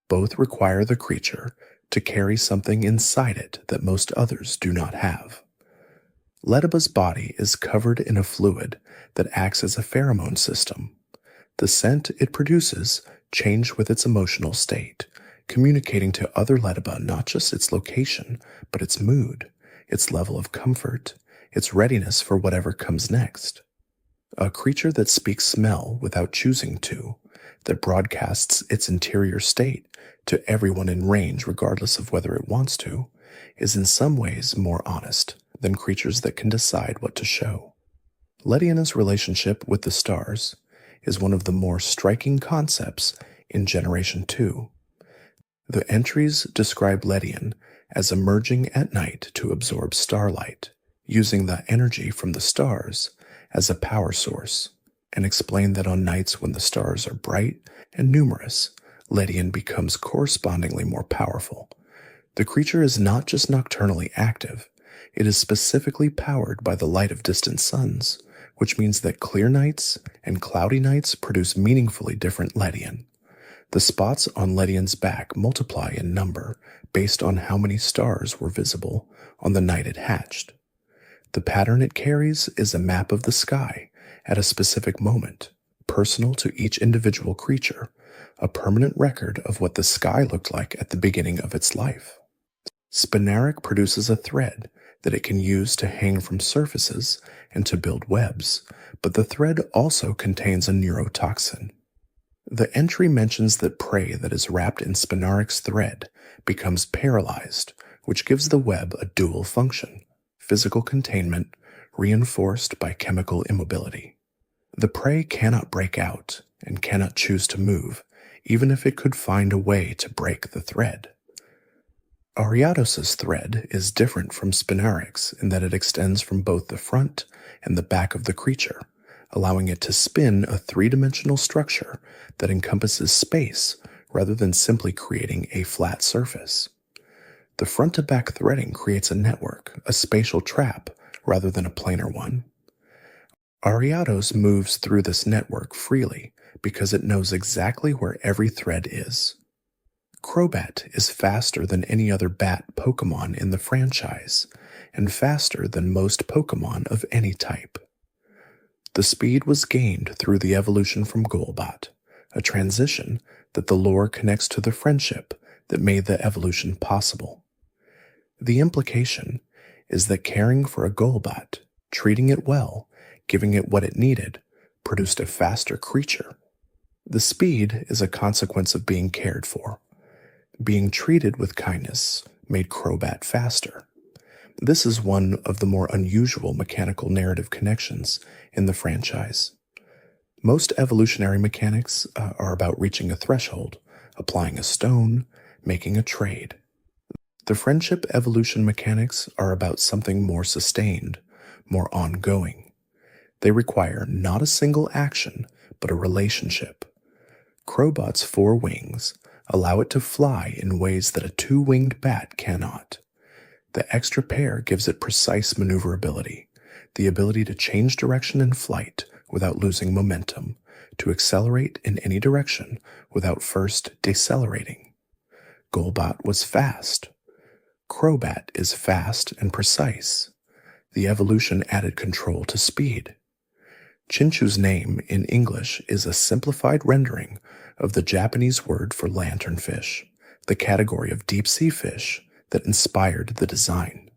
Both require the creature to carry something inside it that most others do not have. Lediba's body is covered in a fluid that acts as a pheromone system. The scent it produces changes with its emotional state, communicating to other Lediba not just its location, but its mood, its level of comfort, its readiness for whatever comes next. A creature that speaks smell without choosing to, that broadcasts its interior state to everyone in range regardless of whether it wants to, is in some ways more honest than creatures that can decide what to show. Lediana's relationship with the stars is one of the more striking concepts in Generation 2. The entries describe Ledian as emerging at night to absorb starlight, using the energy from the stars as a power source, and explain that on nights when the stars are bright and numerous, Ledian becomes correspondingly more powerful. The creature is not just nocturnally active, it is specifically powered by the light of distant suns, which means that clear nights and cloudy nights produce meaningfully different Ledian. The spots on Ledian's back multiply in number based on how many stars were visible on the night it hatched. The pattern it carries is a map of the sky at a specific moment, personal to each individual creature, a permanent record of what the sky looked like at the beginning of its life. Spinarak produces a thread that it can use to hang from surfaces and to build webs, but the thread also contains a neurotoxin. The entry mentions that prey that is wrapped in Spinarak's thread becomes paralyzed, which gives the web a dual function: physical containment reinforced by chemical immobility. The prey cannot break out and cannot choose to move, even if it could find a way to break the thread. Ariados's thread is different from Spinarak's in that it extends from both the front and the back of the creature, allowing it to spin a three-dimensional structure that encompasses space rather than simply creating a flat surface. The front-to-back threading creates a network, a spatial trap, rather than a planar one. Ariados moves through this network freely because it knows exactly where every thread is. Crobat is faster than any other bat Pokémon in the franchise, and faster than most Pokémon of any type. The speed was gained through the evolution from Golbat, a transition that the lore connects to the friendship that made the evolution possible. The implication is that caring for a Golbat, treating it well, giving it what it needed, produced a faster creature. The speed is a consequence of being cared for. Being treated with kindness made Crobat faster. This is one of the more unusual mechanical narrative connections in the franchise. Most evolutionary mechanics are about reaching a threshold, applying a stone, making a trade. The friendship evolution mechanics are about something more sustained, more ongoing. They require not a single action, but a relationship. Crobat's 4 wings, allow it to fly in ways that a two-winged bat cannot. The extra pair gives it precise maneuverability, the ability to change direction in flight without losing momentum, to accelerate in any direction without first decelerating. Golbat was fast. Crobat is fast and precise. The evolution added control to speed. Chinchu's name in English is a simplified rendering of the Japanese word for lanternfish, the category of deep-sea fish that inspired the design.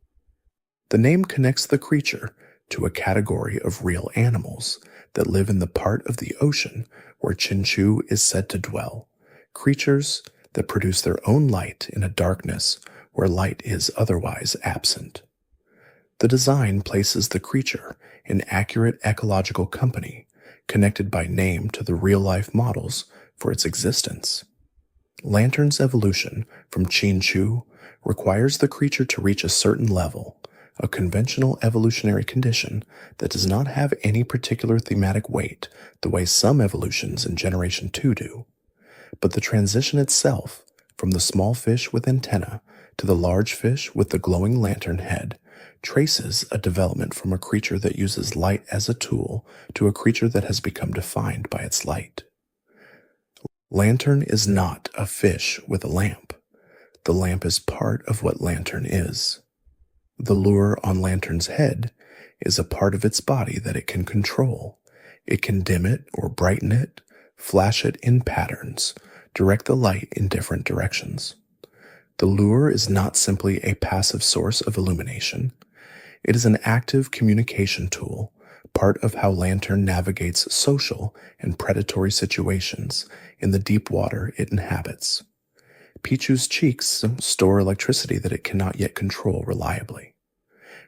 The name connects the creature to a category of real animals that live in the part of the ocean where Chinchu is said to dwell, creatures that produce their own light in a darkness where light is otherwise absent. The design places the creature in accurate ecological company, connected by name to the real-life models for its existence. Lantern's evolution from Chinchu requires the creature to reach a certain level, a conventional evolutionary condition that does not have any particular thematic weight the way some evolutions in Generation 2 do. But the transition itself, from the small fish with antenna to the large fish with the glowing lantern head, traces a development from a creature that uses light as a tool to a creature that has become defined by its light. Lantern is not a fish with a lamp. The lamp is part of what Lantern is. The lure on Lantern's head is a part of its body that it can control. It can dim it or brighten it, flash it in patterns, direct the light in different directions. The lure is not simply a passive source of illumination. It is an active communication tool, part of how Lantern navigates social and predatory situations in the deep water it inhabits. Pichu's cheeks store electricity that it cannot yet control reliably.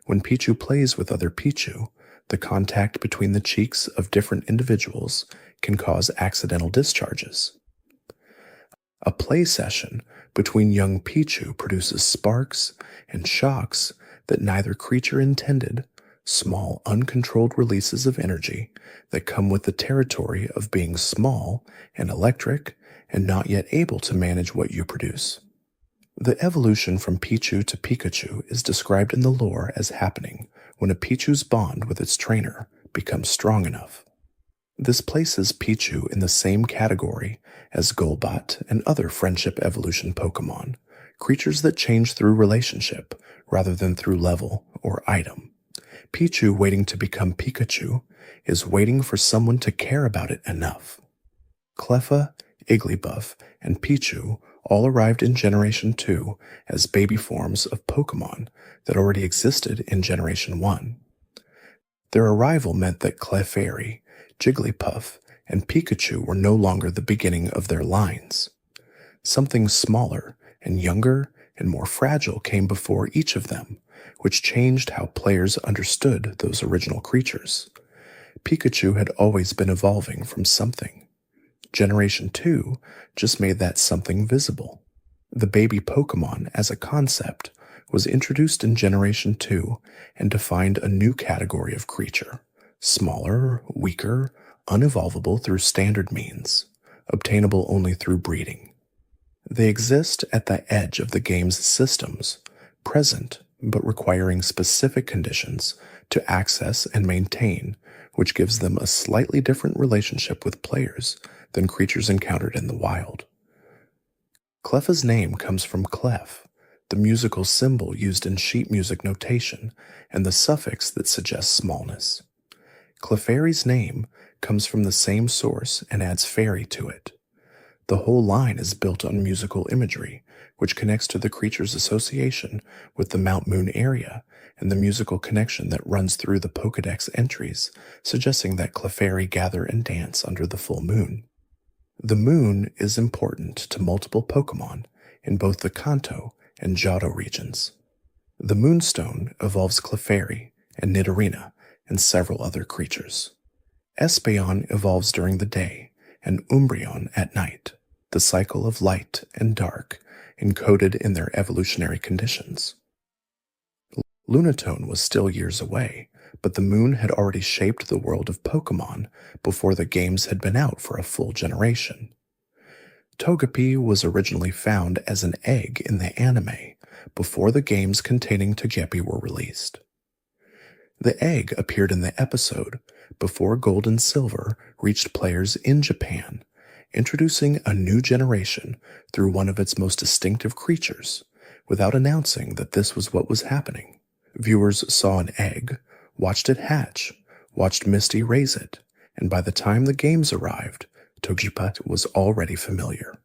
When Pichu plays with other Pichu, the contact between the cheeks of different individuals can cause accidental discharges. A play session between young Pichu produces sparks and shocks that neither creature intended, small uncontrolled releases of energy that come with the territory of being small and electric and not yet able to manage what you produce. The evolution from Pichu to Pikachu is described in the lore as happening when a Pichu's bond with its trainer becomes strong enough. This places Pichu in the same category as Golbat and other friendship evolution Pokémon, creatures that change through relationship rather than through level or item. Pichu waiting to become Pikachu is waiting for someone to care about it enough. Cleffa, Igglybuff, and Pichu all arrived in Generation 2 as baby forms of Pokémon that already existed in Generation 1. Their arrival meant that Clefairy, Jigglypuff, and Pikachu were no longer the beginning of their lines. Something smaller and younger and more fragile came before each of them, which changed how players understood those original creatures. Pikachu had always been evolving from something. Generation 2 just made that something visible. The baby Pokémon as a concept was introduced in Generation 2 and defined a new category of creature, smaller, weaker, unevolvable through standard means, obtainable only through breeding. They exist at the edge of the game's systems, present but requiring specific conditions to access and maintain, which gives them a slightly different relationship with players than creatures encountered in the wild. Cleffa's name comes from clef, the musical symbol used in sheet music notation, and the suffix that suggests smallness. Clefairy's name comes from the same source and adds fairy to it. The whole line is built on musical imagery, which connects to the creature's association with the Mount Moon area and the musical connection that runs through the Pokédex entries, suggesting that Clefairy gather and dance under the full moon. The moon is important to multiple Pokémon in both the Kanto and Johto regions. The Moonstone evolves Clefairy and Nidorina and several other creatures. Espeon evolves during the day and Umbreon at night, the cycle of light and dark encoded in their evolutionary conditions. Lunatone was still years away, but the moon had already shaped the world of Pokémon before the games had been out for a full generation. Togepi was originally found as an egg in the anime before the games containing Togepi were released. The egg appeared in the episode before Gold and Silver reached players in Japan, introducing a new generation through one of its most distinctive creatures, without announcing that this was what was happening. Viewers saw an egg, watched it hatch, watched Misty raise it, and by the time the games arrived, Togepi was already familiar.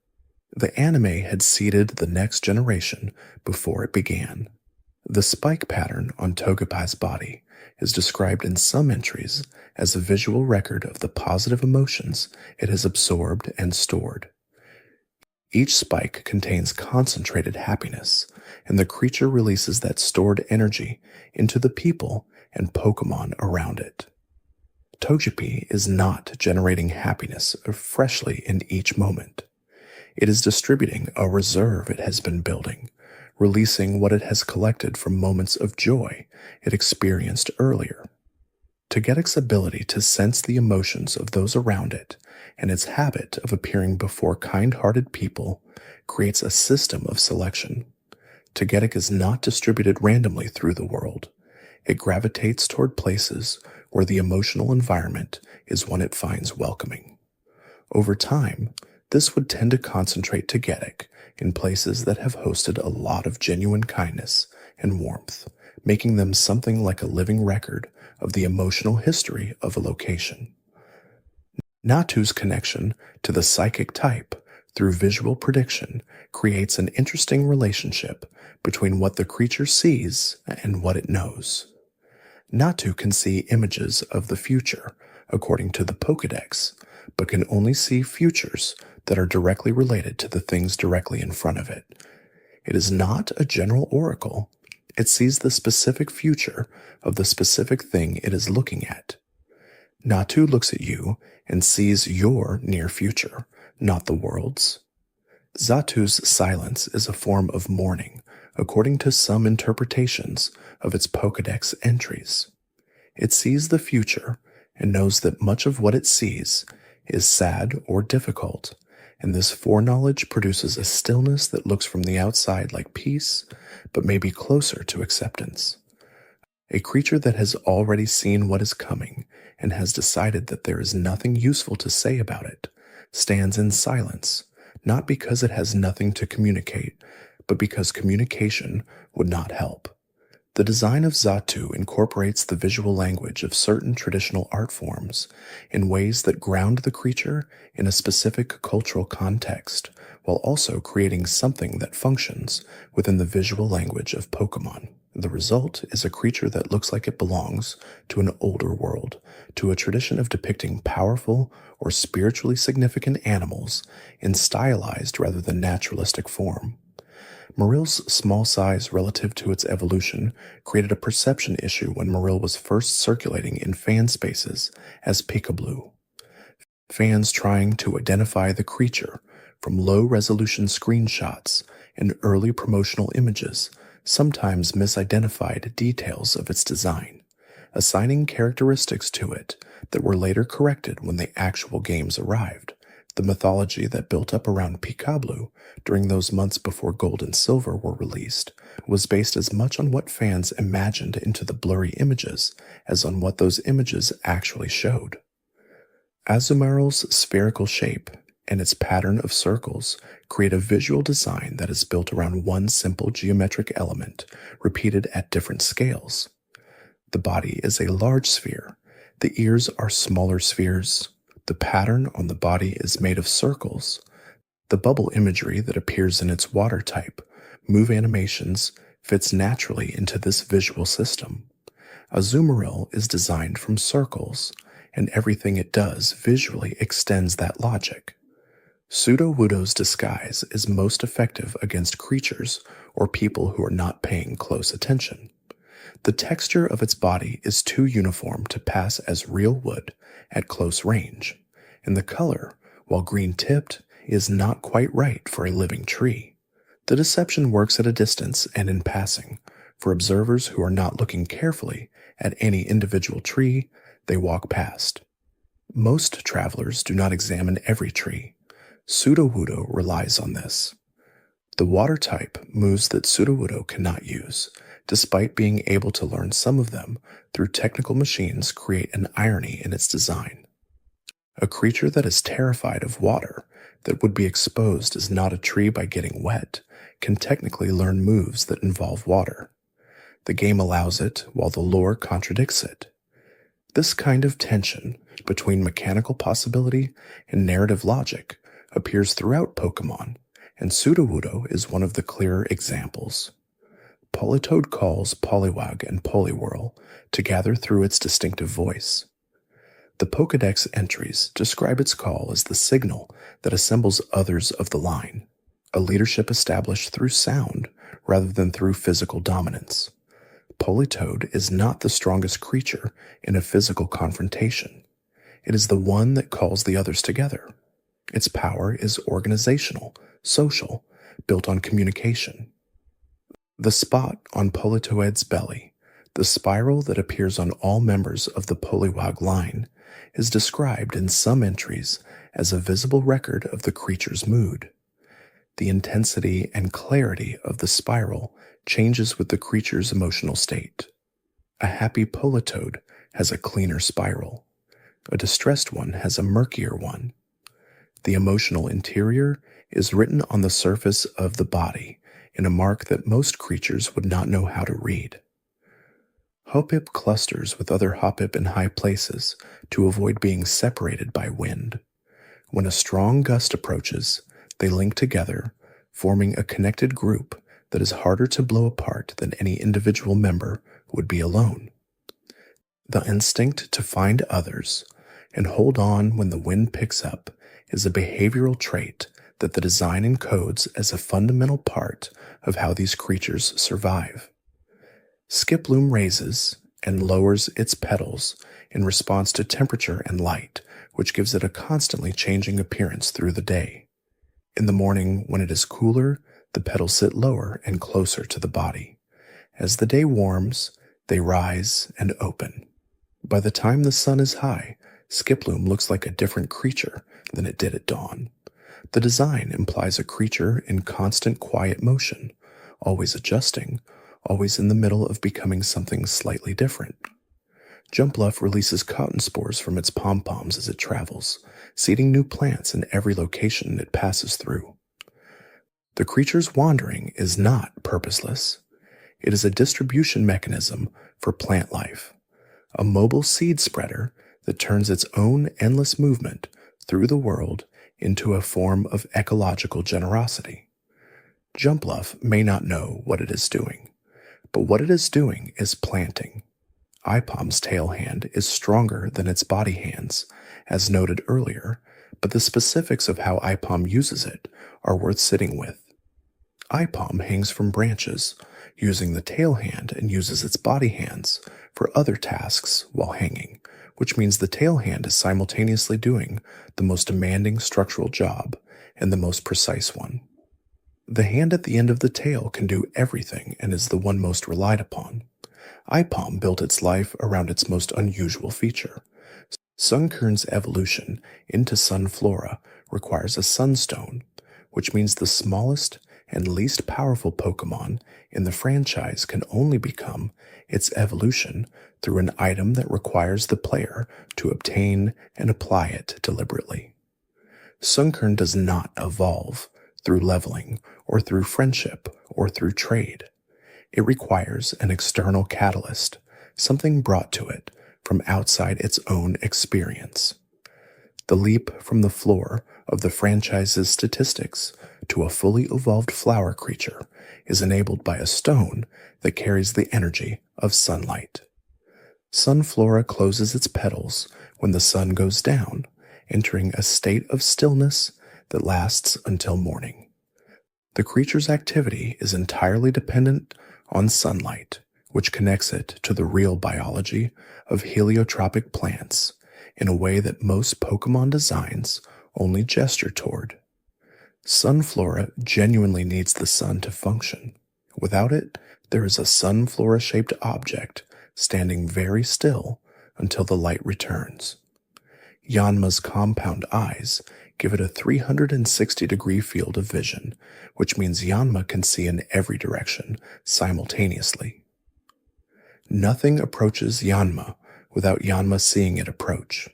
The anime had seeded the next generation before it began. The spike pattern on Togepi's body is described in some entries as a visual record of the positive emotions it has absorbed and stored. Each spike contains concentrated happiness, and the creature releases that stored energy into the people and Pokemon around it. Togepi is not generating happiness freshly in each moment. It is distributing a reserve it has been building, releasing what it has collected from moments of joy it experienced earlier. Togetic's ability to sense the emotions of those around it and its habit of appearing before kind-hearted people creates a system of selection. Togetic is not distributed randomly through the world. It gravitates toward places where the emotional environment is one it finds welcoming. Over time, this would tend to concentrate Togetic in places that have hosted a lot of genuine kindness and warmth, making them something like a living record of the emotional history of a location. Natu's connection to the psychic type through visual prediction creates an interesting relationship between what the creature sees and what it knows. Natu can see images of the future, according to the Pokédex, but can only see futures that are directly related to the things directly in front of it. It is not a general oracle. It sees the specific future of the specific thing it is looking at. Natu looks at you and sees your near future, not the world's. Zatu's silence is a form of mourning, according to some interpretations of its Pokédex entries. It sees the future and knows that much of what it sees is sad or difficult, and this foreknowledge produces a stillness that looks from the outside like peace, but may be closer to acceptance. A creature that has already seen what is coming and has decided that there is nothing useful to say about it stands in silence, not because it has nothing to communicate, but because communication would not help. The design of Zatu incorporates the visual language of certain traditional art forms in ways that ground the creature in a specific cultural context, while also creating something that functions within the visual language of Pokemon. The result is a creature that looks like it belongs to an older world, to a tradition of depicting powerful or spiritually significant animals in stylized rather than naturalistic form. Marill's small size relative to its evolution created a perception issue when Marill was first circulating in fan spaces as Peekaboo. Fans trying to identify the creature from low-resolution screenshots and early promotional images sometimes misidentified details of its design, assigning characteristics to it that were later corrected when the actual games arrived. The mythology that built up around Peekaboo during those months before Gold and Silver were released was based as much on what fans imagined into the blurry images as on what those images actually showed. Azumarill's spherical shape and its pattern of circles create a visual design that is built around one simple geometric element repeated at different scales. The body is a large sphere. The ears are smaller spheres. The pattern on the body is made of circles. The bubble imagery that appears in its water type, move animations, fits naturally into this visual system. Azumarill is designed from circles, and everything it does visually extends that logic. Sudowoodo's disguise is most effective against creatures or people who are not paying close attention. The texture of its body is too uniform to pass as real wood at close range, and the color, while green-tipped, is not quite right for a living tree. The deception works at a distance and in passing. For observers who are not looking carefully at any individual tree, they walk past. Most travelers do not examine every tree. Sudowoodo relies on this. The water type moves that Sudowoodo cannot use, despite being able to learn some of them through technical machines, create an irony in its design. A creature that is terrified of water, that would be exposed as not a tree by getting wet, can technically learn moves that involve water. The game allows it, while the lore contradicts it. This kind of tension between mechanical possibility and narrative logic appears throughout Pokémon, and Sudowoodo is one of the clearer examples. Politoed calls Poliwag and Poliwhirl to gather through its distinctive voice. The Pokédex entries describe its call as the signal that assembles others of the line, a leadership established through sound rather than through physical dominance. Politoed is not the strongest creature in a physical confrontation. It is the one that calls the others together. Its power is organizational, social, built on communication. The spot on Politoed's belly, the spiral that appears on all members of the Poliwag line, is described in some entries as a visible record of the creature's mood. The intensity and clarity of the spiral changes with the creature's emotional state. A happy Politoed has a cleaner spiral. A distressed one has a murkier one. The emotional interior is written on the surface of the body in a mark that most creatures would not know how to read. Hoppip clusters with other Hoppip in high places to avoid being separated by wind. When a strong gust approaches, they link together, forming a connected group that is harder to blow apart than any individual member would be alone. The instinct to find others and hold on when the wind picks up is a behavioral trait that the design encodes as a fundamental part of how these creatures survive. Skiploom raises and lowers its petals in response to temperature and light, which gives it a constantly changing appearance through the day. In the morning, when it is cooler, the petals sit lower and closer to the body. As the day warms, they rise and open. By the time the sun is high, Skiploom looks like a different creature than it did at dawn. The design implies a creature in constant quiet motion, always adjusting, always in the middle of becoming something slightly different. Jumpluff releases cotton spores from its pom-poms as it travels, seeding new plants in every location it passes through. The creature's wandering is not purposeless. It is a distribution mechanism for plant life, a mobile seed spreader that turns its own endless movement through the world into a form of ecological generosity. Jumpluff may not know what it is doing, but what it is doing is planting. Aipom's tail hand is stronger than its body hands, as noted earlier, but the specifics of how Aipom uses it are worth sitting with. Aipom hangs from branches, using the tail hand, and uses its body hands for other tasks while hanging, which means the tail hand is simultaneously doing the most demanding structural job and the most precise one. The hand at the end of the tail can do everything and is the one most relied upon. Aipom built its life around its most unusual feature. Sunkern's evolution into Sunflora requires a Sunstone, which means the smallest and least powerful Pokémon in the franchise can only become its evolution through an item that requires the player to obtain and apply it deliberately. Sunkern does not evolve through leveling or through friendship or through trade. It requires an external catalyst, something brought to it from outside its own experience. The leap from the floor of the franchise's statistics to a fully evolved flower creature is enabled by a stone that carries the energy of sunlight. Sunflora closes its petals when the sun goes down, entering a state of stillness that lasts until morning. The creature's activity is entirely dependent on sunlight, which connects it to the real biology of heliotropic plants in a way that most Pokémon designs only gesture toward. Sunflora genuinely needs the sun to function. Without it, there is a Sunflora-shaped object standing very still until the light returns. Yanma's compound eyes give it a 360-degree field of vision, which means Yanma can see in every direction simultaneously. Nothing approaches Yanma without Yanma seeing it approach.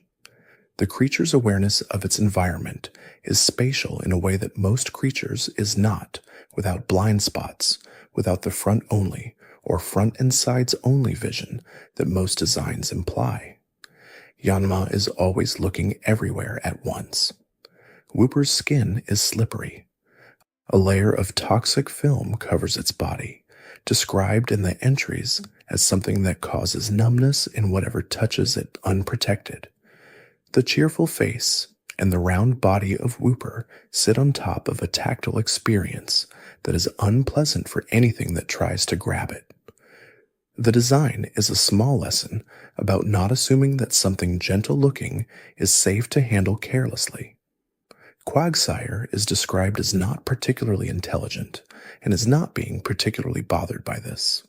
The creature's awareness of its environment is spatial in a way that most creatures is not, without blind spots, without the front only or front and sides only vision that most designs imply. Yanma is always looking everywhere at once. Wooper's skin is slippery. A layer of toxic film covers its body, described in the entries as something that causes numbness in whatever touches it unprotected. The cheerful face and the round body of Wooper sit on top of a tactile experience that is unpleasant for anything that tries to grab it. The design is a small lesson about not assuming that something gentle-looking is safe to handle carelessly. Quagsire is described as not particularly intelligent and is not being particularly bothered by this.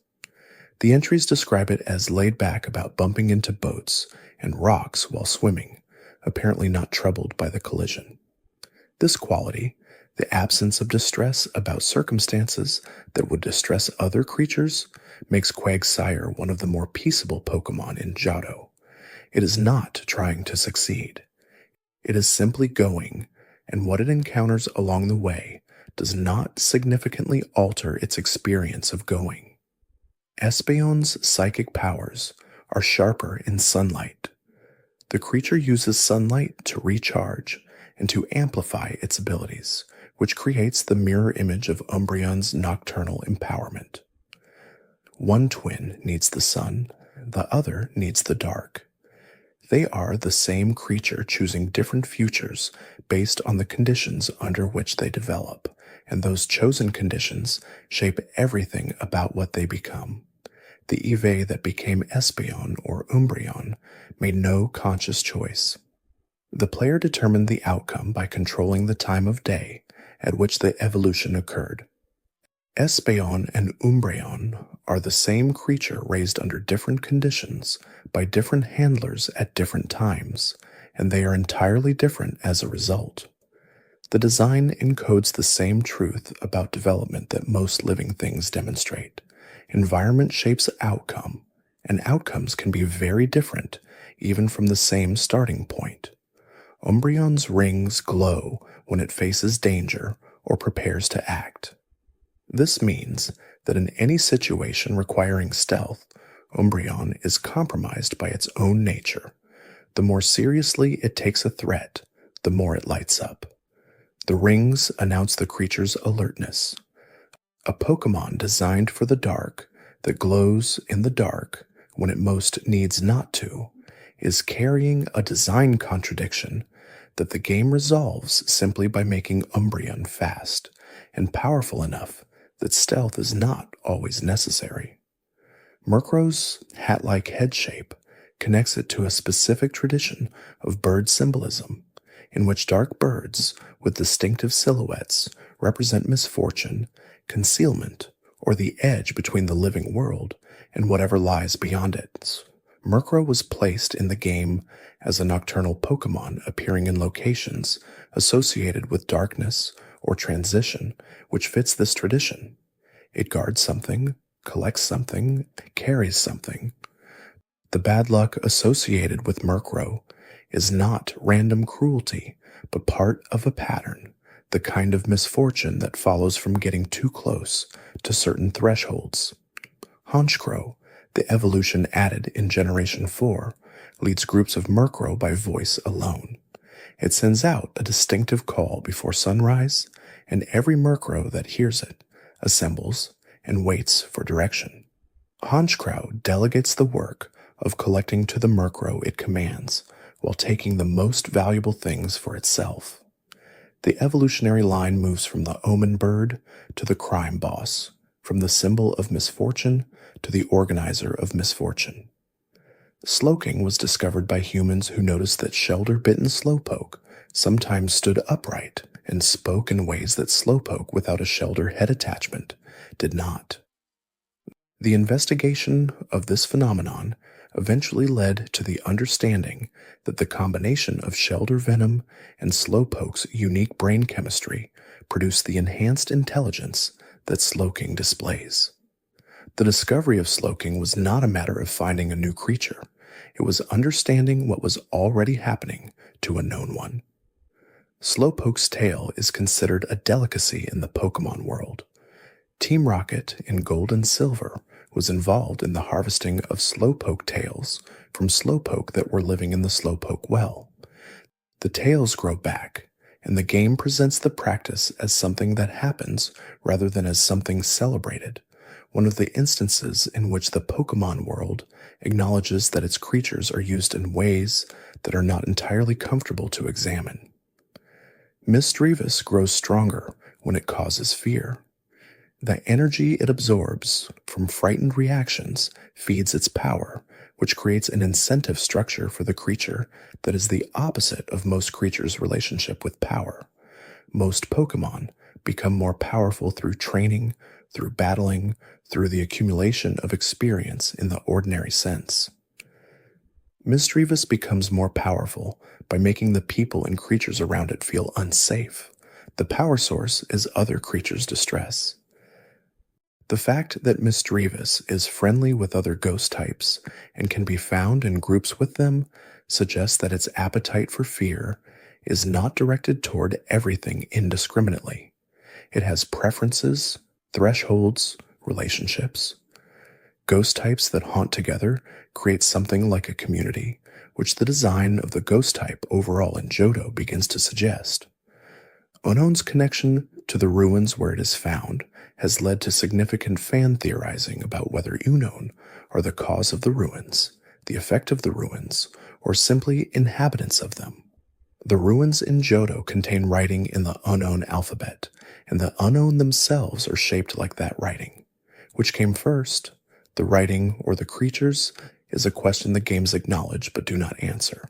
The entries describe it as laid back about bumping into boats and rocks while swimming, apparently not troubled by the collision. This quality, the absence of distress about circumstances that would distress other creatures, makes Quagsire one of the more peaceable Pokemon in Johto. It is not trying to succeed. It is simply going, and what it encounters along the way does not significantly alter its experience of going. Espeon's psychic powers are sharper in sunlight. The creature uses sunlight to recharge and to amplify its abilities, which creates the mirror image of Umbreon's nocturnal empowerment. One twin needs the sun, the other needs the dark. They are the same creature choosing different futures based on the conditions under which they develop, and those chosen conditions shape everything about what they become. The Eevee that became Espeon or Umbreon made no conscious choice. The player determined the outcome by controlling the time of day at which the evolution occurred. Espeon and Umbreon are the same creature raised under different conditions by different handlers at different times, and they are entirely different as a result. The design encodes the same truth about development that most living things demonstrate. Environment shapes outcome, and outcomes can be very different even from the same starting point. Umbreon's rings glow when it faces danger or prepares to act. This means that in any situation requiring stealth, Umbreon is compromised by its own nature. The more seriously it takes a threat, the more it lights up. The rings announce the creature's alertness. A Pokemon designed for the dark, that glows in the dark when it most needs not to, is carrying a design contradiction that the game resolves simply by making Umbreon fast and powerful enough that stealth is not always necessary. Murkrow's hat-like head shape connects it to a specific tradition of bird symbolism, in which dark birds with distinctive silhouettes represent misfortune, concealment, or the edge between the living world and whatever lies beyond it. Murkrow was placed in the game as a nocturnal Pokemon appearing in locations associated with darkness or transition, which fits this tradition. It guards something, collects something, carries something. The bad luck associated with Murkrow is not random cruelty, but part of a pattern, the kind of misfortune that follows from getting too close to certain thresholds. Honchkrow, the evolution added in Generation 4, leads groups of Murkrow by voice alone. It sends out a distinctive call before sunrise, and every Murkrow that hears it assembles and waits for direction. Honchkrow delegates the work of collecting to the Murkrow it commands, while taking the most valuable things for itself. The evolutionary line moves from the omen bird to the crime boss, from the symbol of misfortune to the organizer of misfortune. Slowking was discovered by humans who noticed that Shelder-bitten Slowpoke sometimes stood upright and spoke in ways that Slowpoke without a Shelder head attachment did not. The investigation of this phenomenon eventually led to the understanding that the combination of Shellder venom and Slowpoke's unique brain chemistry produced the enhanced intelligence that Slowking displays. The discovery of Slowking was not a matter of finding a new creature. It was understanding what was already happening to a known one. Slowpoke's tail is considered a delicacy in the Pokemon world. Team Rocket in Gold and Silver was involved in the harvesting of Slowpoke tails from Slowpoke that were living in the Slowpoke well. The tails grow back, and the game presents the practice as something that happens rather than as something celebrated, one of the instances in which the Pokemon world acknowledges that its creatures are used in ways that are not entirely comfortable to examine. Misdreavus grows stronger when it causes fear. The energy it absorbs from frightened reactions feeds its power, which creates an incentive structure for the creature that is the opposite of most creatures' relationship with power. Most Pokemon become more powerful through training, through battling, through the accumulation of experience in the ordinary sense. Misdreavus becomes more powerful by making the people and creatures around it feel unsafe. The power source is other creatures' distress. The fact that Misdreavus is friendly with other ghost types and can be found in groups with them suggests that its appetite for fear is not directed toward everything indiscriminately. It has preferences, thresholds, relationships. Ghost types that haunt together create something like a community, which the design of the ghost type overall in Johto begins to suggest. Unown's connection to the ruins where it is found has led to significant fan theorizing about whether Unown are the cause of the ruins, the effect of the ruins, or simply inhabitants of them. The ruins in Johto contain writing in the Unown alphabet, and the Unown themselves are shaped like that writing. Which came first, the writing or the creatures, is a question the games acknowledge but do not answer.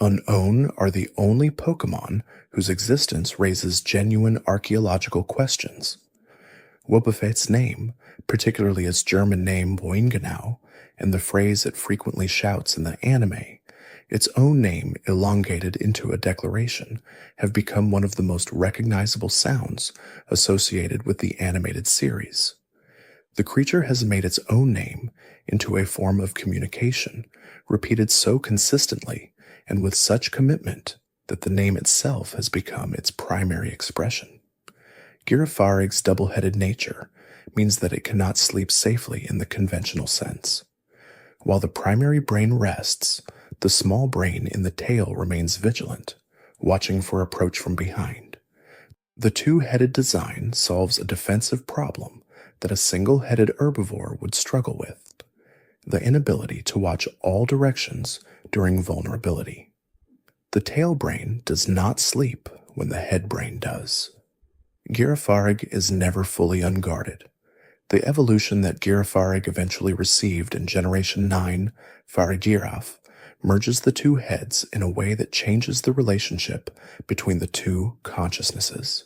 Unown are the only Pokemon whose existence raises genuine archaeological questions. Wobbuffet's name, particularly its German name Boingenau, and the phrase it frequently shouts in the anime, its own name elongated into a declaration, have become one of the most recognizable sounds associated with the animated series. The creature has made its own name into a form of communication, repeated so consistently and with such commitment that the name itself has become its primary expression. Girafarig's double-headed nature means that it cannot sleep safely in the conventional sense. While the primary brain rests, the small brain in the tail remains vigilant, watching for approach from behind. The two-headed design solves a defensive problem that a single-headed herbivore would struggle with: the inability to watch all directions during vulnerability. The tail brain does not sleep when the head brain does. Girafarig is never fully unguarded. The evolution that Girafarig eventually received in Generation 9, Farigiraf, merges the two heads in a way that changes the relationship between the two consciousnesses.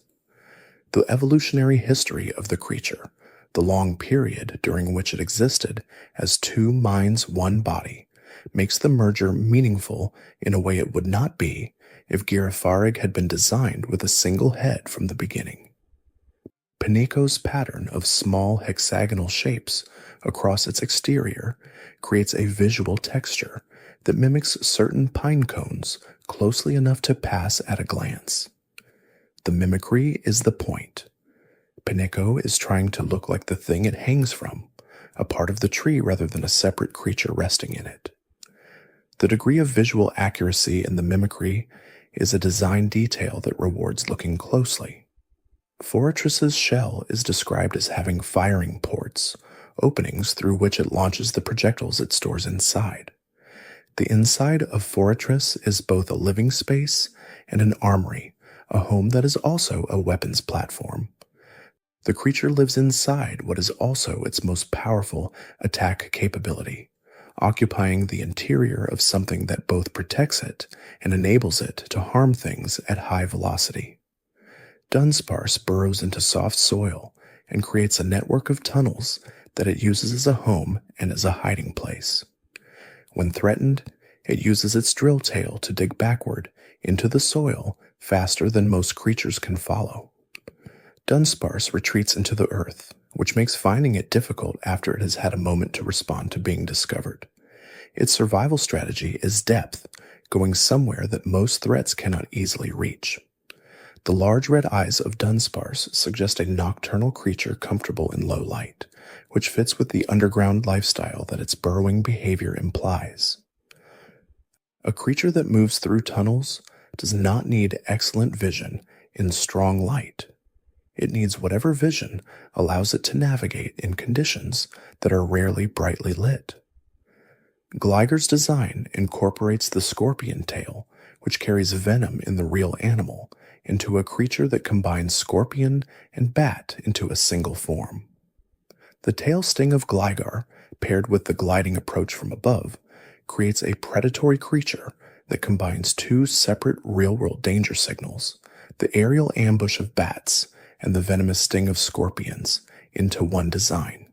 The evolutionary history of the creature, the long period during which it existed as two minds, one body, makes the merger meaningful in a way it would not be if Girafarig had been designed with a single head from the beginning. Pineco's pattern of small hexagonal shapes across its exterior creates a visual texture that mimics certain pine cones closely enough to pass at a glance. The mimicry is the point. Pineco is trying to look like the thing it hangs from, a part of the tree rather than a separate creature resting in it. The degree of visual accuracy in the mimicry is a design detail that rewards looking closely. Forretress's shell is described as having firing ports, openings through which it launches the projectiles it stores inside. The inside of Forretress is both a living space and an armory, a home that is also a weapons platform. The creature lives inside what is also its most powerful attack capability, occupying the interior of something that both protects it and enables it to harm things at high velocity. Dunsparce burrows into soft soil and creates a network of tunnels that it uses as a home and as a hiding place. When threatened, it uses its drill tail to dig backward into the soil faster than most creatures can follow. Dunsparce retreats into the earth, which makes finding it difficult after it has had a moment to respond to being discovered. Its survival strategy is depth, going somewhere that most threats cannot easily reach. The large red eyes of Dunsparce suggest a nocturnal creature comfortable in low light, which fits with the underground lifestyle that its burrowing behavior implies. A creature that moves through tunnels does not need excellent vision in strong light. It needs whatever vision allows it to navigate in conditions that are rarely brightly lit. Gligar's design incorporates the scorpion tail, which carries venom in the real animal, into a creature that combines scorpion and bat into a single form. The tail sting of Gligar, paired with the gliding approach from above, creates a predatory creature that combines two separate real-world danger signals, the aerial ambush of bats and the venomous sting of scorpions, into one design.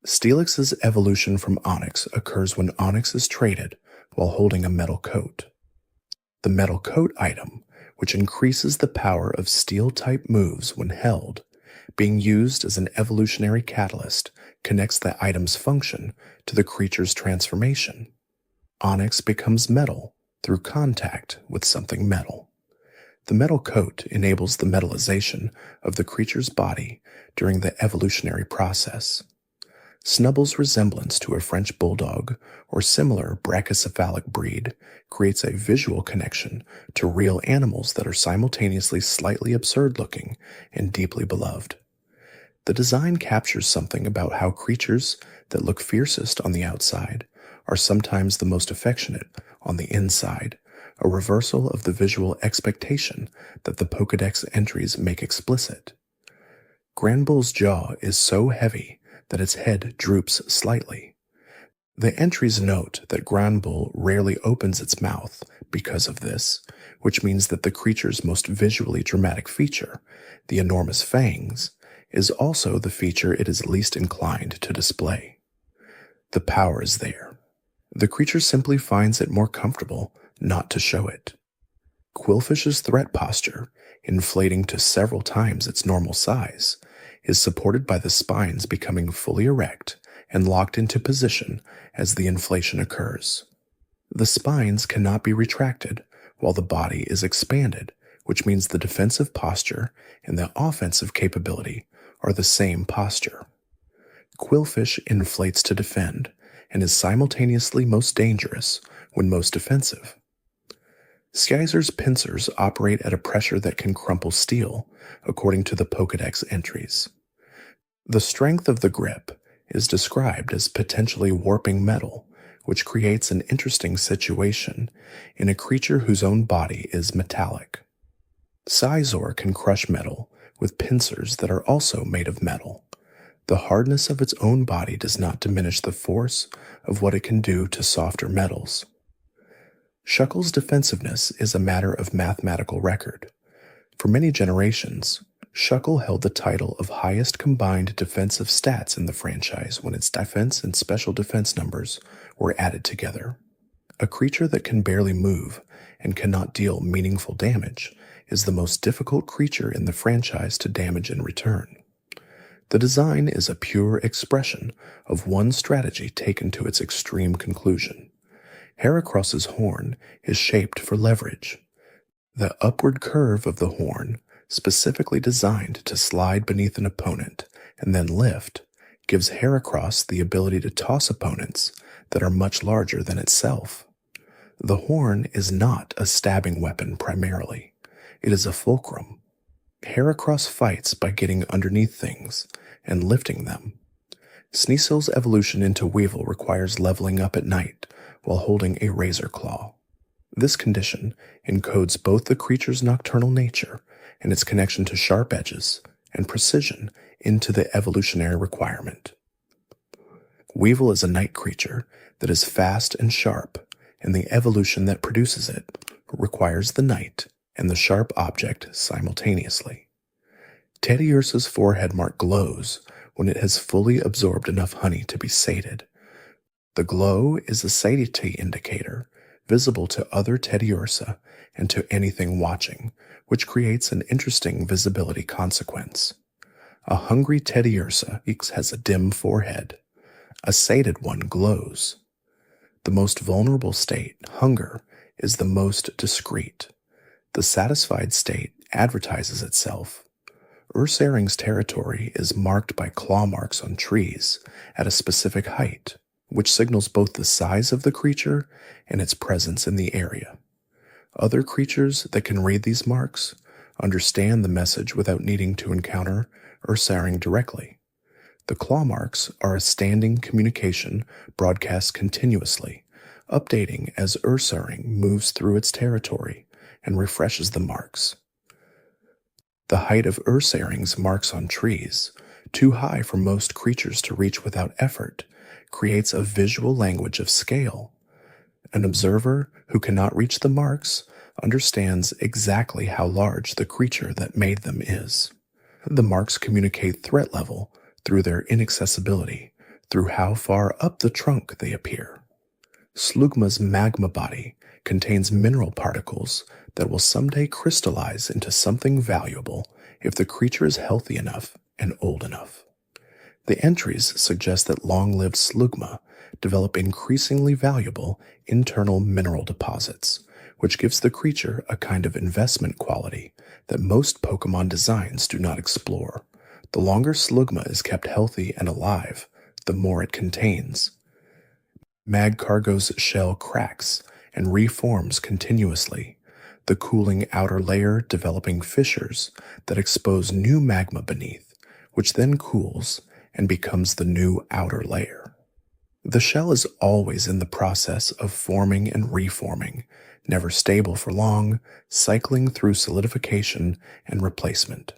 Steelix's evolution from Onix occurs when Onix is traded while holding a metal coat. The metal coat item, which increases the power of steel-type moves when held, being used as an evolutionary catalyst, connects the item's function to the creature's transformation. Onix becomes metal through contact with something metal. The metal coat enables the metallization of the creature's body during the evolutionary process. Snubble's resemblance to a French bulldog or similar brachycephalic breed creates a visual connection to real animals that are simultaneously slightly absurd-looking and deeply beloved. The design captures something about how creatures that look fiercest on the outside are sometimes the most affectionate on the inside, a reversal of the visual expectation that the Pokédex entries make explicit. Granbull's jaw is so heavy that its head droops slightly. The entries note that Granbull rarely opens its mouth because of this, which means that the creature's most visually dramatic feature, the enormous fangs, is also the feature it is least inclined to display. The power is there. The creature simply finds it more comfortable not to show it. Qwilfish's threat posture, inflating to several times its normal size, is supported by the spines becoming fully erect and locked into position as the inflation occurs. The spines cannot be retracted while the body is expanded, which means the defensive posture and the offensive capability are the same posture. Qwilfish inflates to defend and is simultaneously most dangerous when most defensive. Skeizer's pincers operate at a pressure that can crumple steel, according to the Pokédex entries. The strength of the grip is described as potentially warping metal, which creates an interesting situation in a creature whose own body is metallic. Scizor can crush metal with pincers that are also made of metal. The hardness of its own body does not diminish the force of what it can do to softer metals. Shuckle's defensiveness is a matter of mathematical record. For many generations, Shuckle held the title of highest combined defensive stats in the franchise when its defense and special defense numbers were added together. A creature that can barely move and cannot deal meaningful damage is the most difficult creature in the franchise to damage in return. The design is a pure expression of one strategy taken to its extreme conclusion. Heracross's horn is shaped for leverage. The upward curve of the horn, specifically designed to slide beneath an opponent and then lift, gives Heracross the ability to toss opponents that are much larger than itself. The horn is not a stabbing weapon primarily. It is a fulcrum. Heracross fights by getting underneath things and lifting them. Sneasel's evolution into Weevil requires leveling up at night while holding a razor claw. This condition encodes both the creature's nocturnal nature and its connection to sharp edges and precision into the evolutionary requirement. Weevil is a night creature that is fast and sharp, and the evolution that produces it requires the night and the sharp object simultaneously. Teddiursa's forehead mark glows when it has fully absorbed enough honey to be sated, The glow is a satiety indicator, visible to other Teddiursa and to anything watching, which creates an interesting visibility consequence. A hungry Teddiursa has a dim forehead. A sated one glows. The most vulnerable state, hunger, is the most discreet. The satisfied state advertises itself. Ursaring's territory is marked by claw marks on trees at a specific height, which signals both the size of the creature and its presence in the area. Other creatures that can read these marks understand the message without needing to encounter Ursaring directly. The claw marks are a standing communication broadcast continuously, updating as Ursaring moves through its territory and refreshes the marks. The height of Ursaring's marks on trees, too high for most creatures to reach without effort, creates a visual language of scale. An observer who cannot reach the marks understands exactly how large the creature that made them is. The marks communicate threat level through their inaccessibility, through how far up the trunk they appear. Slugma's magma body contains mineral particles that will someday crystallize into something valuable if the creature is healthy enough and old enough. The entries suggest that long-lived Slugma develop increasingly valuable internal mineral deposits, which gives the creature a kind of investment quality that most Pokemon designs do not explore. The longer Slugma is kept healthy and alive, the more it contains. Magcargo's shell cracks and reforms continuously, the cooling outer layer developing fissures that expose new magma beneath, which then cools and becomes the new outer layer. The shell is always in the process of forming and reforming, never stable for long, cycling through solidification and replacement.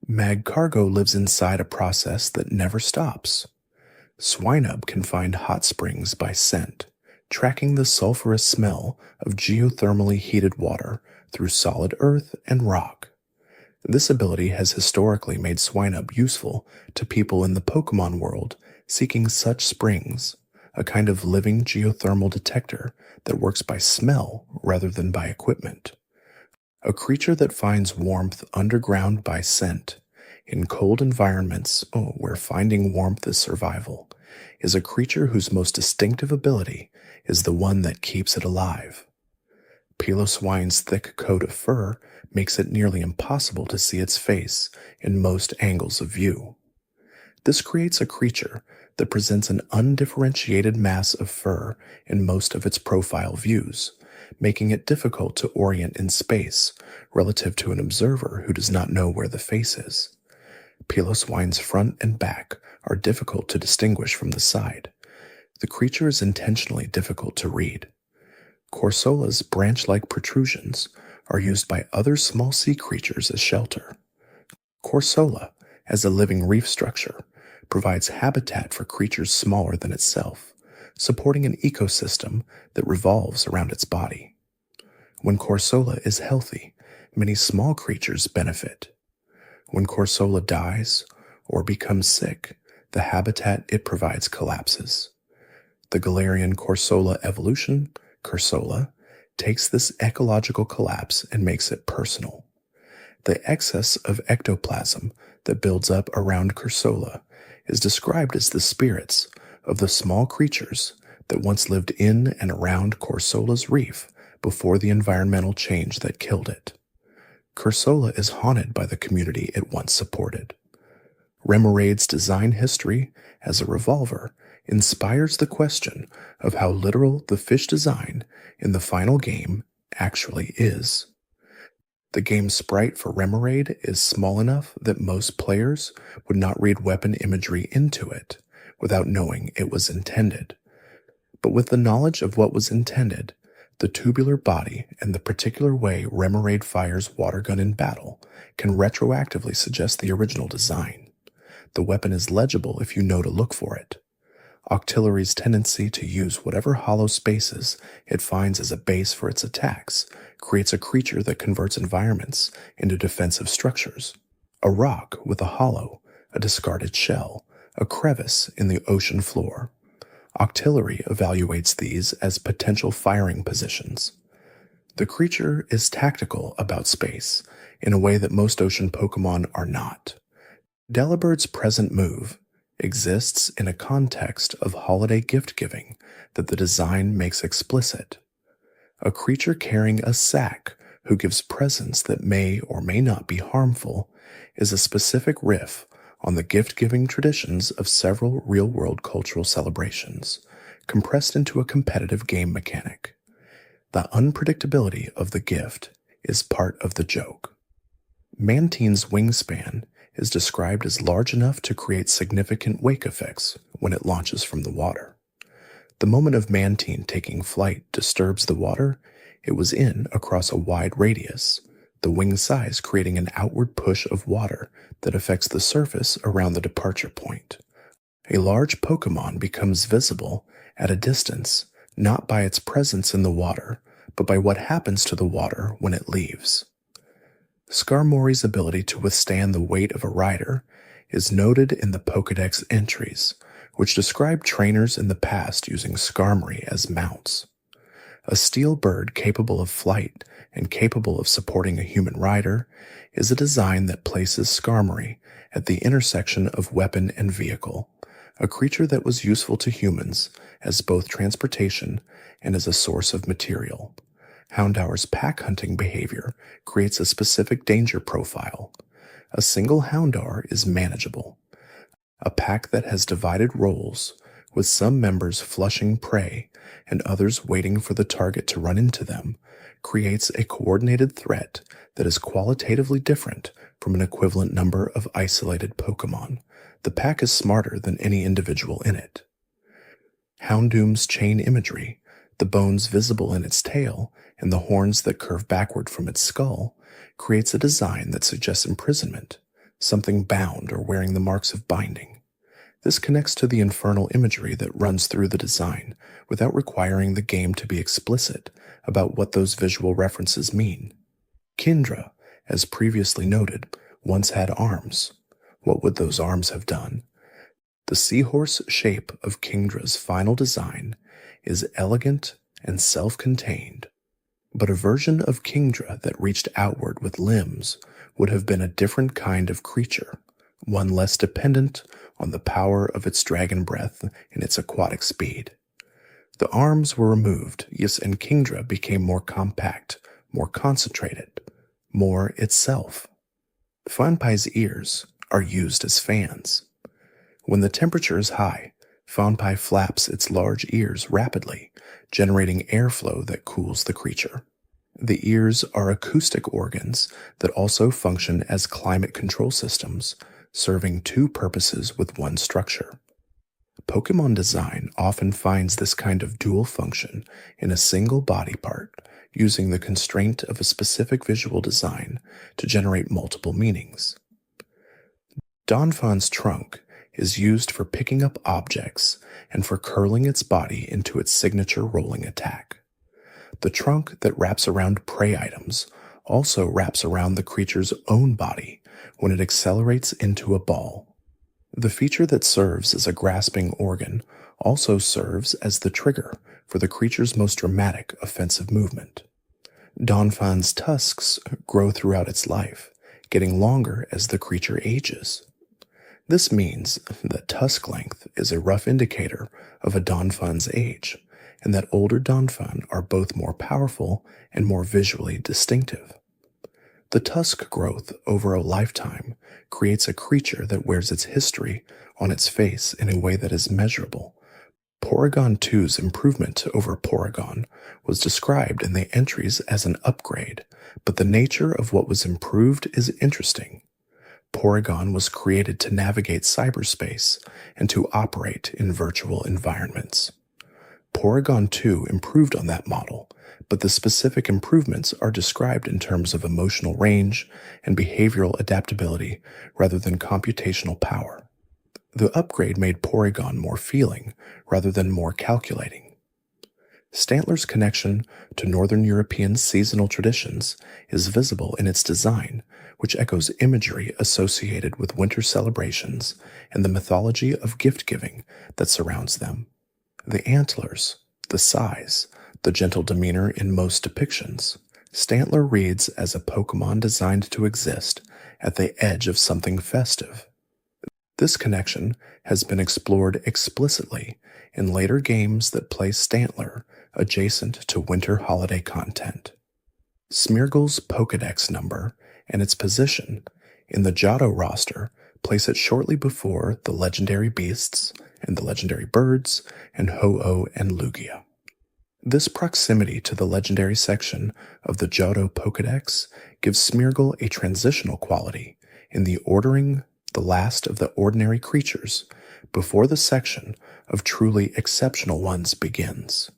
Magcargo lives inside a process that never stops. Swinub can find hot springs by scent, tracking the sulfurous smell of geothermally heated water through solid earth and rock. This ability has historically made Swinub useful to people in the Pokemon world seeking such springs, a kind of living geothermal detector that works by smell rather than by equipment. A creature that finds warmth underground by scent, in cold environments where finding warmth is survival, is a creature whose most distinctive ability is the one that keeps it alive. Piloswine's thick coat of fur makes it nearly impossible to see its face in most angles of view. This creates a creature that presents an undifferentiated mass of fur in most of its profile views, making it difficult to orient in space relative to an observer who does not know where the face is. Piloswine's front and back are difficult to distinguish from the side. The creature is intentionally difficult to read. Corsola's branch-like protrusions are used by other small sea creatures as shelter. Corsola, as a living reef structure, provides habitat for creatures smaller than itself, supporting an ecosystem that revolves around its body. When Corsola is healthy, many small creatures benefit. When Corsola dies or becomes sick, the habitat it provides collapses. The Galarian Corsola evolution, Corsola, takes this ecological collapse and makes it personal. The excess of ectoplasm that builds up around Corsola is described as the spirits of the small creatures that once lived in and around Corsola's reef before the environmental change that killed it. Corsola is haunted by the community it once supported. Remoraid's design history as a revolver inspires the question of how literal the fish design in the final game actually is. The game's sprite for Remoraid is small enough that most players would not read weapon imagery into it without knowing it was intended. But with the knowledge of what was intended, the tubular body and the particular way Remoraid fires water gun in battle can retroactively suggest the original design. The weapon is legible if you know to look for it. Octillery's tendency to use whatever hollow spaces it finds as a base for its attacks creates a creature that converts environments into defensive structures. A rock with a hollow, a discarded shell, a crevice in the ocean floor. Octillery evaluates these as potential firing positions. The creature is tactical about space in a way that most ocean Pokémon are not. Delibird's present move exists in a context of holiday gift-giving that the design makes explicit. A creature carrying a sack who gives presents that may or may not be harmful is a specific riff on the gift-giving traditions of several real-world cultural celebrations, compressed into a competitive game mechanic. The unpredictability of the gift is part of the joke. Mantine's wingspan is described as large enough to create significant wake effects when it launches from the water. The moment of Mantine taking flight disturbs the water it was in across a wide radius, the wing size creating an outward push of water that affects the surface around the departure point. A large Pokémon becomes visible at a distance not by its presence in the water, but by what happens to the water when it leaves. Skarmory's ability to withstand the weight of a rider is noted in the Pokédex entries, which describe trainers in the past using Skarmory as mounts. A steel bird capable of flight and capable of supporting a human rider is a design that places Skarmory at the intersection of weapon and vehicle, a creature that was useful to humans as both transportation and as a source of material. Houndour's pack hunting behavior creates a specific danger profile. A single Houndour is manageable. A pack that has divided roles, with some members flushing prey and others waiting for the target to run into them, creates a coordinated threat that is qualitatively different from an equivalent number of isolated Pokémon. The pack is smarter than any individual in it. Houndoom's chain imagery, the bones visible in its tail, and the horns that curve backward from its skull, creates a design that suggests imprisonment, something bound or wearing the marks of binding. This connects to the infernal imagery that runs through the design without requiring the game to be explicit about what those visual references mean. Kingdra, as previously noted, once had arms. What would those arms have done? The seahorse shape of Kingdra's final design is elegant and self-contained, but a version of Kingdra that reached outward with limbs would have been a different kind of creature, one less dependent on the power of its dragon breath and its aquatic speed. The arms were removed, yes, and Kingdra became more compact, more concentrated, more itself. Phanpy's ears are used as fans. When the temperature is high, Phanpy flaps its large ears rapidly, generating airflow that cools the creature. The ears are acoustic organs that also function as climate control systems, serving two purposes with one structure. Pokémon design often finds this kind of dual function in a single body part, using the constraint of a specific visual design to generate multiple meanings. Donphan's trunk is used for picking up objects and for curling its body into its signature rolling attack. The trunk that wraps around prey items also wraps around the creature's own body when it accelerates into a ball. The feature that serves as a grasping organ also serves as the trigger for the creature's most dramatic offensive movement. Donphan's tusks grow throughout its life, getting longer as the creature ages. This means that tusk length is a rough indicator of a Donphan's age, and that older Donphan are both more powerful and more visually distinctive. The tusk growth over a lifetime creates a creature that wears its history on its face in a way that is measurable. Porygon 2's improvement over Porygon was described in the entries as an upgrade, but the nature of what was improved is interesting. Porygon was created to navigate cyberspace and to operate in virtual environments. Porygon 2 improved on that model, but the specific improvements are described in terms of emotional range and behavioral adaptability rather than computational power. The upgrade made Porygon more feeling rather than more calculating. Stantler's connection to Northern European seasonal traditions is visible in its design, which echoes imagery associated with winter celebrations and the mythology of gift-giving that surrounds them. The antlers, the size, the gentle demeanor in most depictions. Stantler reads as a Pokemon designed to exist at the edge of something festive. This connection has been explored explicitly in later games that place Stantler adjacent to winter holiday content. Smeargle's Pokedex number and its position in the Johto roster place it shortly before the legendary beasts and the legendary birds and Ho-Oh and Lugia. This proximity to the legendary section of the Johto Pokedex gives Smeargle a transitional quality in the ordering the last of the ordinary creatures before the section of truly exceptional ones begins.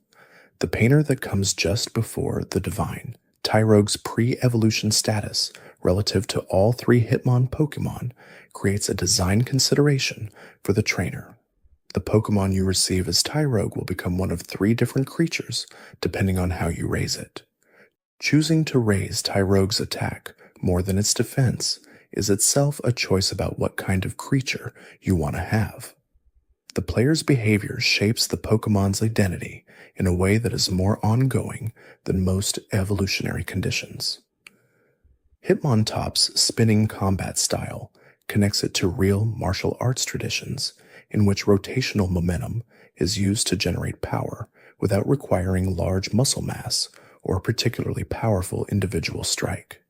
The painter that comes just before the divine, Tyrogue's pre-evolution status relative to all three Hitmon Pokemon creates a design consideration for the trainer. The Pokemon you receive as Tyrogue will become one of 3 different creatures depending on how you raise it. Choosing to raise Tyrogue's attack more than its defense is itself a choice about what kind of creature you want to have. The player's behavior shapes the Pokemon's identity in a way that is more ongoing than most evolutionary conditions. Hitmontop's spinning combat style connects it to real martial arts traditions in which rotational momentum is used to generate power without requiring large muscle mass or a particularly powerful individual strike.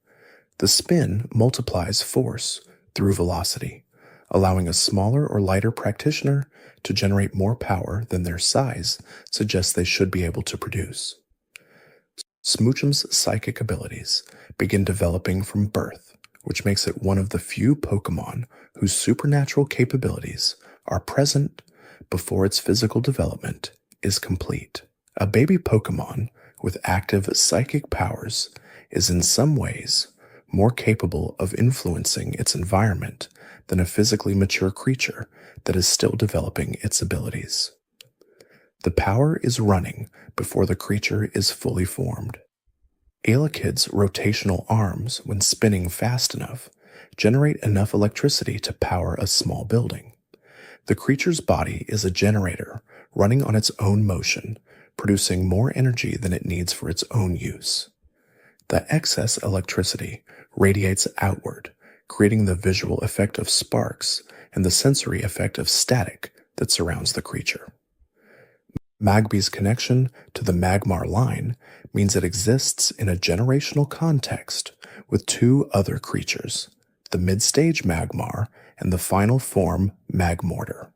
The spin multiplies force through velocity, allowing a smaller or lighter practitioner to generate more power than their size suggests they should be able to produce. Smoochum's psychic abilities begin developing from birth, which makes it one of the few Pokemon whose supernatural capabilities are present before its physical development is complete. A baby Pokemon with active psychic powers is in some ways more capable of influencing its environment than a physically mature creature that is still developing its abilities. The power is running before the creature is fully formed. Elekid's rotational arms, when spinning fast enough, generate enough electricity to power a small building. The creature's body is a generator running on its own motion, producing more energy than it needs for its own use. The excess electricity radiates outward, creating the visual effect of sparks and the sensory effect of static that surrounds the creature. Magby's connection to the Magmar line means it exists in a generational context with 2 other creatures, the mid-stage Magmar and the final form Magmortar.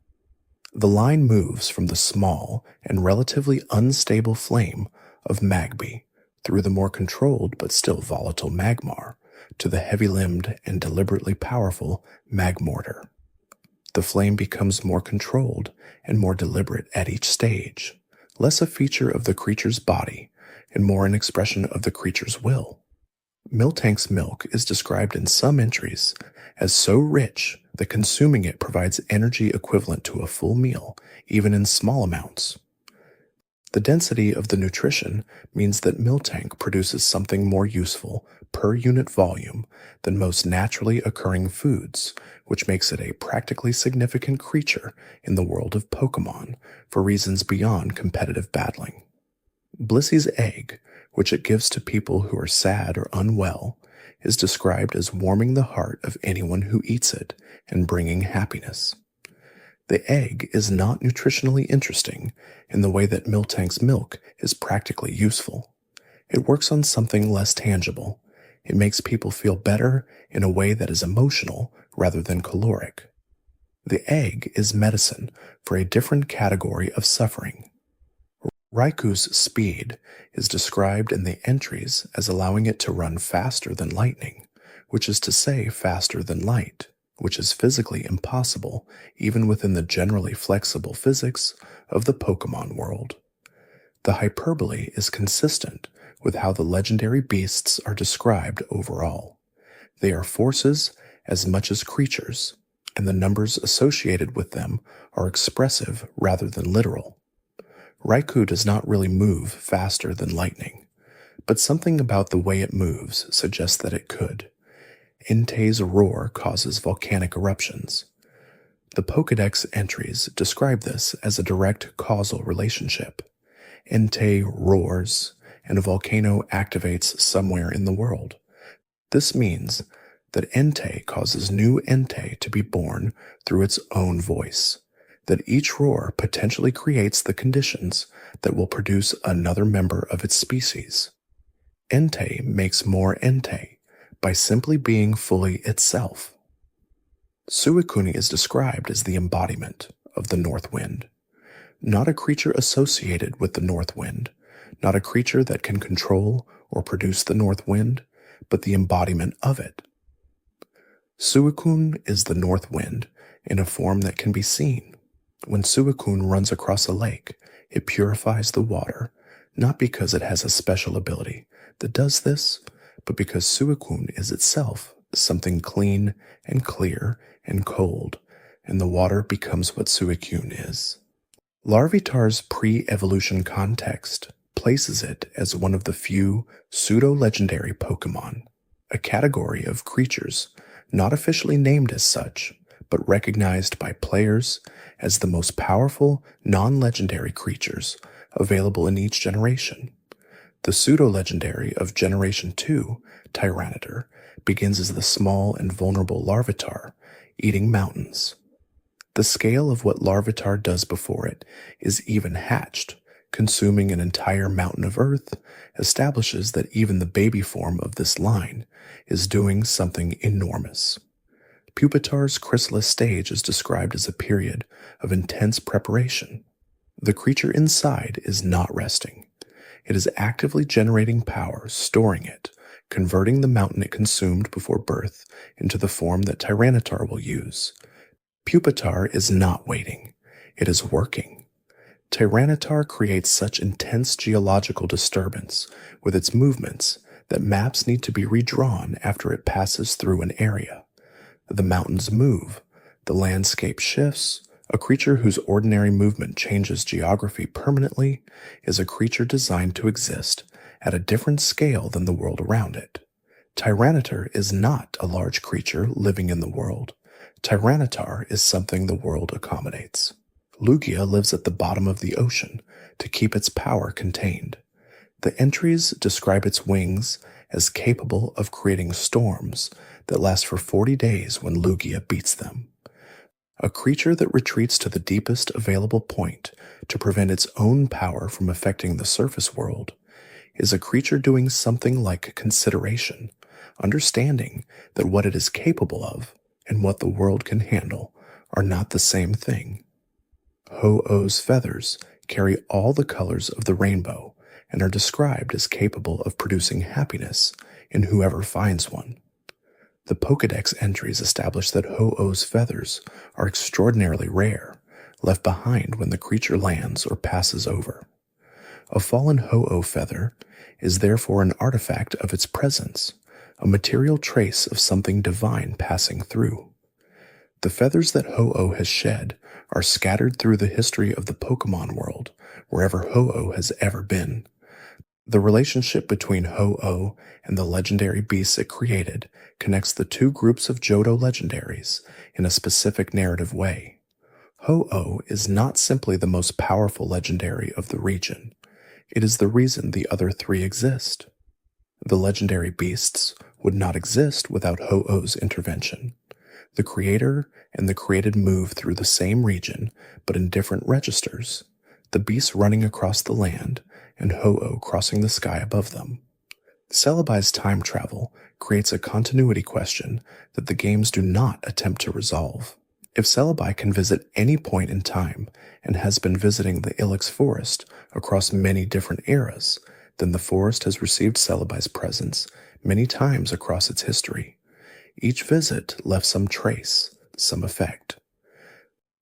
The line moves from the small and relatively unstable flame of Magby through the more controlled but still volatile Magmar to the heavy-limbed and deliberately powerful Magmortar. The flame becomes more controlled and more deliberate at each stage, less a feature of the creature's body and more an expression of the creature's will. Miltank's milk is described in some entries as so rich that consuming it provides energy equivalent to a full meal, even in small amounts. The density of the nutrition means that Miltank produces something more useful per unit volume than most naturally occurring foods, which makes it a practically significant creature in the world of Pokemon for reasons beyond competitive battling. Blissey's egg, which it gives to people who are sad or unwell, is described as warming the heart of anyone who eats it and bringing happiness. The egg is not nutritionally interesting in the way that Miltank's milk is practically useful. It works on something less tangible. It makes people feel better in a way that is emotional rather than caloric. The egg is medicine for a different category of suffering. Raikou's speed is described in the entries as allowing it to run faster than lightning, which is to say faster than light, which is physically impossible even within the generally flexible physics of the Pokemon world. The hyperbole is consistent with how the legendary beasts are described overall. They are forces as much as creatures, and the numbers associated with them are expressive rather than literal. Raikou does not really move faster than lightning, but something about the way it moves suggests that it could. Entei's roar causes volcanic eruptions. The Pokédex entries describe this as a direct causal relationship. Entei roars, and a volcano activates somewhere in the world. This means that Entei causes new Entei to be born through its own voice, that each roar potentially creates the conditions that will produce another member of its species. Entei makes more Entei by simply being fully itself. Suicune is described as the embodiment of the North Wind. Not a creature associated with the North Wind, not a creature that can control or produce the North Wind, but the embodiment of it. Suicune is the North Wind in a form that can be seen. When Suicune runs across a lake, it purifies the water, not because it has a special ability that does this, but because Suicune is itself something clean and clear and cold, and the water becomes what Suicune is. Larvitar's pre-evolution context places it as one of the few pseudo-legendary Pokémon, a category of creatures not officially named as such, but recognized by players as the most powerful non-legendary creatures available in each generation. The pseudo-legendary of Generation 2, Tyranitar, begins as the small and vulnerable Larvitar, eating mountains. The scale of what Larvitar does before it is even hatched, consuming an entire mountain of earth, establishes that even the baby form of this line is doing something enormous. Pupitar's chrysalis stage is described as a period of intense preparation. The creature inside is not resting. It is actively generating power, storing it, converting the mountain it consumed before birth into the form that Tyranitar will use. Pupitar is not waiting. It is working. Tyranitar creates such intense geological disturbance with its movements that maps need to be redrawn after it passes through an area. The mountains move, the landscape shifts. A creature whose ordinary movement changes geography permanently is a creature designed to exist at a different scale than the world around it. Tyranitar is not a large creature living in the world. Tyranitar is something the world accommodates. Lugia lives at the bottom of the ocean to keep its power contained. The entries describe its wings as capable of creating storms that last for 40 days when Lugia beats them. A creature that retreats to the deepest available point to prevent its own power from affecting the surface world is a creature doing something like consideration, understanding that what it is capable of and what the world can handle are not the same thing. Ho-Oh's feathers carry all the colors of the rainbow and are described as capable of producing happiness in whoever finds one. The Pokédex entries establish that Ho-Oh's feathers are extraordinarily rare, left behind when the creature lands or passes over. A fallen Ho-Oh feather is therefore an artifact of its presence, a material trace of something divine passing through. The feathers that Ho-Oh has shed are scattered through the history of the Pokémon world, wherever Ho-Oh has ever been. The relationship between Ho-Oh and the legendary beasts it created connects the two groups of Johto legendaries in a specific narrative way. Ho-Oh is not simply the most powerful legendary of the region. It is the reason the other three exist. The legendary beasts would not exist without Ho-Oh's intervention. The creator and the created move through the same region, but in different registers, the beasts running across the land and Ho-Oh crossing the sky above them. Celebai's time travel creates a continuity question that the games do not attempt to resolve. If Celebi can visit any point in time and has been visiting the Ilex forest across many different eras, then the forest has received Celebai's presence many times across its history. Each visit left some trace, some effect.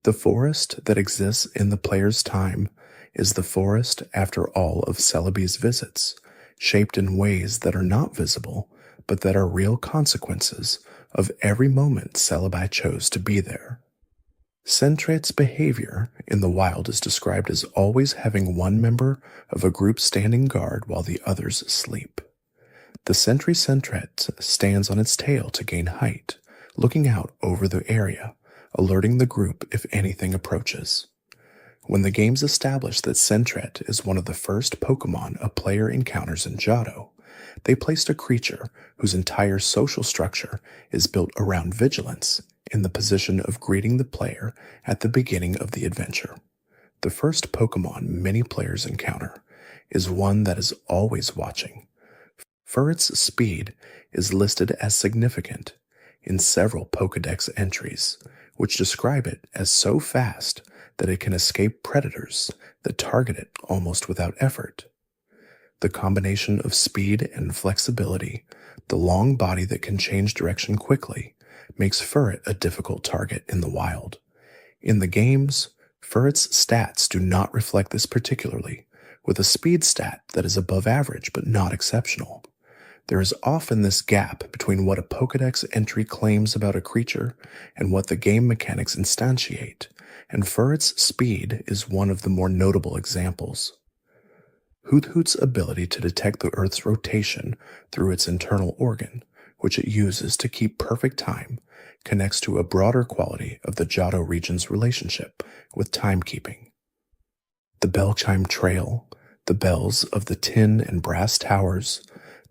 The forest that exists in the player's time is the forest after all of Celebi's visits, shaped in ways that are not visible, but that are real consequences of every moment Celebi chose to be there. Centrate's behavior in the wild is described as always having one member of a group standing guard while the others sleep. The sentry Centret stands on its tail to gain height, looking out over the area, alerting the group if anything approaches. When the games established that Sentret is one of the first Pokémon a player encounters in Johto, they placed a creature whose entire social structure is built around vigilance in the position of greeting the player at the beginning of the adventure. The first Pokémon many players encounter is one that is always watching. For its speed is listed as significant in several Pokédex entries, which describe it as so fast that it can escape predators that target it almost without effort. The combination of speed and flexibility, the long body that can change direction quickly, makes Furret a difficult target in the wild. In the games, Furret's stats do not reflect this particularly, with a speed stat that is above average but not exceptional. There is often this gap between what a Pokédex entry claims about a creature and what the game mechanics instantiate, and Furret's speed is one of the more notable examples. Hoothoot's ability to detect the Earth's rotation through its internal organ, which it uses to keep perfect time, connects to a broader quality of the Johto region's relationship with timekeeping. The bell chime trail, the bells of the tin and brass towers,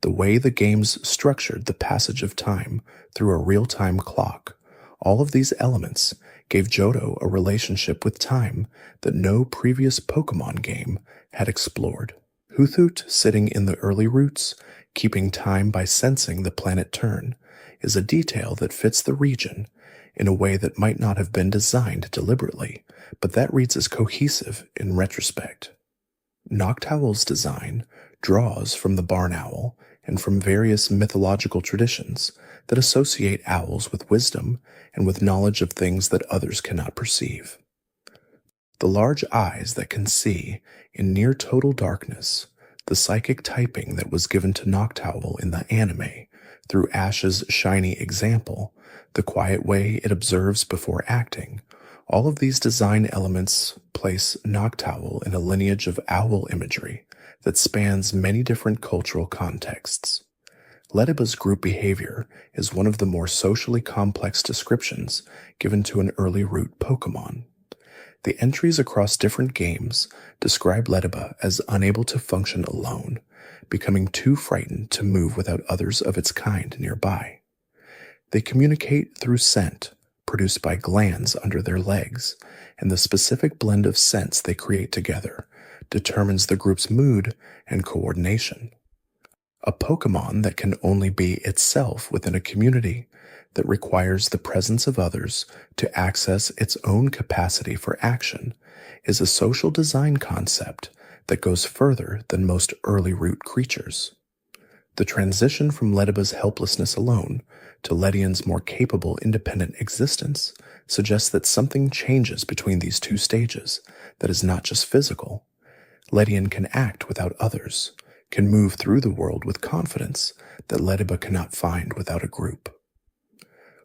the way the games structured the passage of time through a real-time clock, all of these elements gave Johto a relationship with time that no previous Pokémon game had explored. Hoothoot, sitting in the early roots, keeping time by sensing the planet turn, is a detail that fits the region in a way that might not have been designed deliberately, but that reads as cohesive in retrospect. Noctowl's design draws from the barn owl and from various mythological traditions that associate owls with wisdom and with knowledge of things that others cannot perceive. The large eyes that can see in near total darkness, the psychic typing that was given to Noctowl in the anime through Ash's shiny example, the quiet way it observes before acting, all of these design elements place Noctowl in a lineage of owl imagery that spans many different cultural contexts. Lediba's group behavior is one of the more socially complex descriptions given to an early root Pokémon. The entries across different games describe Lediba as unable to function alone, becoming too frightened to move without others of its kind nearby. They communicate through scent, produced by glands under their legs, and the specific blend of scents they create together determines the group's mood and coordination. A Pokémon that can only be itself within a community, that requires the presence of others to access its own capacity for action, is a social design concept that goes further than most early root creatures. The transition from Lediba's helplessness alone to Ledian's more capable independent existence suggests that something changes between these two stages that is not just physical. Ledian can act without others, can move through the world with confidence that Lediba cannot find without a group.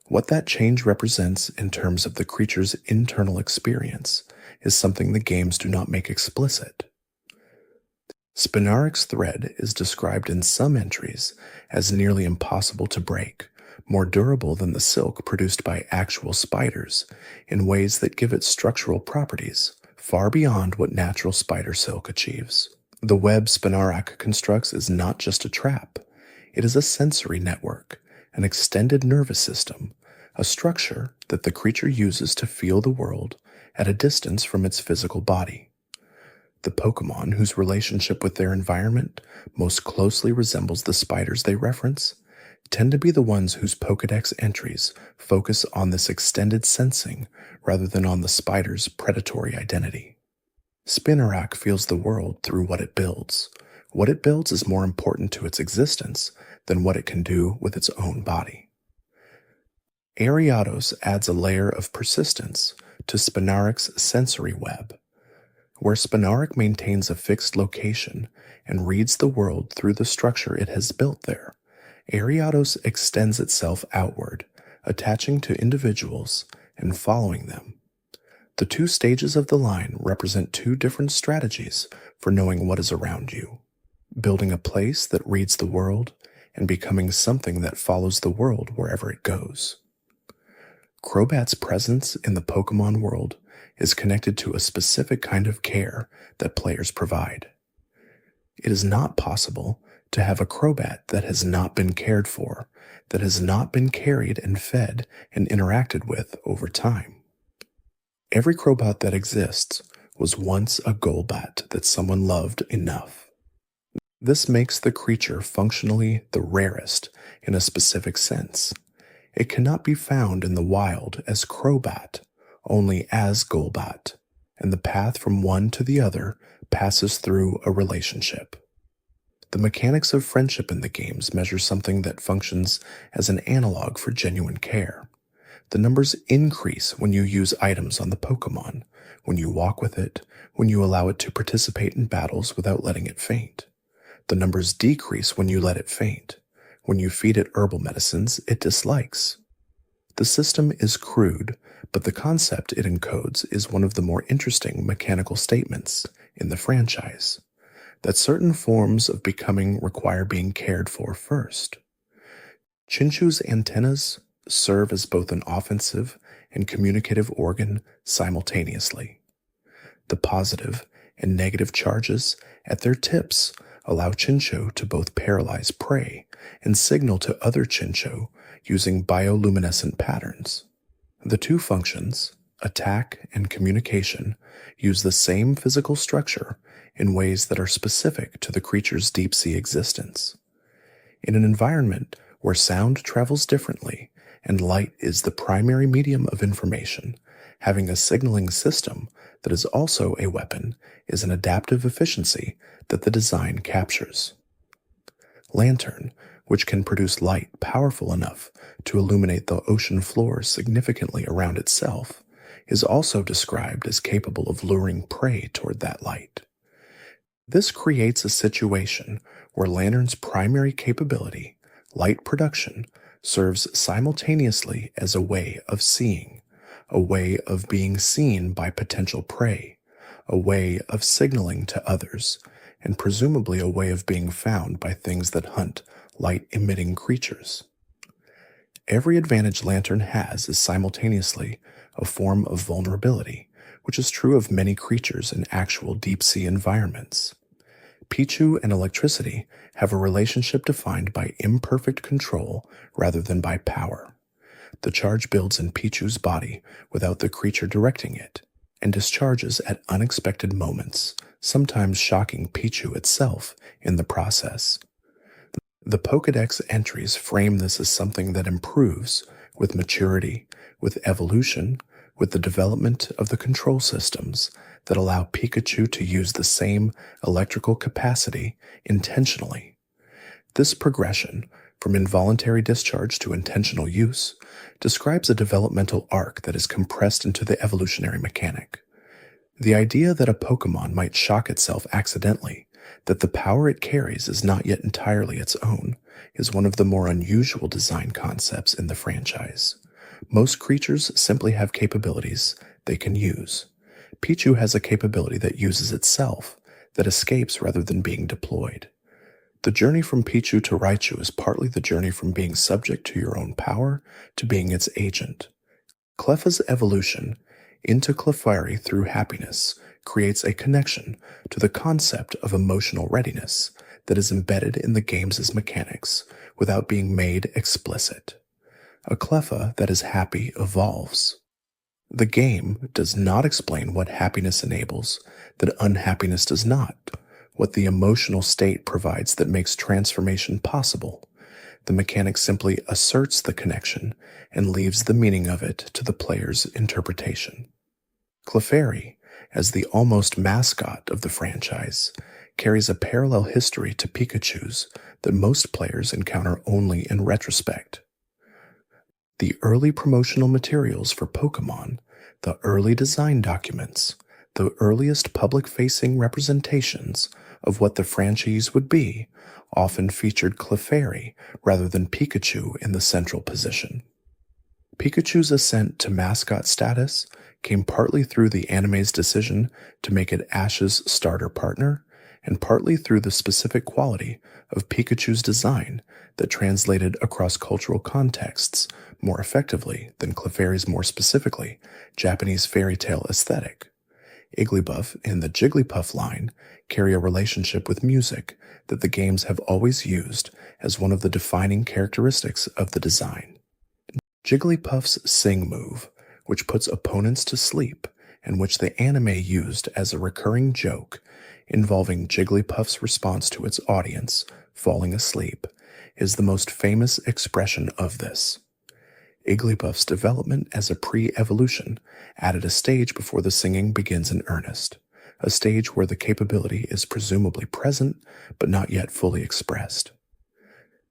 What that change represents in terms of the creature's internal experience is something the games do not make explicit. Spinaric's thread is described in some entries as nearly impossible to break, more durable than the silk produced by actual spiders, in ways that give it structural properties far beyond what natural spider silk achieves. The web Spinarac constructs is not just a trap, it is a sensory network, an extended nervous system, a structure that the creature uses to feel the world at a distance from its physical body. The Pokémon whose relationship with their environment most closely resembles the spiders they reference tend to be the ones whose Pokédex entries focus on this extended sensing rather than on the spider's predatory identity. Spinarak feels the world through what it builds. What it builds is more important to its existence than what it can do with its own body. Ariados adds a layer of persistence to Spinaric's sensory web. Where Spinaric maintains a fixed location and reads the world through the structure it has built there, Ariados extends itself outward, attaching to individuals and following them. The two stages of the line represent two different strategies for knowing what is around you: building a place that reads the world and becoming something that follows the world wherever it goes. Crobat's presence in the Pokemon world is connected to a specific kind of care that players provide. It is not possible to have a Crobat that has not been cared for, that has not been carried and fed and interacted with over time. Every Crobat that exists was once a Golbat that someone loved enough. This makes the creature functionally the rarest in a specific sense. It cannot be found in the wild as Crobat, only as Golbat, and the path from one to the other passes through a relationship. The mechanics of friendship in the games measure something that functions as an analog for genuine care. The numbers increase when you use items on the Pokemon, when you walk with it, when you allow it to participate in battles without letting it faint. The numbers decrease when you let it faint. When you feed it herbal medicines it dislikes. The system is crude, but the concept it encodes is one of the more interesting mechanical statements in the franchise, that certain forms of becoming require being cared for first. Chinchu's antennas serve as both an offensive and communicative organ simultaneously. The positive and negative charges at their tips allow Chinchou to both paralyze prey and signal to other Chinchou using bioluminescent patterns. The two functions, attack and communication, use the same physical structure in ways that are specific to the creature's deep-sea existence. In an environment where sound travels differently and light is the primary medium of information, having a signaling system that is also a weapon is an adaptive efficiency that the design captures. Lantern, which can produce light powerful enough to illuminate the ocean floor significantly around itself, is also described as capable of luring prey toward that light. This creates a situation where Lantern's primary capability, light production, serves simultaneously as a way of seeing, a way of being seen by potential prey, a way of signaling to others, and presumably a way of being found by things that hunt light-emitting creatures. Every advantage Lantern has is simultaneously a form of vulnerability, which is true of many creatures in actual deep-sea environments. Pichu and electricity have a relationship defined by imperfect control rather than by power. The charge builds in Pichu's body without the creature directing it, and discharges at unexpected moments, sometimes shocking Pichu itself in the process. The Pokédex entries frame this as something that improves with maturity, with evolution, with the development of the control systems that allow Pikachu to use the same electrical capacity intentionally. This progression, from involuntary discharge to intentional use, describes a developmental arc that is compressed into the evolutionary mechanic. The idea that a Pokémon might shock itself accidentally, that the power it carries is not yet entirely its own, is one of the more unusual design concepts in the franchise. Most creatures simply have capabilities they can use. Pichu has a capability that uses itself, that escapes rather than being deployed. The journey from Pichu to Raichu is partly the journey from being subject to your own power to being its agent. Clefairy's evolution into Clefairy through happiness creates a connection to the concept of emotional readiness that is embedded in the game's mechanics without being made explicit. A Clefairy that is happy evolves. The game does not explain what happiness enables that unhappiness does not, what the emotional state provides that makes transformation possible. The mechanic simply asserts the connection and leaves the meaning of it to the player's interpretation. Clefairy, as the almost mascot of the franchise, carries a parallel history to Pikachu's that most players encounter only in retrospect. The early promotional materials for Pokémon, the early design documents, the earliest public-facing representations of what the franchise would be, often featured Clefairy rather than Pikachu in the central position. Pikachu's ascent to mascot status came partly through the anime's decision to make it Ash's starter partner, and partly through the specific quality of Pikachu's design that translated across cultural contexts more effectively than Clefairy's more specifically Japanese fairy tale aesthetic. Igglybuff and the Jigglypuff line carry a relationship with music that the games have always used as one of the defining characteristics of the design. Jigglypuff's Sing move, which puts opponents to sleep, and which the anime used as a recurring joke involving Jigglypuff's response to its audience falling asleep, is the most famous expression of this. Igglybuff's development as a pre-evolution added a stage before the singing begins in earnest, a stage where the capability is presumably present but not yet fully expressed.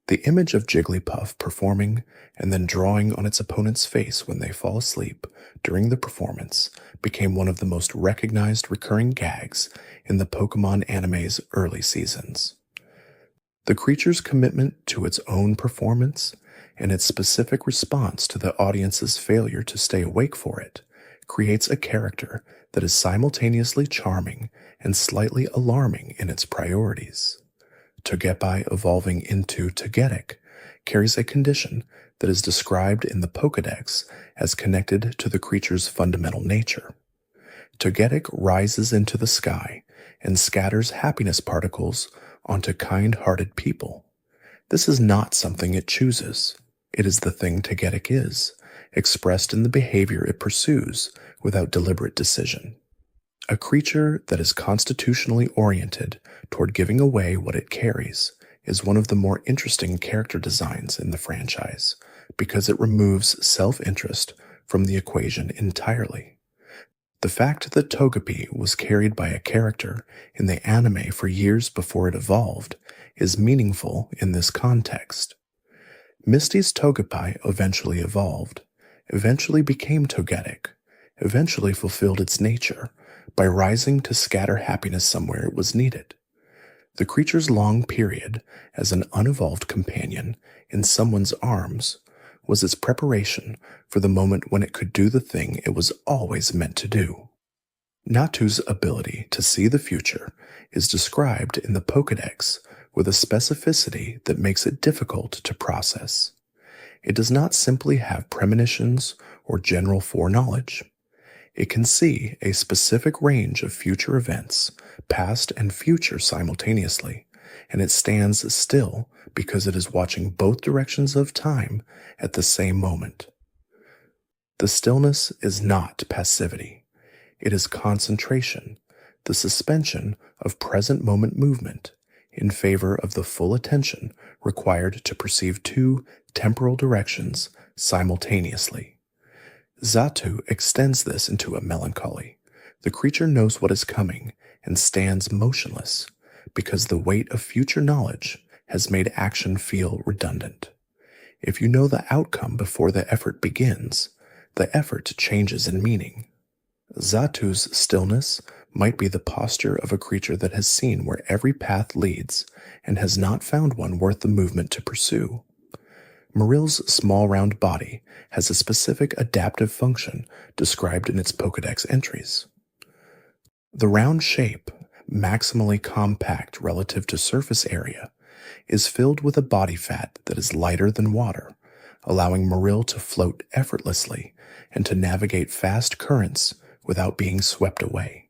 The image of Jigglypuff performing and then drawing on its opponent's face when they fall asleep during the performance became one of the most recognized recurring gags in the Pokemon anime's early seasons. The creature's commitment to its own performance and its specific response to the audience's failure to stay awake for it creates a character that is simultaneously charming and slightly alarming in its priorities. Togepi evolving into Togetic carries a condition that is described in the Pokédex as connected to the creature's fundamental nature. Togetic rises into the sky and scatters happiness particles onto kind-hearted people. This is not something it chooses. It is the thing Togetic is, expressed in the behavior it pursues without deliberate decision. A creature that is constitutionally oriented toward giving away what it carries is one of the more interesting character designs in the franchise because it removes self-interest from the equation entirely. The fact that Togepi was carried by a character in the anime for years before it evolved is meaningful in this context. Misty's Togepi eventually evolved, eventually became Togetic, eventually fulfilled its nature by rising to scatter happiness somewhere it was needed. The creature's long period as an unevolved companion in someone's arms was its preparation for the moment when it could do the thing it was always meant to do. Natu's ability to see the future is described in the Pokédex with a specificity that makes it difficult to process. It does not simply have premonitions or general foreknowledge. It can see a specific range of future events, past and future simultaneously, and it stands still because it is watching both directions of time at the same moment. The stillness is not passivity. It is concentration, the suspension of present moment movement in favor of the full attention required to perceive two temporal directions simultaneously. Zatu extends this into a melancholy. The creature knows what is coming and stands motionless because the weight of future knowledge has made action feel redundant. If you know the outcome before the effort begins, the effort changes in meaning. Zatu's stillness might be the posture of a creature that has seen where every path leads and has not found one worth the movement to pursue. Marill's small round body has a specific adaptive function described in its Pokédex entries. The round shape, maximally compact relative to surface area, is filled with a body fat that is lighter than water, allowing Marill to float effortlessly and to navigate fast currents without being swept away.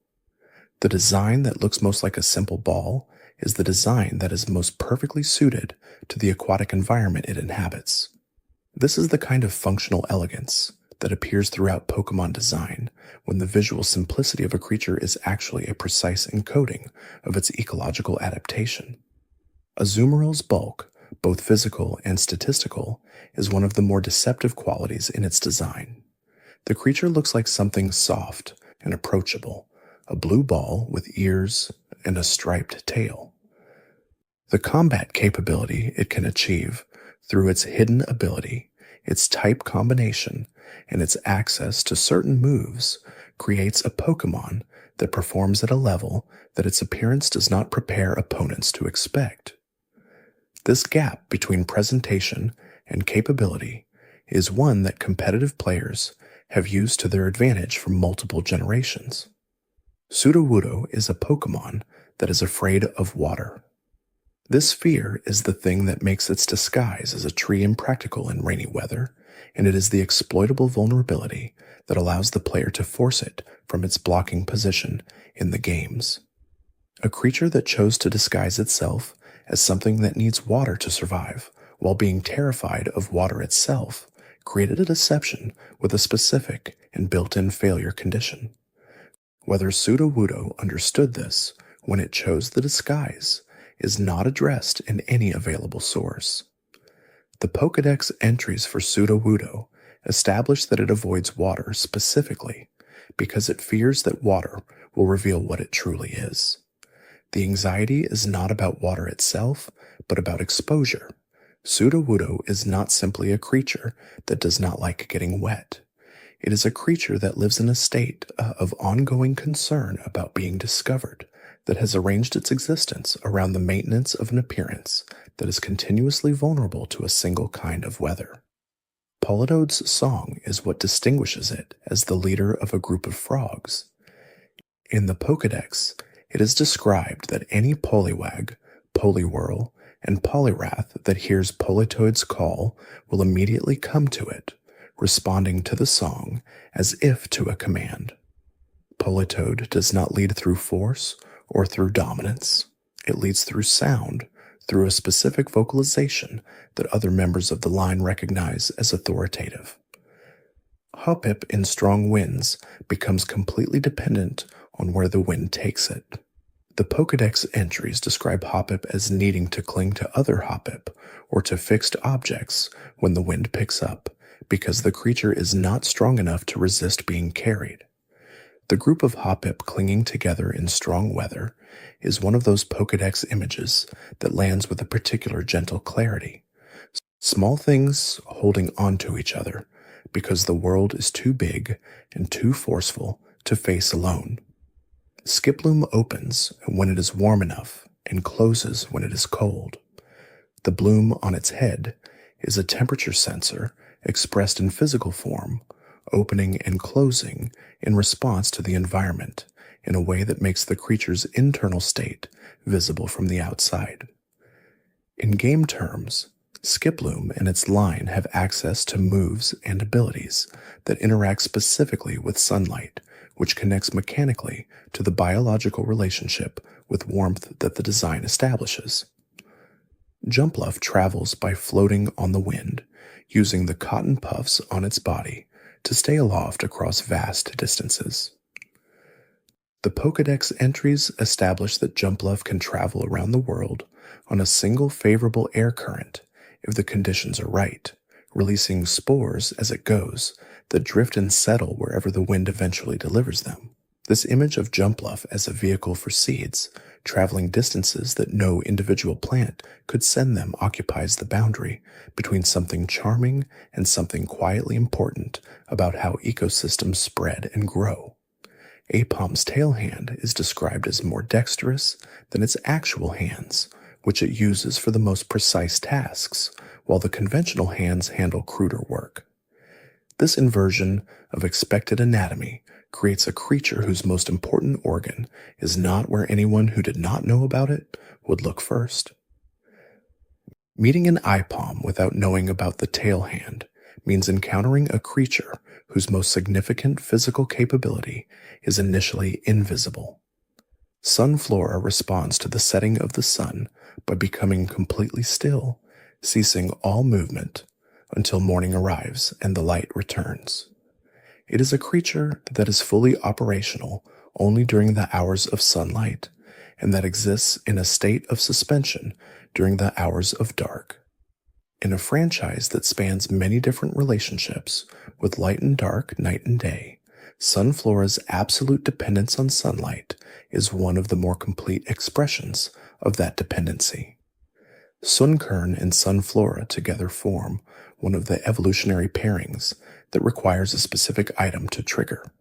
The design that looks most like a simple ball is the design that is most perfectly suited to the aquatic environment it inhabits. This is the kind of functional elegance that appears throughout Pokemon design when the visual simplicity of a creature is actually a precise encoding of its ecological adaptation. Azumarill's bulk, both physical and statistical, is one of the more deceptive qualities in its design. The creature looks like something soft and approachable, a blue ball with ears and a striped tail. The combat capability it can achieve through its hidden ability, its type combination, and its access to certain moves creates a Pokemon that performs at a level that its appearance does not prepare opponents to expect. This gap between presentation and capability is one that competitive players have used to their advantage for multiple generations. Sudowoodo is a Pokemon that is afraid of water. This fear is the thing that makes its disguise as a tree impractical in rainy weather, and it is the exploitable vulnerability that allows the player to force it from its blocking position in the games. A creature that chose to disguise itself as something that needs water to survive, while being terrified of water itself, created a deception with a specific and built-in failure condition. Whether Sudowoodo understood this when it chose the disguise is not addressed in any available source. The Pokédex entries for Sudowoodo establish that it avoids water specifically because it fears that water will reveal what it truly is. The anxiety is not about water itself, but about exposure. Sudowoodo is not simply a creature that does not like getting wet. It is a creature that lives in a state of ongoing concern about being discovered, that has arranged its existence around the maintenance of an appearance that is continuously vulnerable to a single kind of weather. Politoed's song is what distinguishes it as the leader of a group of frogs. In the Pokédex, it is described that any Poliwag, Poliwhirl, and Poliwrath that hears Politoed's call will immediately come to it, responding to the song as if to a command. Politoed does not lead through force or through dominance. It leads through sound, through a specific vocalization that other members of the line recognize as authoritative. Hoppip in strong winds becomes completely dependent on where the wind takes it. The Pokédex entries describe Hoppip as needing to cling to other Hoppip or to fixed objects when the wind picks up, because the creature is not strong enough to resist being carried. The group of Hoppip clinging together in strong weather is one of those Pokédex images that lands with a particular gentle clarity. Small things holding onto each other because the world is too big and too forceful to face alone. Skiploom opens when it is warm enough and closes when it is cold. The bloom on its head is a temperature sensor expressed in physical form, opening and closing in response to the environment in a way that makes the creature's internal state visible from the outside. In game terms, Skiploom and its line have access to moves and abilities that interact specifically with sunlight, which connects mechanically to the biological relationship with warmth that the design establishes. Jumpluff travels by floating on the wind, using the cotton puffs on its body to stay aloft across vast distances. The Pokédex entries establish that Jumpluff can travel around the world on a single favorable air current if the conditions are right, releasing spores as it goes that drift and settle wherever the wind eventually delivers them. This image of Jumpluff as a vehicle for seeds, traveling distances that no individual plant could send them, occupies the boundary between something charming and something quietly important about how ecosystems spread and grow. Aipom's tail hand is described as more dexterous than its actual hands, which it uses for the most precise tasks, while the conventional hands handle cruder work. This inversion of expected anatomy creates a creature whose most important organ is not where anyone who did not know about it would look first. Meeting an Aipom without knowing about the tail hand means encountering a creature whose most significant physical capability is initially invisible. Sunflora responds to the setting of the sun by becoming completely still, ceasing all movement until morning arrives and the light returns. It is a creature that is fully operational only during the hours of sunlight, and that exists in a state of suspension during the hours of dark. In a franchise that spans many different relationships with light and dark, night and day, Sunflora's absolute dependence on sunlight is one of the more complete expressions of that dependency. Sunkern and Sunflora together form one of the evolutionary pairings that requires a specific item to trigger.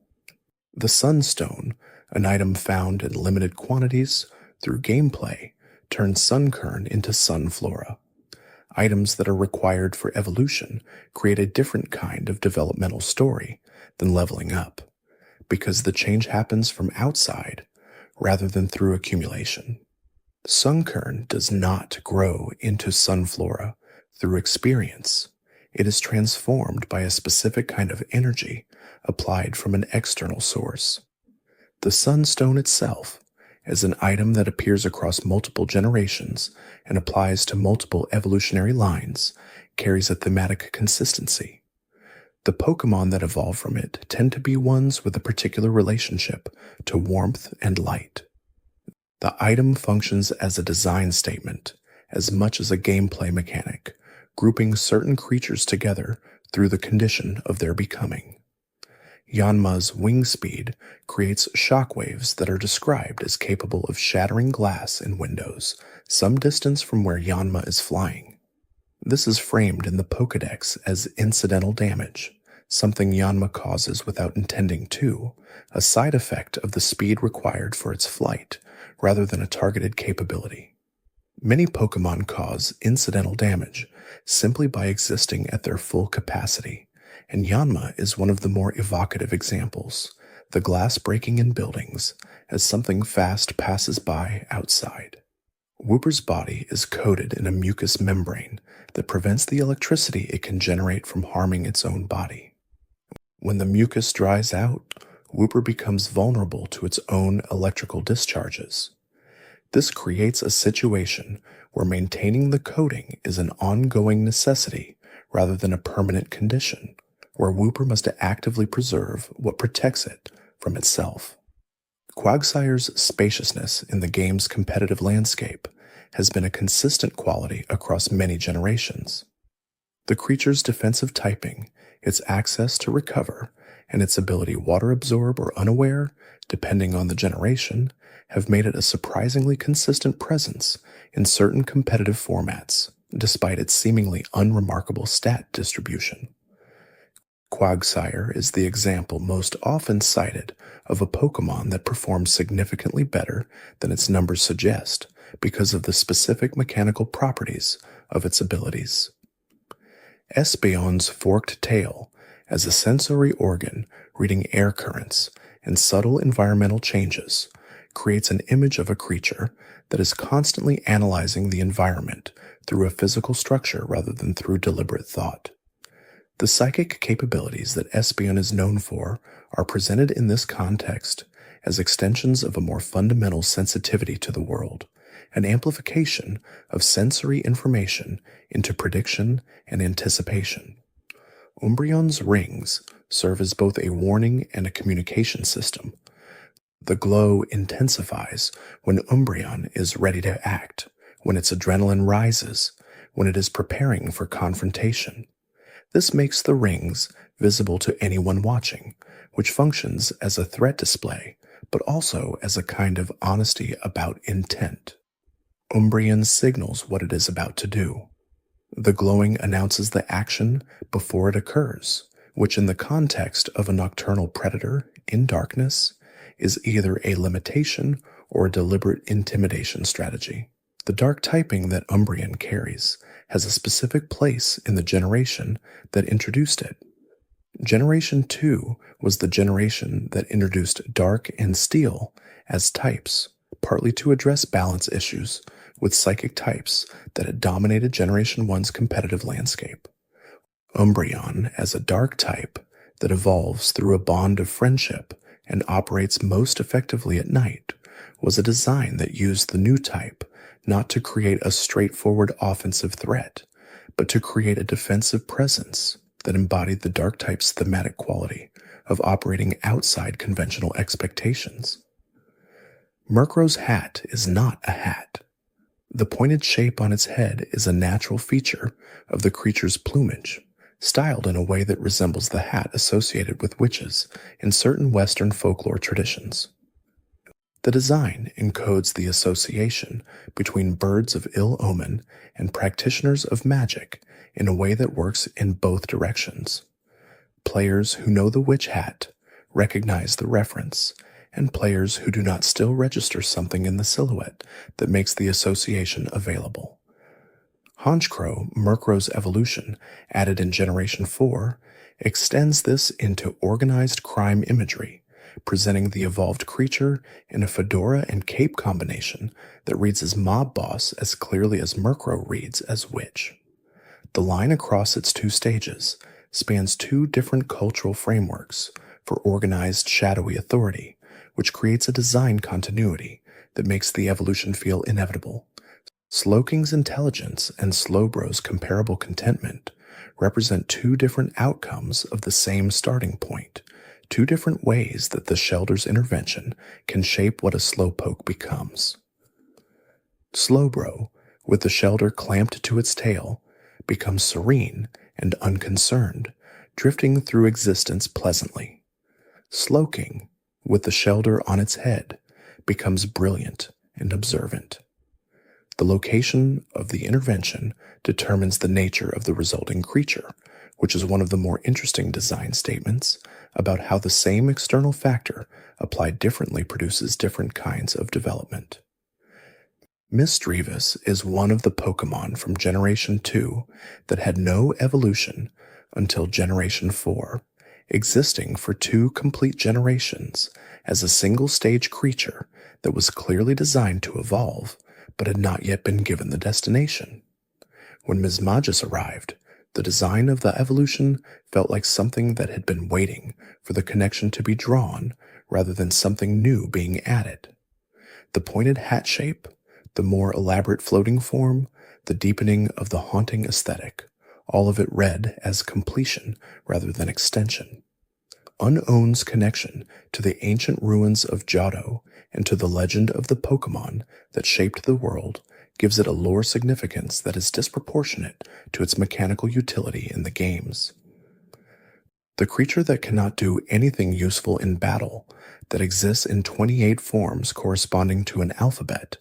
The Sunstone, an item found in limited quantities through gameplay, turns Sunkern into Sunflora. Items that are required for evolution create a different kind of developmental story than leveling up, because the change happens from outside rather than through accumulation. Sunkern does not grow into sunflora through experience. It is transformed by a specific kind of energy applied from an external source. The sunstone itself, as an item that appears across multiple generations and applies to multiple evolutionary lines, carries a thematic consistency. The Pokemon that evolve from it tend to be ones with a particular relationship to warmth and light. The item functions as a design statement as much as a gameplay mechanic, grouping certain creatures together through the condition of their becoming. Yanma's wing speed creates shockwaves that are described as capable of shattering glass and windows some distance from where Yanma is flying. This is framed in the Pokédex as incidental damage, something Yanma causes without intending to, a side effect of the speed required for its flight, rather than a targeted capability. Many Pokémon cause incidental damage simply by existing at their full capacity, and Yanma is one of the more evocative examples, the glass breaking in buildings as something fast passes by outside. Wooper's body is coated in a mucous membrane that prevents the electricity it can generate from harming its own body. When the mucus dries out, Wooper becomes vulnerable to its own electrical discharges. This creates a situation where maintaining the coating is an ongoing necessity rather than a permanent condition, where Wooper must actively preserve what protects it from itself. Quagsire's spaciousness in the game's competitive landscape has been a consistent quality across many generations. The creature's defensive typing, its access to recover, and its ability water absorb or unaware, depending on the generation, have made it a surprisingly consistent presence in certain competitive formats, despite its seemingly unremarkable stat distribution. Quagsire is the example most often cited of a Pokemon that performs significantly better than its numbers suggest because of the specific mechanical properties of its abilities. Espeon's forked tail, as a sensory organ reading air currents and subtle environmental changes, creates an image of a creature that is constantly analyzing the environment through a physical structure rather than through deliberate thought. The psychic capabilities that Espeon is known for are presented in this context as extensions of a more fundamental sensitivity to the world, an amplification of sensory information into prediction and anticipation. Umbreon's rings serve as both a warning and a communication system. The glow intensifies when Umbreon is ready to act, when its adrenaline rises, when it is preparing for confrontation. This makes the rings visible to anyone watching, which functions as a threat display, but also as a kind of honesty about intent. Umbreon signals what it is about to do. The glowing announces the action before it occurs, which in the context of a nocturnal predator in darkness is either a limitation or a deliberate intimidation strategy. The dark typing that Umbreon carries has a specific place in the generation that introduced it. Generation 2 was the generation that introduced Dark and Steel as types, partly to address balance issues with psychic types that had dominated Generation 1's competitive landscape. Umbreon, as a dark type that evolves through a bond of friendship and operates most effectively at night, was a design that used the new type not to create a straightforward offensive threat, but to create a defensive presence that embodied the dark type's thematic quality of operating outside conventional expectations. Murkrow's hat is not a hat. The pointed shape on its head is a natural feature of the creature's plumage, styled in a way that resembles the hat associated with witches in certain Western folklore traditions. The design encodes the association between birds of ill omen and practitioners of magic in a way that works in both directions. Players who know the witch hat recognize the reference, and players who do not still register something in the silhouette that makes the association available. Honchkrow, Murkrow's evolution, added in Generation 4, extends this into organized crime imagery presenting the evolved creature in a fedora and cape combination that reads as mob boss as clearly as Murkrow reads as witch. The line across its two stages spans two different cultural frameworks for organized shadowy authority, which creates a design continuity that makes the evolution feel inevitable. Slowking's intelligence and Slowbro's comparable contentment represent two different outcomes of the same starting point, two different ways that the Shelder's intervention can shape what a Slowpoke becomes. Slowbro, with the Shelder clamped to its tail, becomes serene and unconcerned, drifting through existence pleasantly. Slowking, with the Shelder on its head, becomes brilliant and observant. The location of the intervention determines the nature of the resulting creature, which is one of the more interesting design statements about how the same external factor applied differently produces different kinds of development. Misdreavus is one of the Pokémon from Generation 2 that had no evolution until Generation 4, existing for 2 complete generations as a single-stage creature that was clearly designed to evolve, but had not yet been given the destination. When Mismagius arrived, the design of the evolution felt like something that had been waiting for the connection to be drawn rather than something new being added. The pointed hat shape, the more elaborate floating form, the deepening of the haunting aesthetic, all of it read as completion rather than extension. Unown's connection to the ancient ruins of Johto and to the legend of the Pokémon that shaped the world gives it a lore significance that is disproportionate to its mechanical utility in the games. The creature that cannot do anything useful in battle, that exists in 28 forms corresponding to an alphabet,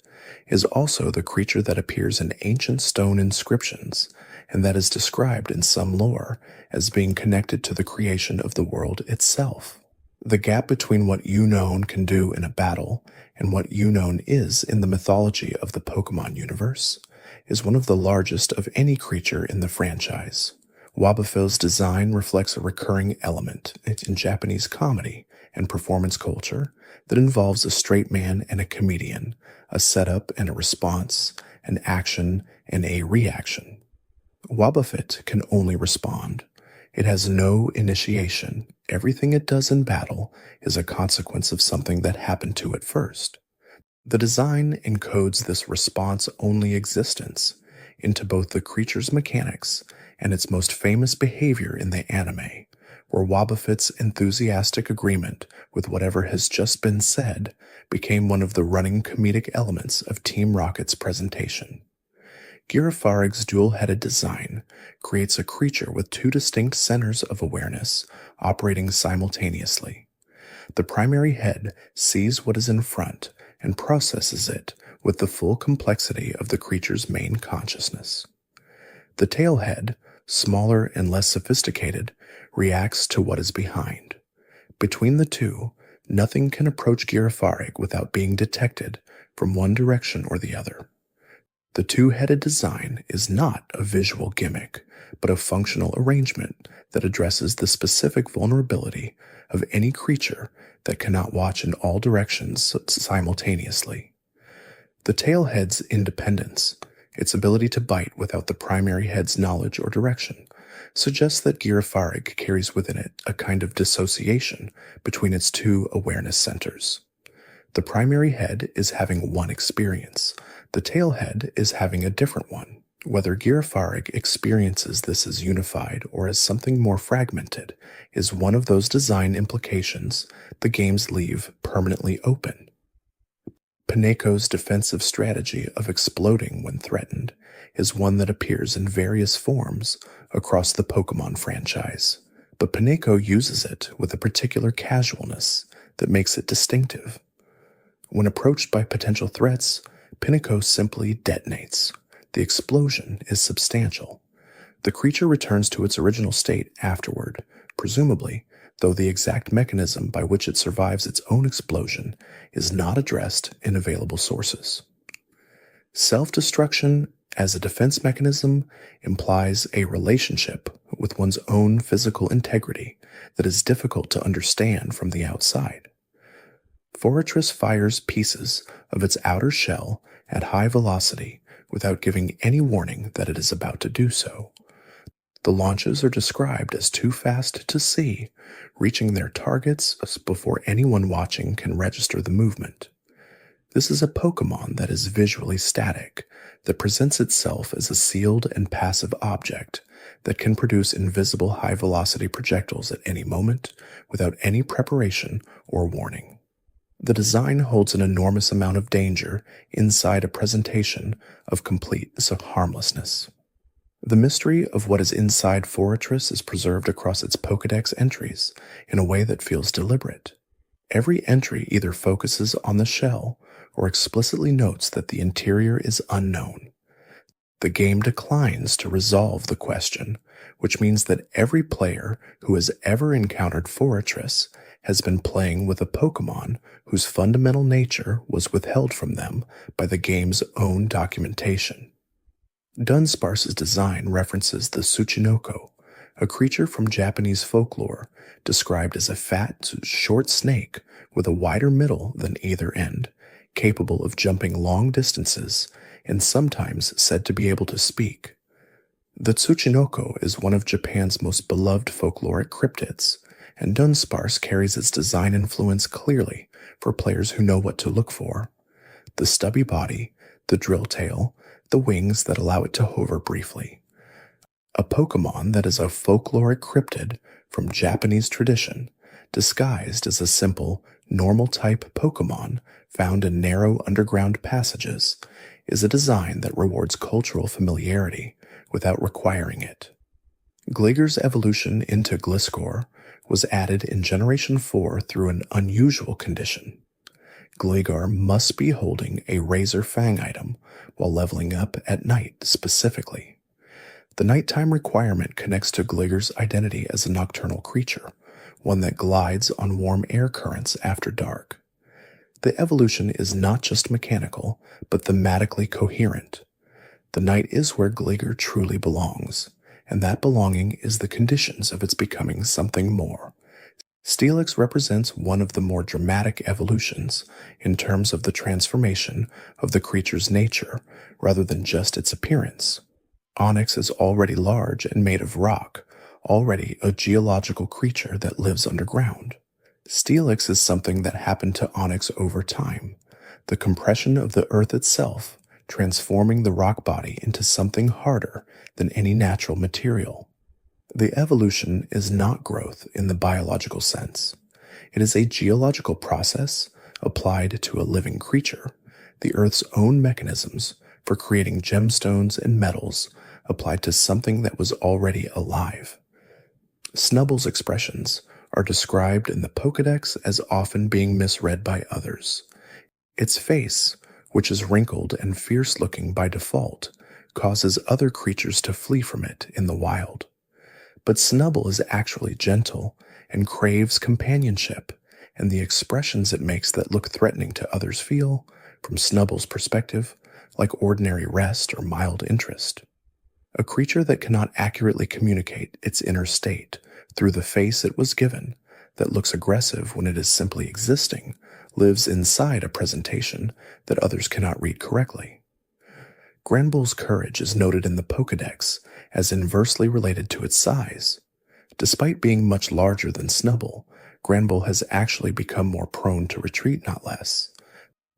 is also the creature that appears in ancient stone inscriptions, and that is described in some lore as being connected to the creation of the world itself. The gap between what Unown can do in a battle and what Unown is in the mythology of the Pokémon universe is one of the largest of any creature in the franchise. Wobbuffet's design reflects a recurring element in Japanese comedy and performance culture that involves a straight man and a comedian, a setup and a response, an action and a reaction. Wobbuffet can only respond. It has no initiation. Everything it does in battle is a consequence of something that happened to it first. The design encodes this response-only existence into both the creature's mechanics and its most famous behavior in the anime, where Wobbuffet's enthusiastic agreement with whatever has just been said became one of the running comedic elements of Team Rocket's presentation. Girafarig's dual-headed design creates a creature with two distinct centers of awareness operating simultaneously. The primary head sees what is in front and processes it with the full complexity of the creature's main consciousness. The tail head, smaller and less sophisticated, reacts to what is behind. Between the two, nothing can approach Girafarig without being detected from one direction or the other. The two-headed design is not a visual gimmick, but a functional arrangement that addresses the specific vulnerability of any creature that cannot watch in all directions simultaneously. The tail head's independence, its ability to bite without the primary head's knowledge or direction, suggests that Girafarig carries within it a kind of dissociation between its two awareness centers. The primary head is having one experience. The tail head is having a different one. Whether Girafarig experiences this as unified or as something more fragmented is one of those design implications the games leave permanently open. Pineco's defensive strategy of exploding when threatened is one that appears in various forms across the Pokémon franchise, but Pineco uses it with a particular casualness that makes it distinctive. When approached by potential threats, Pineco simply detonates. The explosion is substantial. The creature returns to its original state afterward, presumably, though the exact mechanism by which it survives its own explosion is not addressed in available sources. Self-destruction as a defense mechanism implies a relationship with one's own physical integrity that is difficult to understand from the outside. Forretress fires pieces of its outer shell at high velocity without giving any warning that it is about to do so. The launches are described as too fast to see, reaching their targets before anyone watching can register the movement. This is a Pokémon that is visually static, that presents itself as a sealed and passive object that can produce invisible high-velocity projectiles at any moment without any preparation or warning. The design holds an enormous amount of danger inside a presentation of complete harmlessness. The mystery of what is inside Forretress is preserved across its Pokédex entries in a way that feels deliberate. Every entry either focuses on the shell or explicitly notes that the interior is unknown. The game declines to resolve the question, which means that every player who has ever encountered Forretress has been playing with a Pokémon whose fundamental nature was withheld from them by the game's own documentation. Dunsparce's design references the Tsuchinoko, a creature from Japanese folklore described as a fat, short snake with a wider middle than either end, capable of jumping long distances and sometimes said to be able to speak. The Tsuchinoko is one of Japan's most beloved folkloric cryptids, and Dunsparce carries its design influence clearly for players who know what to look for. The stubby body, the drill tail, the wings that allow it to hover briefly. A Pokémon that is a folkloric cryptid from Japanese tradition, disguised as a simple, normal-type Pokémon found in narrow underground passages, is a design that rewards cultural familiarity without requiring it. Gligar's evolution into Gliscor was added in Generation 4 through an unusual condition. Gligar must be holding a Razor Fang item while leveling up at night specifically. The nighttime requirement connects to Gligar's identity as a nocturnal creature, one that glides on warm air currents after dark. The evolution is not just mechanical, but thematically coherent. The night is where Gligar truly belongs, and that belonging is the conditions of its becoming something more. Steelix represents one of the more dramatic evolutions in terms of the transformation of the creature's nature rather than just its appearance. Onix is already large and made of rock, already a geological creature that lives underground. Steelix is something that happened to Onix over time, the compression of the earth itself, transforming the rock body into something harder than any natural material. The evolution is not growth in the biological sense. It is a geological process applied to a living creature, the Earth's own mechanisms for creating gemstones and metals applied to something that was already alive. Snubble's expressions are described in the Pokédex as often being misread by others. Its face, which is wrinkled and fierce-looking by default, causes other creatures to flee from it in the wild. But Snubbull is actually gentle and craves companionship, and the expressions it makes that look threatening to others feel, from Snubbull's perspective, like ordinary rest or mild interest. A creature that cannot accurately communicate its inner state through the face it was given, that looks aggressive when it is simply existing, lives inside a presentation that others cannot read correctly. Granbull's courage is noted in the Pokédex as inversely related to its size. Despite being much larger than Snubbull, Granbull has actually become more prone to retreat, not less.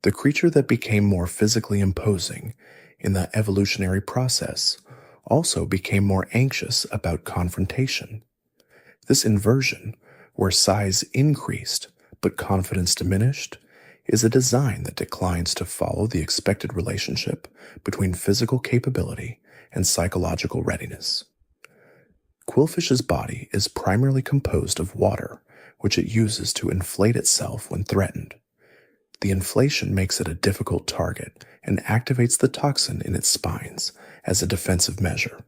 The creature that became more physically imposing in the evolutionary process also became more anxious about confrontation. This inversion, where size increased but confidence diminished, is a design that declines to follow the expected relationship between physical capability and psychological readiness. Qwilfish's body is primarily composed of water, which it uses to inflate itself when threatened. The inflation makes it a difficult target and activates the toxin in its spines as a defensive measure.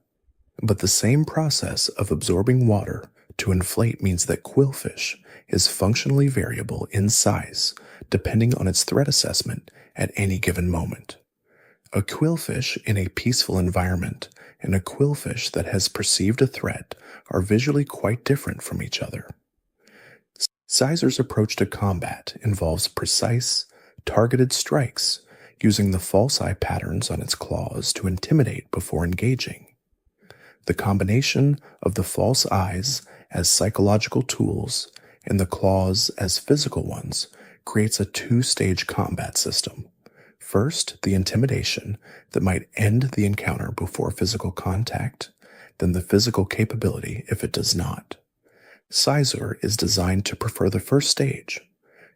But the same process of absorbing water to inflate means that Qwilfish is functionally variable in size depending on its threat assessment at any given moment. A Qwilfish in a peaceful environment and a Qwilfish that has perceived a threat are visually quite different from each other. Sizer's approach to combat involves precise, targeted strikes using the false eye patterns on its claws to intimidate before engaging. The combination of the false eyes as psychological tools and the claws as physical ones creates a two-stage combat system. First, the intimidation that might end the encounter before physical contact, then the physical capability if it does not. Sizer is designed to prefer the first stage.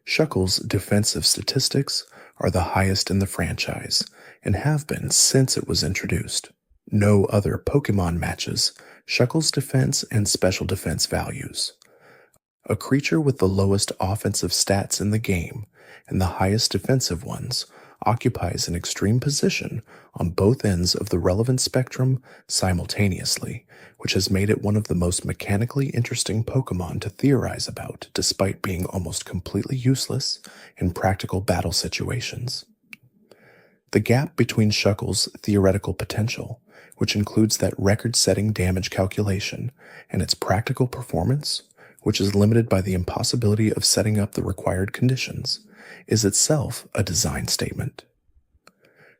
Shuckle's defensive statistics are the highest in the franchise and have been since it was introduced. No other Pokemon matches Shuckle's defense and special defense values. A creature with the lowest offensive stats in the game and the highest defensive ones occupies an extreme position on both ends of the relevant spectrum simultaneously, which has made it one of the most mechanically interesting Pokemon to theorize about, despite being almost completely useless in practical battle situations. The gap between Shuckle's theoretical potential, which includes that record-setting damage calculation, and its practical performance, which is limited by the impossibility of setting up the required conditions, is itself a design statement.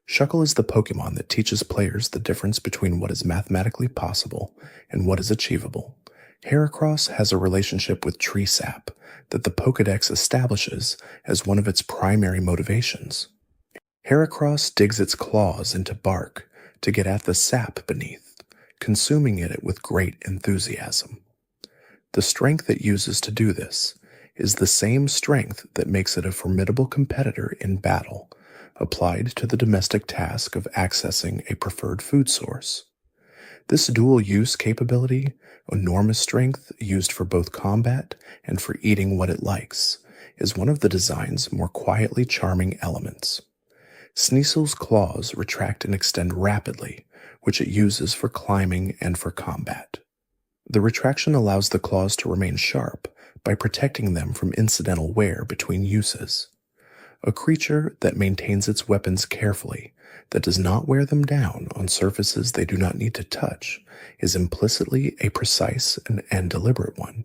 Shuckle is the Pokemon that teaches players the difference between what is mathematically possible and what is achievable. Heracross has a relationship with tree sap that the Pokédex establishes as one of its primary motivations. Heracross digs its claws into bark to get at the sap beneath, consuming it with great enthusiasm. The strength it uses to do this is the same strength that makes it a formidable competitor in battle, applied to the domestic task of accessing a preferred food source. This dual-use capability, enormous strength used for both combat and for eating what it likes, is one of the design's more quietly charming elements. Sneasel's claws retract and extend rapidly, which it uses for climbing and for combat. The retraction allows the claws to remain sharp by protecting them from incidental wear between uses. A creature that maintains its weapons carefully, that does not wear them down on surfaces they do not need to touch, is implicitly a precise and deliberate one.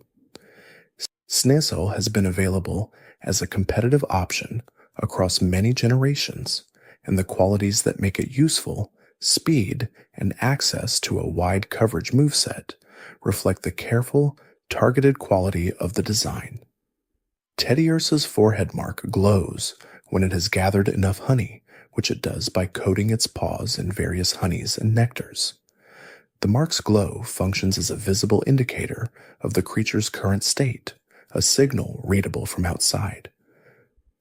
Sneasel has been available as a competitive option across many generations, and the qualities that make it useful, speed, and access to a wide coverage moveset, reflect the careful, targeted quality of the design. Teddiursa's forehead mark glows when it has gathered enough honey, which it does by coating its paws in various honeys and nectars. The mark's glow functions as a visible indicator of the creature's current state, a signal readable from outside.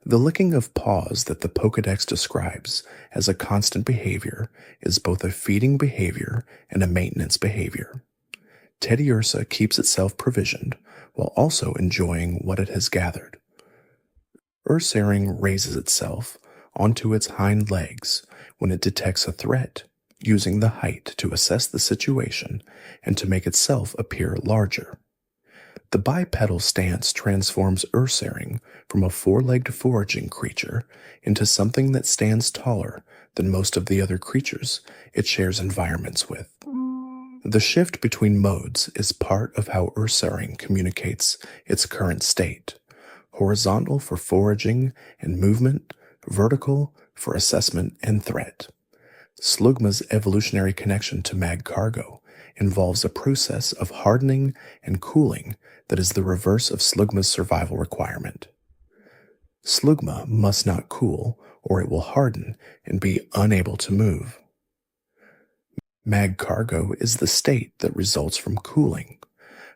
The licking of paws that the Pokédex describes as a constant behavior is both a feeding behavior and a maintenance behavior. Teddiursa keeps itself provisioned while also enjoying what it has gathered. Ursaring raises itself onto its hind legs when it detects a threat, using the height to assess the situation and to make itself appear larger. The bipedal stance transforms Ursaring from a four-legged foraging creature into something that stands taller than most of the other creatures it shares environments with. The shift between modes is part of how Ursaring communicates its current state: horizontal for foraging and movement, vertical for assessment and threat. Slugma's evolutionary connection to Magcargo involves a process of hardening and cooling that is the reverse of Slugma's survival requirement. Slugma must not cool, or it will harden and be unable to move. Magcargo is the state that results from cooling,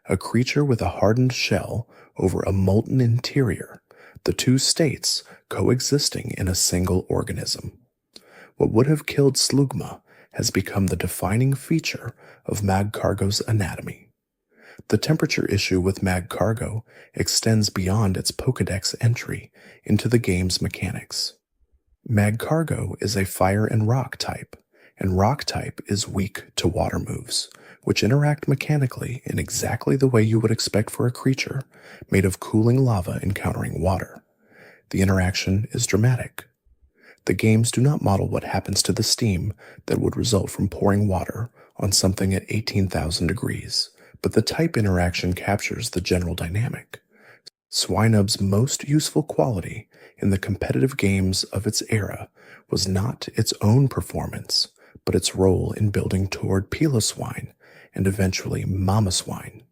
a creature with a hardened shell over a molten interior, the two states coexisting in a single organism. What would have killed Slugma has become the defining feature of Magcargo's anatomy. The temperature issue with Magcargo extends beyond its Pokédex entry into the game's mechanics. Magcargo is a fire and rock type, and rock type is weak to water moves, which interact mechanically in exactly the way you would expect for a creature made of cooling lava encountering water. The interaction is dramatic. The games do not model what happens to the steam that would result from pouring water on something at 18,000 degrees, but the type interaction captures the general dynamic. Swinub's most useful quality in the competitive games of its era was not its own performance, but its role in building toward Piloswine and eventually Mamoswine.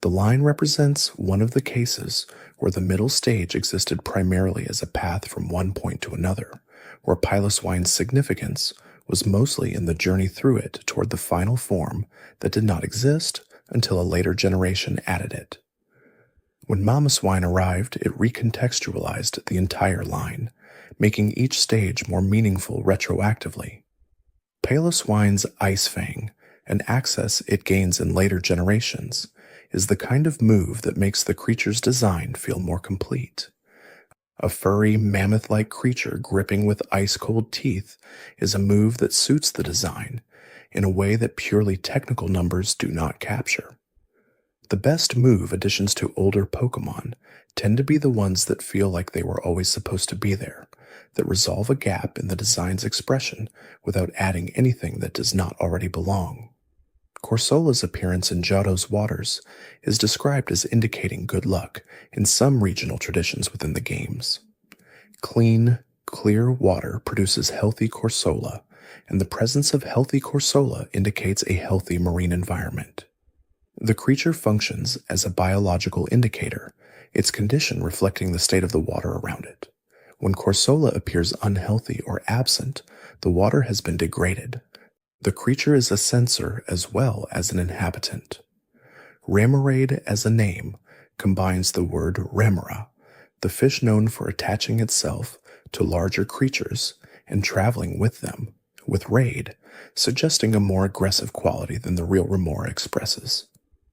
The line represents one of the cases where the middle stage existed primarily as a path from one point to another, where Piloswine's significance was mostly in the journey through it toward the final form that did not exist until a later generation added it. When Mamoswine arrived, it recontextualized the entire line, making each stage more meaningful retroactively. Piloswine's Ice Fang, an access it gains in later generations, is the kind of move that makes the creature's design feel more complete. A furry, mammoth-like creature gripping with ice-cold teeth is a move that suits the design in a way that purely technical numbers do not capture. The best move additions to older Pokémon tend to be the ones that feel like they were always supposed to be there, that resolve a gap in the design's expression without adding anything that does not already belong. Corsola's appearance in Johto's waters is described as indicating good luck in some regional traditions within the games. Clean, clear water produces healthy Corsola, and the presence of healthy Corsola indicates a healthy marine environment. The creature functions as a biological indicator, its condition reflecting the state of the water around it. When Corsola appears unhealthy or absent, the water has been degraded. The creature is a sensor as well as an inhabitant. Remoraid as a name combines the word remora, the fish known for attaching itself to larger creatures and traveling with them, with raid, suggesting a more aggressive quality than the real Remora expresses.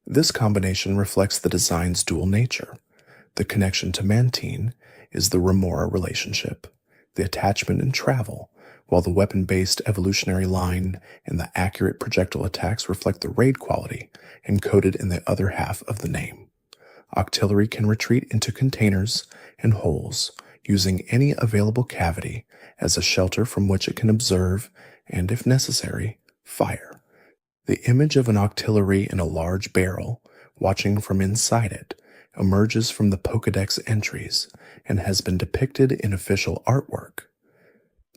This combination reflects the design's dual nature. The connection to Mantine is the Remora relationship, the attachment and travel, while the weapon-based evolutionary line and the accurate projectile attacks reflect the raid quality encoded in the other half of the name. Octillery can retreat into containers and holes, using any available cavity as a shelter from which it can observe and, if necessary, fire. The image of an octillery in a large barrel, watching from inside it, emerges from the Pokédex entries and has been depicted in official artwork.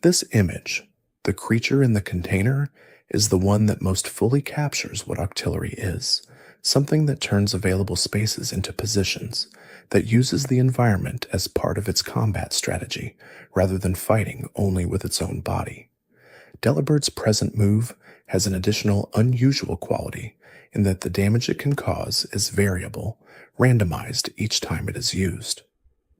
This image, the creature in the container, is the one that most fully captures what octillery is, something that turns available spaces into positions, that uses the environment as part of its combat strategy, rather than fighting only with its own body. Delibird's present move has an additional unusual quality in that the damage it can cause is variable, randomized each time it is used.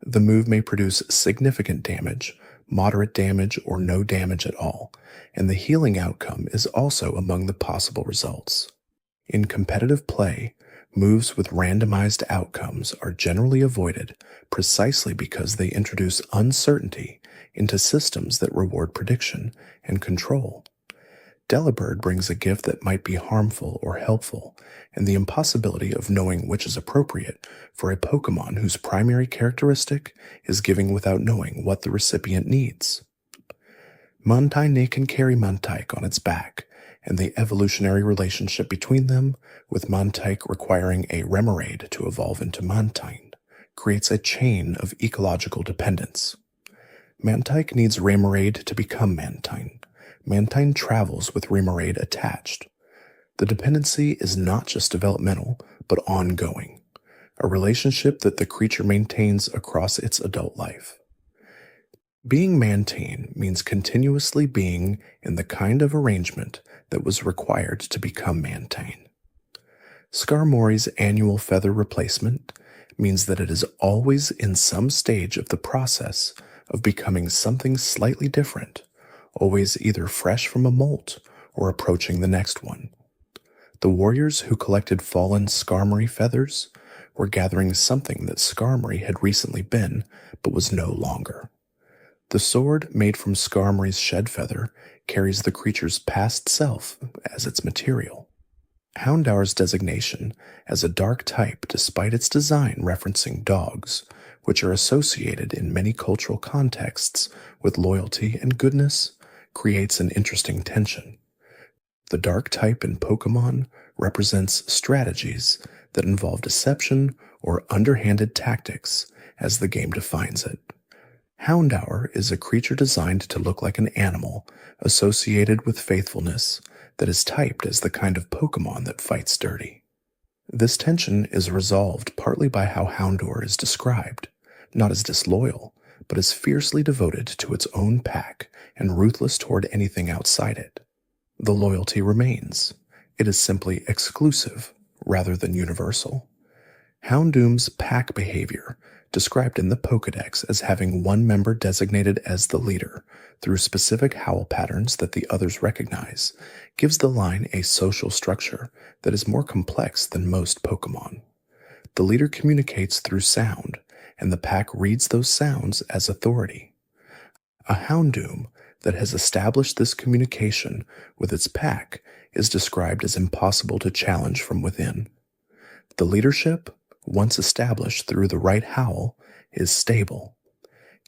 The move may produce significant damage, moderate damage, or no damage at all, and the healing outcome is also among the possible results. In competitive play, moves with randomized outcomes are generally avoided precisely because they introduce uncertainty into systems that reward prediction and control. Delibird brings a gift that might be harmful or helpful, and the impossibility of knowing which is appropriate for a Pokémon whose primary characteristic is giving without knowing what the recipient needs. Mantine can carry Mantyke on its back, and the evolutionary relationship between them, with Mantyke requiring a Remoraid to evolve into Mantine, creates a chain of ecological dependence. Mantyke needs Remoraid to become Mantine. Mantine travels with Remoraid attached. The dependency is not just developmental, but ongoing, a relationship that the creature maintains across its adult life. Being Mantine means continuously being in the kind of arrangement that was required to become Mantine. Skarmory's annual feather replacement means that it is always in some stage of the process of becoming something slightly different, always either fresh from a molt or approaching the next one. The warriors who collected fallen Skarmory feathers were gathering something that Skarmory had recently been, but was no longer. The sword made from Skarmory's shed feather carries the creature's past self as its material. Houndour's designation as a dark type despite its design referencing dogs, which are associated in many cultural contexts with loyalty and goodness, creates an interesting tension. The dark type in Pokémon represents strategies that involve deception or underhanded tactics, as the game defines it. Houndour is a creature designed to look like an animal, associated with faithfulness, that is typed as the kind of Pokemon that fights dirty. This tension is resolved partly by how Houndour is described, not as disloyal, but as fiercely devoted to its own pack and ruthless toward anything outside it. The loyalty remains. It is simply exclusive rather than universal. Houndoom's pack behavior, described in the Pokédex as having one member designated as the leader through specific howl patterns that the others recognize, gives the line a social structure that is more complex than most Pokémon. The leader communicates through sound, and the pack reads those sounds as authority. A Houndoom that has established this communication with its pack is described as impossible to challenge from within. The leadership, once established through the right howl, is stable.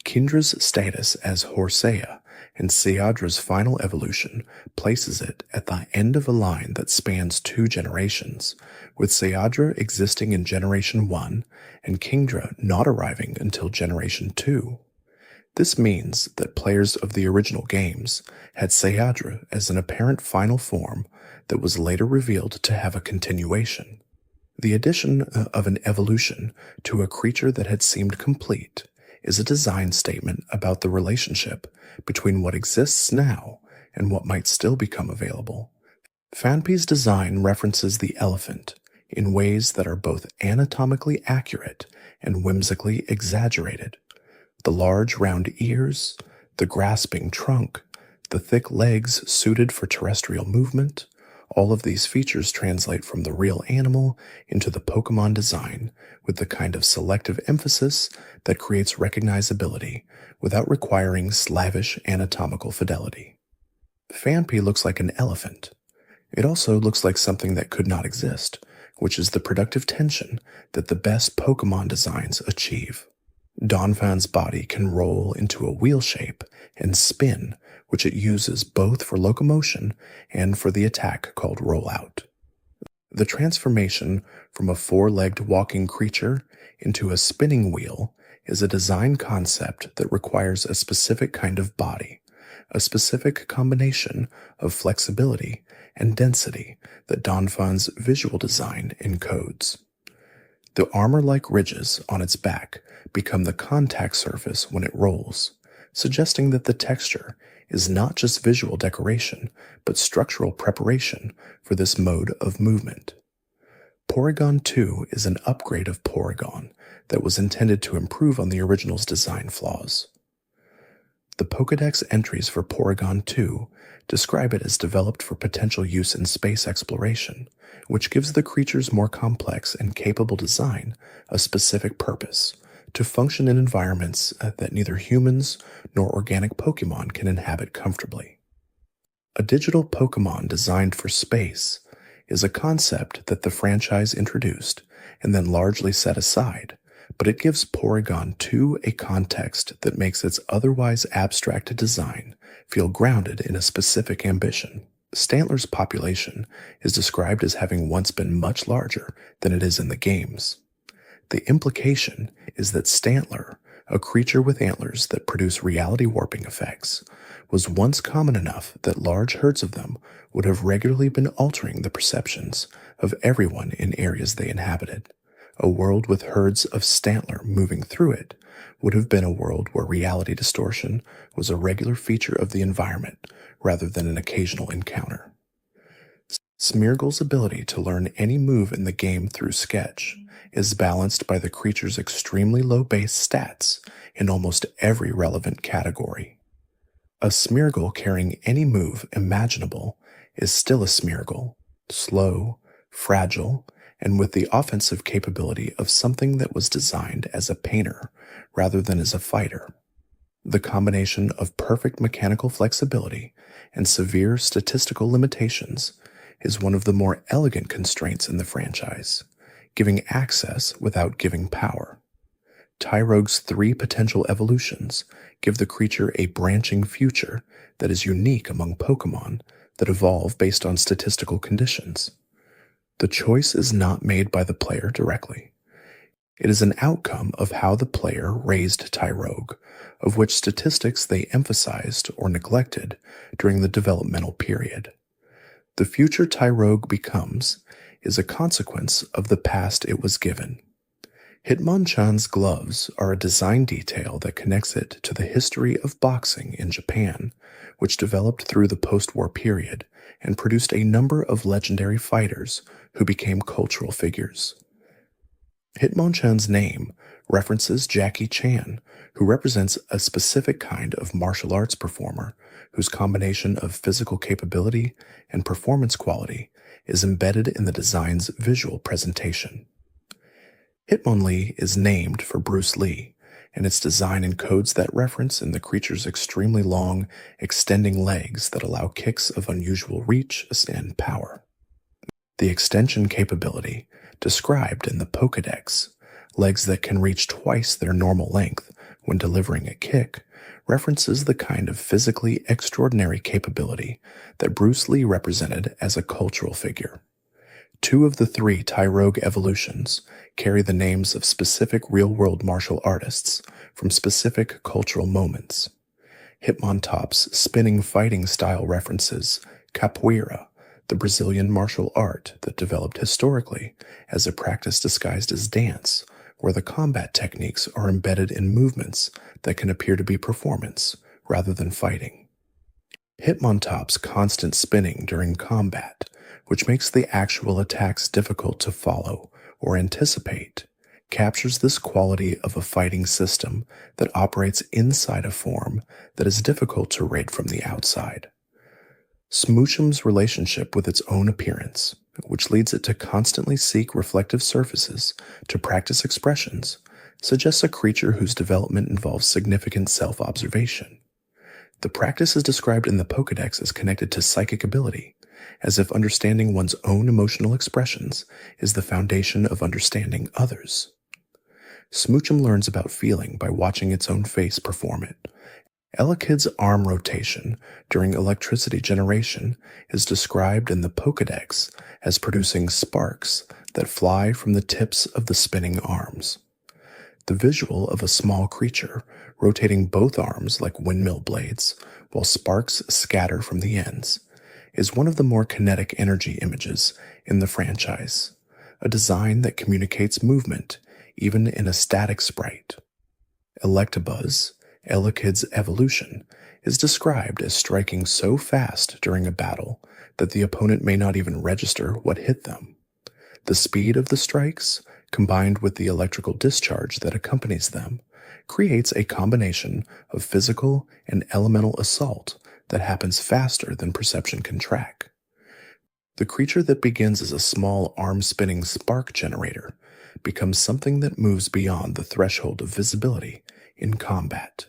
Kindra's status as Horsea and Seadra's final evolution places it at the end of a line that spans 2 generations, with Seadra existing in Generation 1 and Kingdra not arriving until Generation 2. This means that players of the original games had Seadra as an apparent final form that was later revealed to have a continuation. The addition of an evolution to a creature that had seemed complete is a design statement about the relationship between what exists now and what might still become available. Phanpy's design references the elephant in ways that are both anatomically accurate and whimsically exaggerated. The large round ears, the grasping trunk, the thick legs suited for terrestrial movement, all of these features translate from the real animal into the Pokemon design with the kind of selective emphasis that creates recognizability without requiring slavish anatomical fidelity. Phanpy looks like an elephant. It also looks like something that could not exist, which is the productive tension that the best Pokemon designs achieve. Donphan's body can roll into a wheel shape and spin, which it uses both for locomotion and for the attack called rollout. The transformation from a 4-legged walking creature into a spinning wheel is a design concept that requires a specific kind of body, a specific combination of flexibility and density that Donphan's visual design encodes. The armor-like ridges on its back become the contact surface when it rolls, suggesting that the texture is not just visual decoration, but structural preparation for this mode of movement. Porygon 2 is an upgrade of Porygon that was intended to improve on the original's design flaws. The Pokédex entries for Porygon 2 describe it as developed for potential use in space exploration, which gives the creature's more complex and capable design a specific purpose, to function in environments that neither humans nor organic Pokemon can inhabit comfortably. A digital Pokemon designed for space is a concept that the franchise introduced and then largely set aside, but it gives Porygon 2 a context that makes its otherwise abstract design feel grounded in a specific ambition. Stantler's population is described as having once been much larger than it is in the games. The implication is that Stantler, a creature with antlers that produce reality warping effects, was once common enough that large herds of them would have regularly been altering the perceptions of everyone in areas they inhabited. A world with herds of Stantler moving through it would have been a world where reality distortion was a regular feature of the environment rather than an occasional encounter. Smeargle's ability to learn any move in the game through Sketch is balanced by the creature's extremely low base stats in almost every relevant category. A Smeargle carrying any move imaginable is still a Smeargle, slow, fragile, and with the offensive capability of something that was designed as a painter rather than as a fighter. The combination of perfect mechanical flexibility and severe statistical limitations is one of the more elegant constraints in the franchise, giving access without giving power. Tyrogue's 3 potential evolutions give the creature a branching future that is unique among Pokemon that evolve based on statistical conditions. The choice is not made by the player directly. It is an outcome of how the player raised Tyrogue, of which statistics they emphasized or neglected during the developmental period. The future Tyrogue becomes is a consequence of the past it was given. Hitmonchan's gloves are a design detail that connects it to the history of boxing in Japan, which developed through the post-war period and produced a number of legendary fighters who became cultural figures. Hitmonchan's name references Jackie Chan, who represents a specific kind of martial arts performer whose combination of physical capability and performance quality is embedded in the design's visual presentation. Hitmonlee is named for Bruce Lee, and its design encodes that reference in the creature's extremely long, extending legs that allow kicks of unusual reach and power. The extension capability, described in the Pokédex, legs that can reach twice their normal length when delivering a kick, references the kind of physically extraordinary capability that Bruce Lee represented as a cultural figure. 2 of the 3 Tyrogue evolutions carry the names of specific real-world martial artists from specific cultural moments. Hitmontop's spinning fighting style references capoeira, the Brazilian martial art that developed historically as a practice disguised as dance, where the combat techniques are embedded in movements that can appear to be performance rather than fighting. Hitmontop's constant spinning during combat, which makes the actual attacks difficult to follow or anticipate, captures this quality of a fighting system that operates inside a form that is difficult to raid from the outside. Smoochum's relationship with its own appearance, which leads it to constantly seek reflective surfaces to practice expressions, suggests a creature whose development involves significant self-observation. The practice is described in the Pokédex as connected to psychic ability, as if understanding one's own emotional expressions is the foundation of understanding others. Smoochum learns about feeling by watching its own face perform it. Elekid's arm rotation during electricity generation is described in the Pokédex as producing sparks that fly from the tips of the spinning arms. The visual of a small creature rotating both arms like windmill blades while sparks scatter from the ends is one of the more kinetic energy images in the franchise, a design that communicates movement even in a static sprite. Electabuzz, Elekid's evolution, is described as striking so fast during a battle that the opponent may not even register what hit them. The speed of the strikes, combined with the electrical discharge that accompanies them, creates a combination of physical and elemental assault that happens faster than perception can track. The creature that begins as a small arm-spinning spark generator becomes something that moves beyond the threshold of visibility in combat.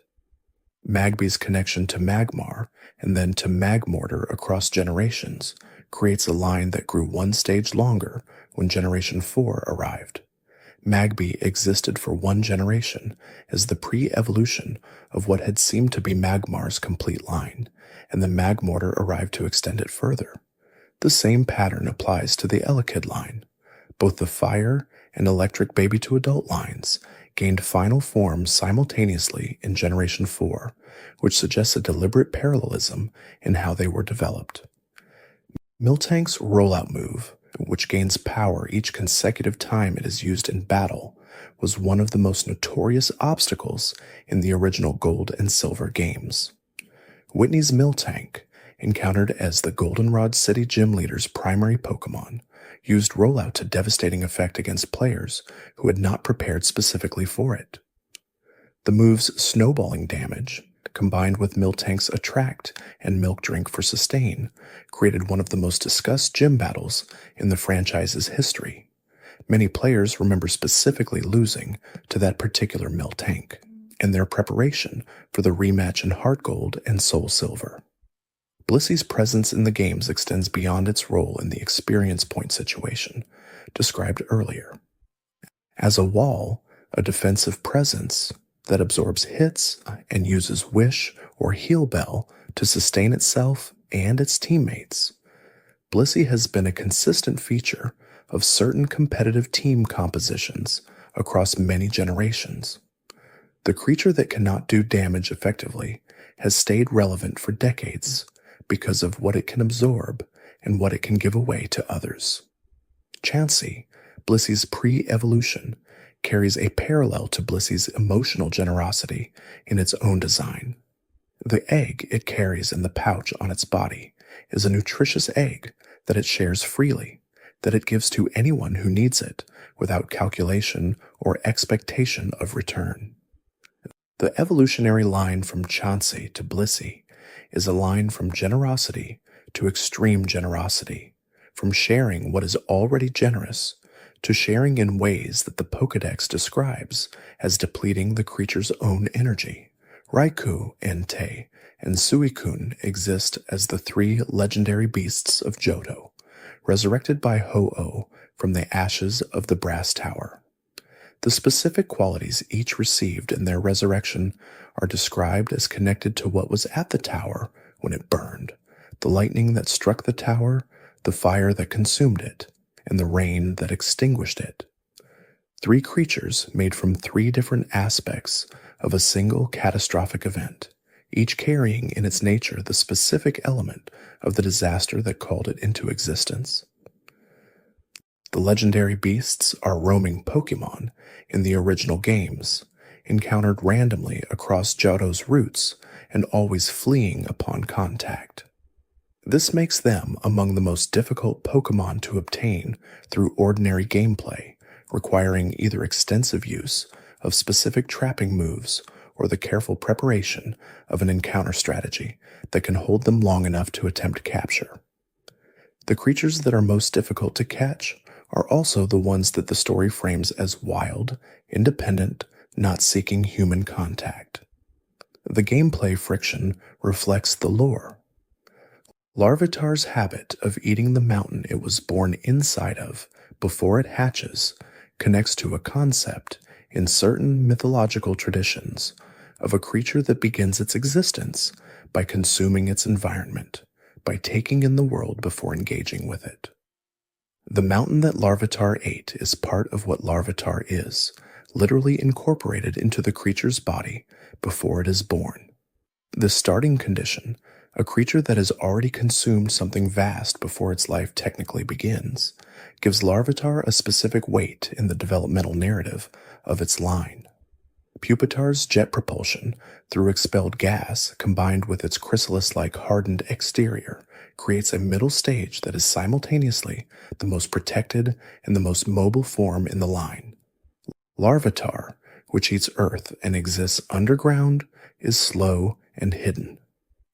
Magby's connection to Magmar and then to Magmortar across generations creates a line that grew one stage longer when Generation 4 arrived. Magby existed for one generation as the pre-evolution of what had seemed to be Magmar's complete line, and the Magmortar arrived to extend it further. The same pattern applies to the Elekid line. Both the Fire and Electric Baby-to-Adult lines gained final form simultaneously in Generation 4, which suggests a deliberate parallelism in how they were developed. Miltank's rollout move, which gains power each consecutive time it is used in battle, was one of the most notorious obstacles in the original Gold and Silver games. Whitney's Miltank, encountered as the Goldenrod City Gym Leader's primary Pokémon, used rollout to devastating effect against players who had not prepared specifically for it. The move's snowballing damage, combined with Miltank's Attract and Milk Drink for Sustain, created one of the most discussed gym battles in the franchise's history. Many players remember specifically losing to that particular Miltank, and their preparation for the rematch in Heart Gold and Soul Silver. Blissey's presence in the games extends beyond its role in the experience point situation, described earlier. As a wall, a defensive presence that absorbs hits and uses Wish or Heal Bell to sustain itself and its teammates, Blissey has been a consistent feature of certain competitive team compositions across many generations. The creature that cannot do damage effectively has stayed relevant for decades because of what it can absorb and what it can give away to others. Chansey, Blissey's pre-evolution, carries a parallel to Blissey's emotional generosity in its own design. The egg it carries in the pouch on its body is a nutritious egg that it shares freely, that it gives to anyone who needs it without calculation or expectation of return. The evolutionary line from Chansey to Blissey is a line from generosity to extreme generosity, from sharing what is already generous to sharing in ways that the Pokédex describes as depleting the creature's own energy. Raikou, Entei, and Suicune exist as the three legendary beasts of Johto, resurrected by Ho-Oh from the ashes of the Brass Tower. The specific qualities each received in their resurrection are described as connected to what was at the tower when it burned, the lightning that struck the tower, the fire that consumed it, and the rain that extinguished it. Three creatures made from three different aspects of a single catastrophic event, each carrying in its nature the specific element of the disaster that called it into existence. The legendary beasts are roaming Pokémon in the original games, encountered randomly across Johto's routes and always fleeing upon contact. This makes them among the most difficult Pokémon to obtain through ordinary gameplay, requiring either extensive use of specific trapping moves or the careful preparation of an encounter strategy that can hold them long enough to attempt capture. The creatures that are most difficult to catch are also the ones that the story frames as wild, independent, not seeking human contact. The gameplay friction reflects the lore. Larvitar's habit of eating the mountain it was born inside of before it hatches connects to a concept in certain mythological traditions of a creature that begins its existence by consuming its environment, by taking in the world before engaging with it. The mountain that Larvitar ate is part of what Larvitar is, literally incorporated into the creature's body before it is born. The starting condition, a creature that has already consumed something vast before its life technically begins, gives Larvitar a specific weight in the developmental narrative of its line. Pupitar's jet propulsion through expelled gas combined with its chrysalis-like hardened exterior creates a middle stage that is simultaneously the most protected and the most mobile form in the line. Larvitar, which eats earth and exists underground, is slow and hidden.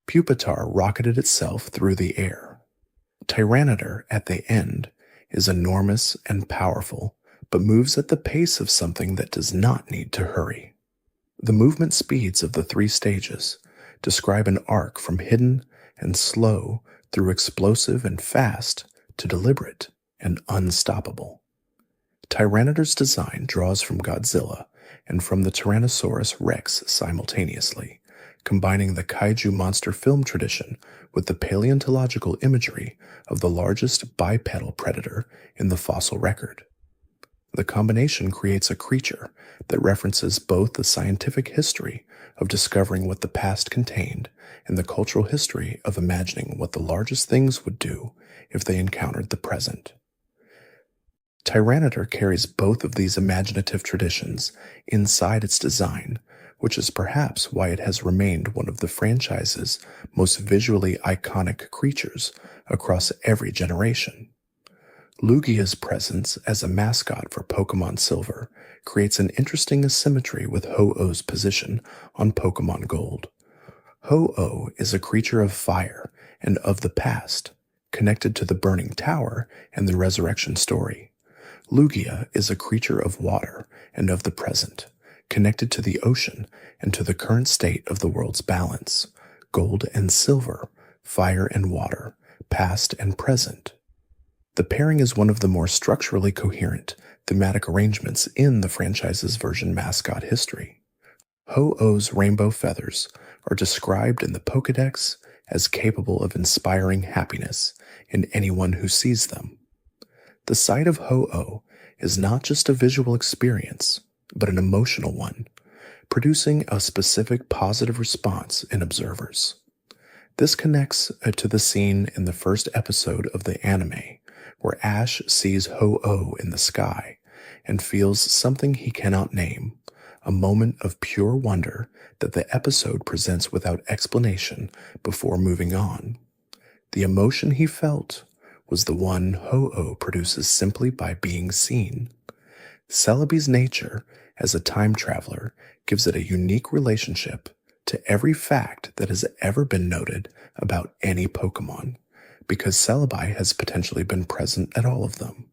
Pupitar rocketed itself through the air. Tyranitar, at the end, is enormous and powerful, but moves at the pace of something that does not need to hurry. The movement speeds of the three stages describe an arc from hidden and slow through explosive and fast to deliberate and unstoppable. Tyranitar's design draws from Godzilla and from the Tyrannosaurus Rex simultaneously, combining the kaiju monster film tradition with the paleontological imagery of the largest bipedal predator in the fossil record. The combination creates a creature that references both the scientific history of discovering what the past contained and the cultural history of imagining what the largest things would do if they encountered the present. Tyranitar carries both of these imaginative traditions inside its design, which is perhaps why it has remained one of the franchise's most visually iconic creatures across every generation. Lugia's presence as a mascot for Pokémon Silver creates an interesting asymmetry with Ho-Oh's position on Pokémon Gold. Ho-Oh is a creature of fire and of the past, connected to the Burning Tower and the Resurrection story. Lugia is a creature of water and of the present, connected to the ocean and to the current state of the world's balance, gold and silver, fire and water, past and present. The pairing is one of the more structurally coherent thematic arrangements in the franchise's version mascot history. Ho-Oh's rainbow feathers are described in the Pokédex as capable of inspiring happiness in anyone who sees them. The sight of Ho-Oh is not just a visual experience, but an emotional one, producing a specific positive response in observers. This connects to the scene in the first episode of the anime, where Ash sees Ho-Oh in the sky and feels something he cannot name, a moment of pure wonder that the episode presents without explanation before moving on. The emotion he felt was the one Ho-Oh produces simply by being seen. Celebi's nature as a time traveler gives it a unique relationship to every fact that has ever been noted about any Pokemon, because Celebi has potentially been present at all of them.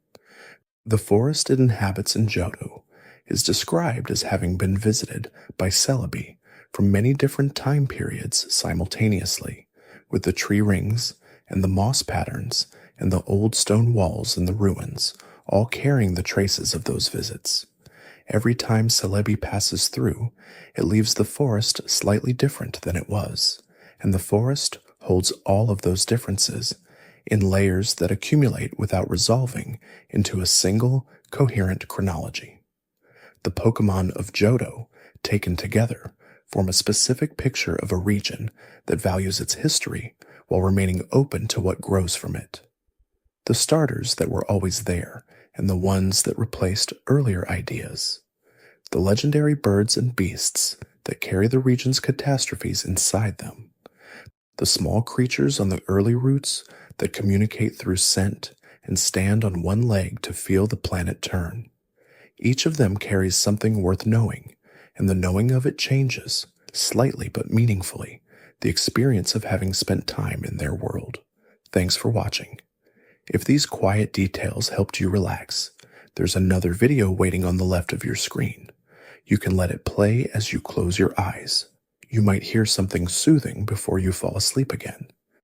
The forest it inhabits in Johto is described as having been visited by Celebi from many different time periods simultaneously, with the tree rings and the moss patterns and the old stone walls in the ruins all carrying the traces of those visits. Every time Celebi passes through, it leaves the forest slightly different than it was, and the forest holds all of those differences in layers that accumulate without resolving into a single, coherent chronology. The Pokemon of Johto, taken together, form a specific picture of a region that values its history while remaining open to what grows from it. The starters that were always there, and the ones that replaced earlier ideas. The legendary birds and beasts that carry the region's catastrophes inside them. The small creatures on the early routes that communicate through scent and stand on one leg to feel the planet turn. Each of them carries something worth knowing, and the knowing of it changes, slightly but meaningfully, the experience of having spent time in their world. Thanks for watching. If these quiet details helped you relax, there's another video waiting on the left of your screen. You can let it play as you close your eyes. You might hear something soothing before you fall asleep again.